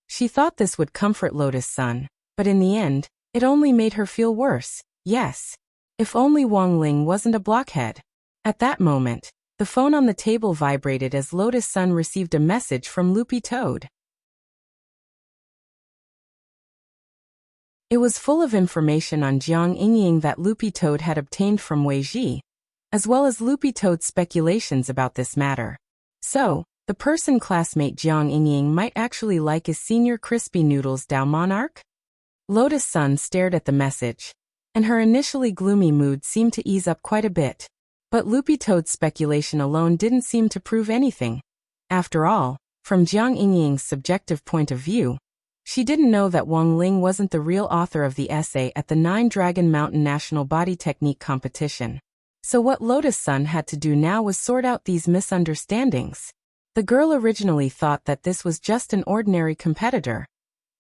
She thought this would comfort Lotus Sun, but in the end, it only made her feel worse. Yes. If only Wang Ling wasn't a blockhead. At that moment, the phone on the table vibrated as Lotus Sun received a message from Loopy Toad. It was full of information on Jiang Yingying that Loopy Toad had obtained from Wei Ji, as well as Loopy Toad's speculations about this matter. So, the person classmate Jiang Yingying might actually like is Senior Crispy Noodles Dao Monarch? Lotus Sun stared at the message, and her initially gloomy mood seemed to ease up quite a bit. But Loopy Toad's speculation alone didn't seem to prove anything. After all, from Jiang Yingying's subjective point of view, she didn't know that Wang Ling wasn't the real author of the essay at the Nine Dragon Mountain National Body Technique Competition. So what Lotus Sun had to do now was sort out these misunderstandings. The girl originally thought that this was just an ordinary competitor.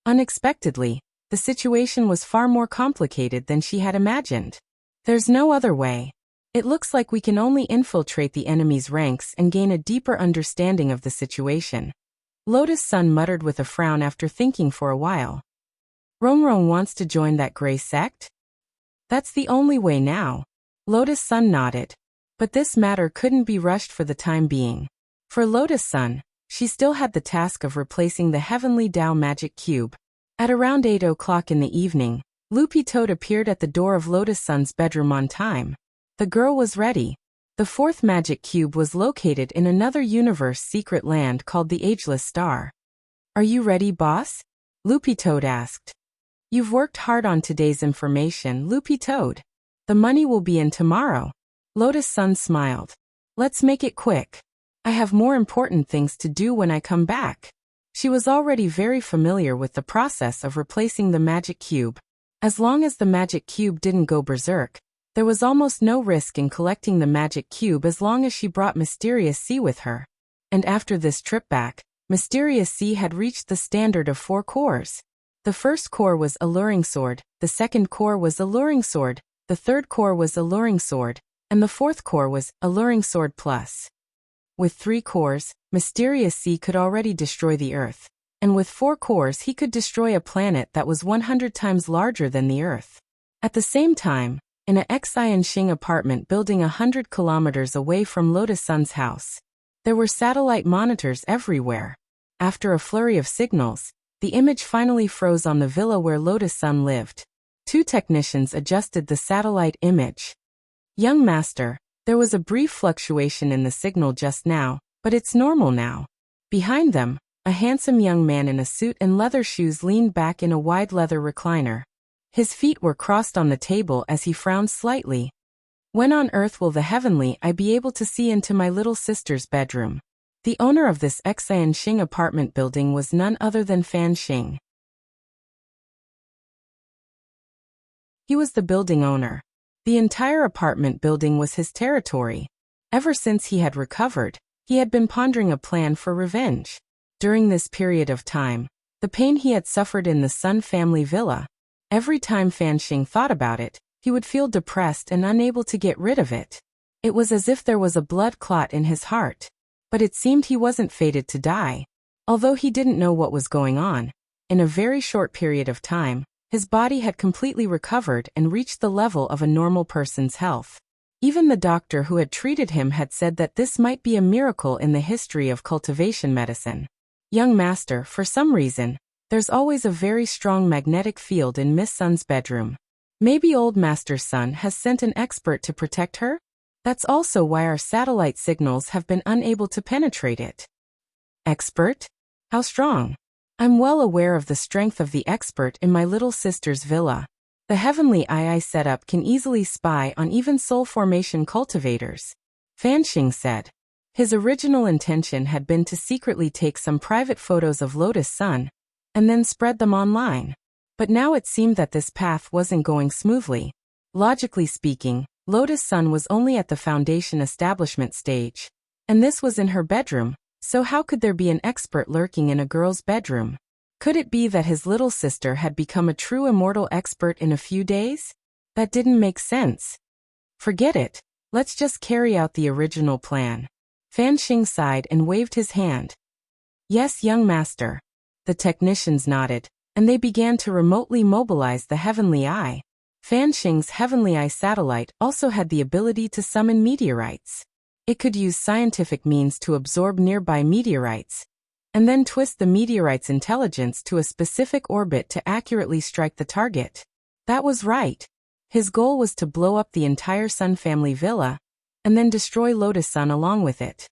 Unexpectedly, the situation was far more complicated than she had imagined. There's no other way. It looks like we can only infiltrate the enemy's ranks and gain a deeper understanding of the situation. Lotus Sun muttered with a frown after thinking for a while. Rong wants to join that gray sect? That's the only way now. Lotus Sun nodded. But this matter couldn't be rushed for the time being. For Lotus Sun, she still had the task of replacing the Heavenly Dao Magic Cube. At around 8 o'clock in the evening, Loopy Toad appeared at the door of Lotus Sun's bedroom on time. The girl was ready. The fourth magic cube was located in another universe secret land called the Ageless Star. Are you ready, boss? Loopy Toad asked. You've worked hard on today's information, Loopy Toad. The money will be in tomorrow. Lotus Sun smiled. Let's make it quick. I have more important things to do when I come back. She was already very familiar with the process of replacing the magic cube. As long as the magic cube didn't go berserk, there was almost no risk in collecting the magic cube as long as she brought Mysterious Sea with her. And after this trip back, Mysterious Sea had reached the standard of 4 cores. The first core was Alluring Sword, the second core was Alluring Sword, the third core was Alluring Sword, and the fourth core was Alluring Sword Plus. With 3 cores, Mysterious C could already destroy the Earth. And with 4 cores he could destroy a planet that was 100 times larger than the Earth. At the same time, in a Xianxing apartment building 100 kilometers away from Lotus Sun's house, there were satellite monitors everywhere. After a flurry of signals, the image finally froze on the villa where Lotus Sun lived. 2 technicians adjusted the satellite image. Young master, there was a brief fluctuation in the signal just now, but it's normal now. Behind them, a handsome young man in a suit and leather shoes leaned back in a wide leather recliner. His feet were crossed on the table as he frowned slightly. When on earth will the heavenly I be able to see into my little sister's bedroom? The owner of this Xianxing apartment building was none other than Fan Xing. He was the building owner. The entire apartment building was his territory. Ever since he had recovered, he had been pondering a plan for revenge. During this period of time, the pain he had suffered in the Sun family villa, every time Fan Xing thought about it, he would feel depressed and unable to get rid of it. It was as if there was a blood clot in his heart. But it seemed he wasn't fated to die. Although he didn't know what was going on, in a very short period of time, his body had completely recovered and reached the level of a normal person's health. Even the doctor who had treated him had said that this might be a miracle in the history of cultivation medicine. Young master, for some reason, there's always a very strong magnetic field in Miss Sun's bedroom. Maybe old Master's son has sent an expert to protect her? That's also why our satellite signals have been unable to penetrate it. Expert? How strong? I'm well aware of the strength of the expert in my little sister's villa. The heavenly eye I set up can easily spy on even soul formation cultivators. Fan Xing said. His original intention had been to secretly take some private photos of Lotus Sun, and then spread them online. But now it seemed that this path wasn't going smoothly. Logically speaking, Lotus Sun was only at the foundation establishment stage. And this was in her bedroom, so how could there be an expert lurking in a girl's bedroom? Could it be that his little sister had become a true immortal expert in a few days? That didn't make sense. Forget it. Let's just carry out the original plan. Fan Xing sighed and waved his hand. Yes, young master. The technicians nodded, and they began to remotely mobilize the heavenly eye. Fan Xing's heavenly eye satellite also had the ability to summon meteorites. It could use scientific means to absorb nearby meteorites, and then twist the meteorite's intelligence to a specific orbit to accurately strike the target. That was right. His goal was to blow up the entire Sun family villa, and then destroy Lotus Sun along with it.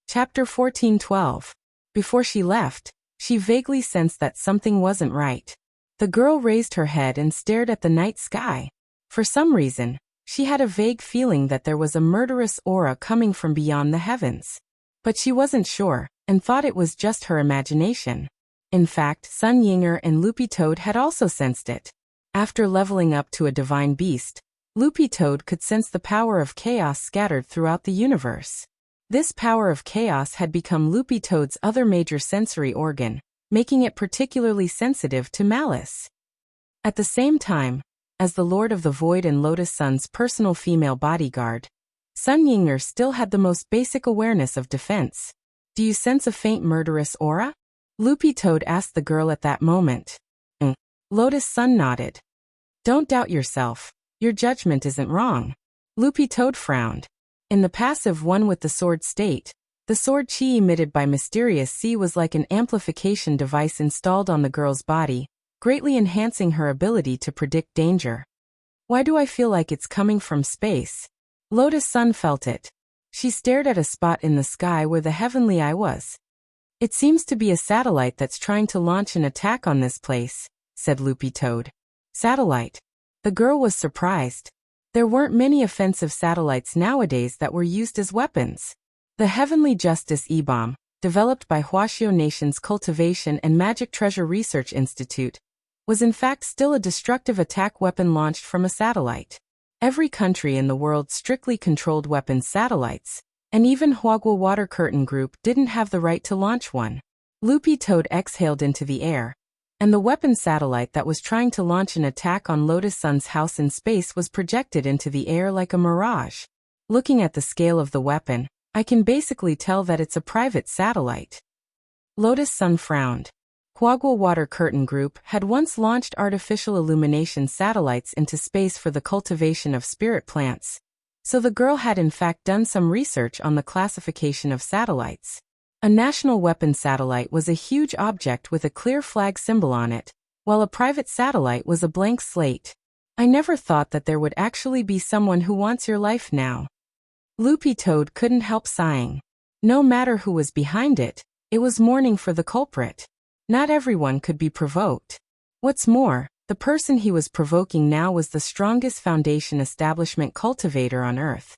Chapter 14:12. Before she left, she vaguely sensed that something wasn't right. The girl raised her head and stared at the night sky. For some reason, she had a vague feeling that there was a murderous aura coming from beyond the heavens. But she wasn't sure, and thought it was just her imagination. In fact, Sun Yinger and Loopy Toad had also sensed it. After leveling up to a divine beast, Loopy Toad could sense the power of chaos scattered throughout the universe. This power of chaos had become Loopy Toad's other major sensory organ, making it particularly sensitive to malice. At the same time, as the Lord of the Void and Lotus Sun's personal female bodyguard, Sun Yinger still had the most basic awareness of defense. Do you sense a faint murderous aura? Loopy Toad asked the girl at that moment. Lotus Sun nodded. Don't doubt yourself. Your judgment isn't wrong. Loopy Toad frowned. In the passive one with the sword state, the sword chi emitted by Mysterious C was like an amplification device installed on the girl's body, greatly enhancing her ability to predict danger. Why do I feel like it's coming from space? Lotus Sun felt it. She stared at a spot in the sky where the heavenly eye was. It seems to be a satellite that's trying to launch an attack on this place, said Loopy Toad. Satellite. The girl was surprised. There weren't many offensive satellites nowadays that were used as weapons. The Heavenly Justice E-Bomb, developed by Wuxia Nation's Cultivation and Magic Treasure Research Institute, was in fact still a destructive attack weapon launched from a satellite. Every country in the world strictly controlled weapons satellites, and even Huagua Water Curtain Group didn't have the right to launch one. Loopy Toad exhaled into the air. and the weapon satellite that was trying to launch an attack on Lotus Sun's house in space was projected into the air like a mirage. Looking at the scale of the weapon, I can basically tell that it's a private satellite. Lotus Sun frowned. Huagua Water Curtain Group had once launched artificial illumination satellites into space for the cultivation of spirit plants, so the girl had in fact done some research on the classification of satellites. A national weapon satellite was a huge object with a clear flag symbol on it, while a private satellite was a blank slate. I never thought that there would actually be someone who wants your life now. Loopy Toad couldn't help sighing. No matter who was behind it, it was mourning for the culprit. Not everyone could be provoked. What's more, the person he was provoking now was the strongest Foundation establishment cultivator on Earth.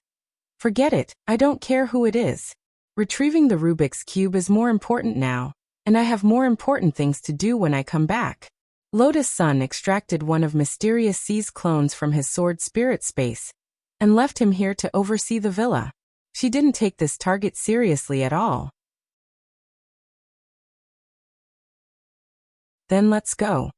Forget it, I don't care who it is. Retrieving the Rubik's Cube is more important now, and I have more important things to do when I come back. Lotus Sun extracted one of Mysterious C's clones from his sword spirit space, and left him here to oversee the villa. She didn't take this target seriously at all. Then let's go.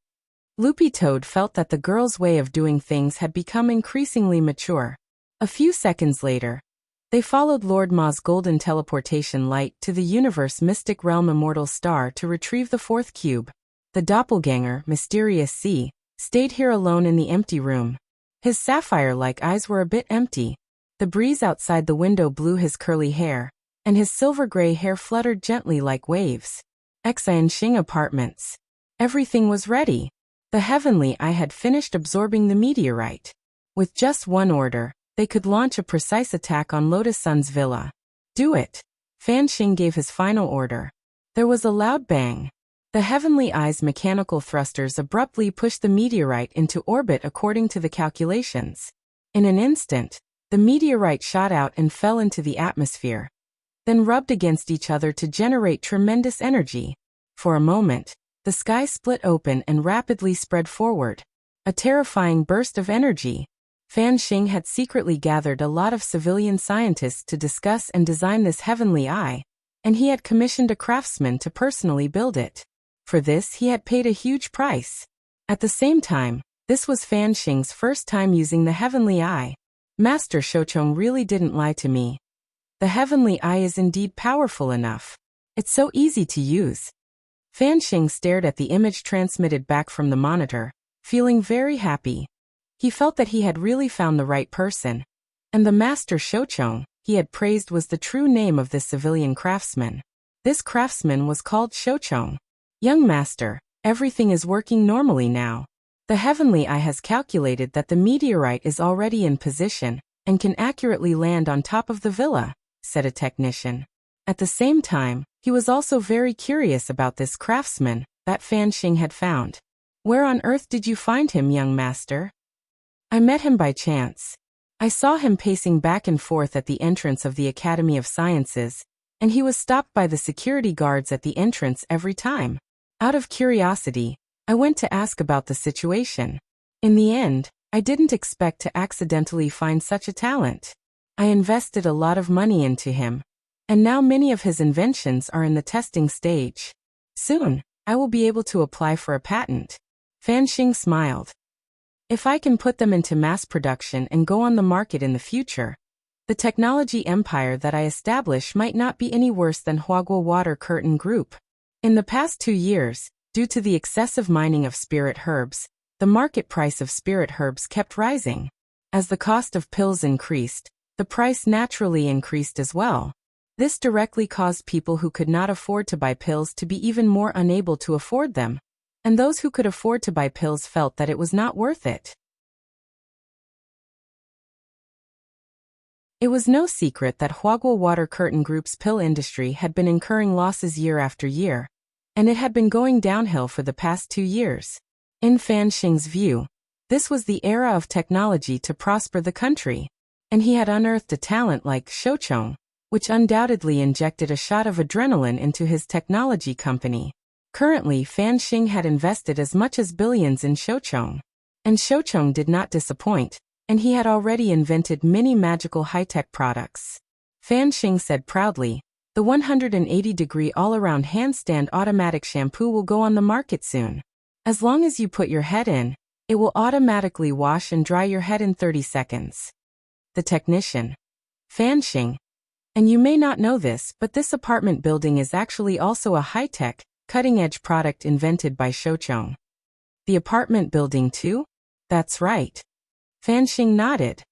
Loopy Toad felt that the girl's way of doing things had become increasingly mature. A few seconds later, they followed Lord Ma's golden teleportation light to the universe mystic realm Immortal Star to retrieve the fourth cube. The doppelganger, Mysterious C, stayed here alone in the empty room. His sapphire-like eyes were a bit empty. The breeze outside the window blew his curly hair, and his silver-gray hair fluttered gently like waves. Xianxing Apartments. Everything was ready. The Heavenly Eye had finished absorbing the meteorite. With just one order, they could launch a precise attack on Lotus Sun's villa. Do it. Fan Xing gave his final order. There was a loud bang. The Heavenly Eye's mechanical thrusters abruptly pushed the meteorite into orbit according to the calculations. In an instant, the meteorite shot out and fell into the atmosphere, then rubbed against each other to generate tremendous energy. For a moment, the sky split open and rapidly spread forward. A terrifying burst of energy. Fan Xing had secretly gathered a lot of civilian scientists to discuss and design this Heavenly Eye, and he had commissioned a craftsman to personally build it. For this he had paid a huge price. At the same time, this was Fan Xing's first time using the Heavenly Eye. Master Shouchong really didn't lie to me. The Heavenly Eye is indeed powerful enough. It's so easy to use. Fan Xing stared at the image transmitted back from the monitor, feeling very happy. He felt that he had really found the right person, and the Master Shouchong he had praised was the true name of this civilian craftsman. This craftsman was called Shouchong. Young Master, everything is working normally now. The Heavenly Eye has calculated that the meteorite is already in position and can accurately land on top of the villa, said a technician. At the same time, he was also very curious about this craftsman that Fan Xing had found. Where on earth did you find him, young master? I met him by chance. I saw him pacing back and forth at the entrance of the Academy of Sciences, and he was stopped by the security guards at the entrance every time. Out of curiosity, I went to ask about the situation. In the end, I didn't expect to accidentally find such a talent. I invested a lot of money into him, and now many of his inventions are in the testing stage. Soon, I will be able to apply for a patent. Fan Xing smiled. If I can put them into mass production and go on the market in the future, the technology empire that I establish might not be any worse than Huagua Water Curtain Group. In the past 2 years, due to the excessive mining of spirit herbs, the market price of spirit herbs kept rising. As the cost of pills increased, the price naturally increased as well. This directly caused people who could not afford to buy pills to be even more unable to afford them, and those who could afford to buy pills felt that it was not worth it. It was no secret that Huagua Water Curtain Group's pill industry had been incurring losses year after year, and it had been going downhill for the past 2 years. In Fan Xing's view, this was the era of technology to prosper the country, and he had unearthed a talent like Shouchong, which undoubtedly injected a shot of adrenaline into his technology company. Currently, Fan Xing had invested as much as billions in Shouchong, and Shouchong did not disappoint, and he had already invented many magical high-tech products. Fan Xing said proudly, the 180-degree all-around handstand automatic shampoo will go on the market soon. As long as you put your head in, it will automatically wash and dry your head in 30 seconds. The technician. Fanxing. And you may not know this, but this apartment building is actually also a high-tech, cutting-edge product invented by Shouchong. The apartment building too? That's right. Fanxing nodded.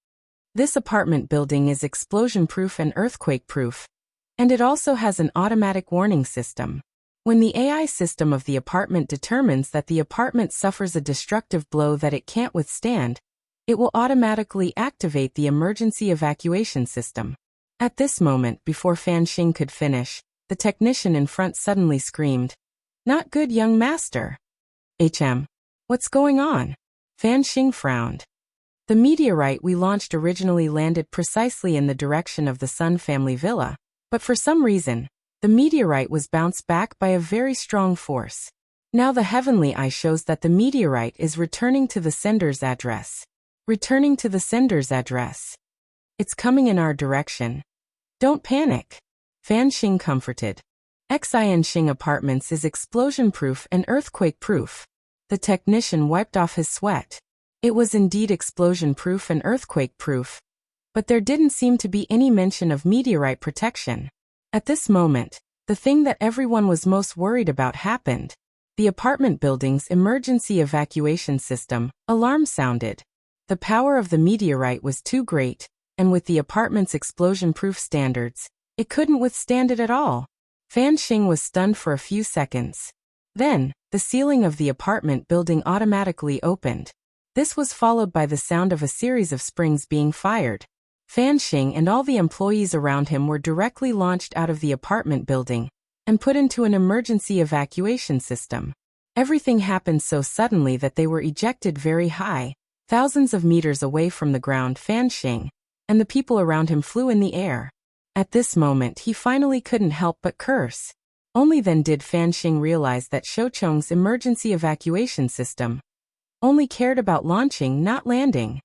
This apartment building is explosion-proof and earthquake-proof, and it also has an automatic warning system. When the AI system of the apartment determines that the apartment suffers a destructive blow that it can't withstand, it will automatically activate the emergency evacuation system. At this moment, before Fanxing could finish, the technician in front suddenly screamed, "Not good, young master." What's going on? Fanxing frowned. The meteorite we launched originally landed precisely in the direction of the Sun family villa, but for some reason, the meteorite was bounced back by a very strong force. Now the heavenly eye shows that the meteorite is returning to the sender's address. Returning to the sender's address. It's coming in our direction. Don't panic. Fanxing comforted. Xinxing Apartments is explosion-proof and earthquake-proof. The technician wiped off his sweat. It was indeed explosion-proof and earthquake-proof, but there didn't seem to be any mention of meteorite protection. At this moment, the thing that everyone was most worried about happened. The apartment building's emergency evacuation system alarm sounded. The power of the meteorite was too great, and with the apartment's explosion-proof standards, it couldn't withstand it at all. Fanxing was stunned for a few seconds. Then, the ceiling of the apartment building automatically opened. This was followed by the sound of a series of springs being fired. Fanxing and all the employees around him were directly launched out of the apartment building and put into an emergency evacuation system. Everything happened so suddenly that they were ejected very high, thousands of meters away from the ground. Fanxing and the people around him flew in the air. At this moment he finally couldn't help but curse. Only then did Fanxing realize that Shouchong's emergency evacuation system only cared about launching, not landing.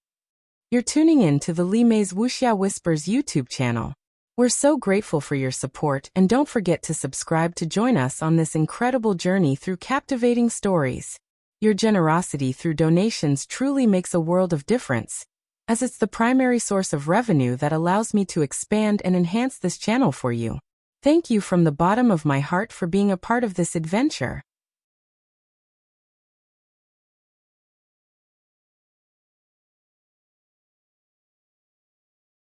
You're tuning in to the Li Mei's Wuxia Whispers YouTube channel. We're so grateful for your support, and don't forget to subscribe to join us on this incredible journey through captivating stories. Your generosity through donations truly makes a world of difference, as it's the primary source of revenue that allows me to expand and enhance this channel for you. Thank you from the bottom of my heart for being a part of this adventure.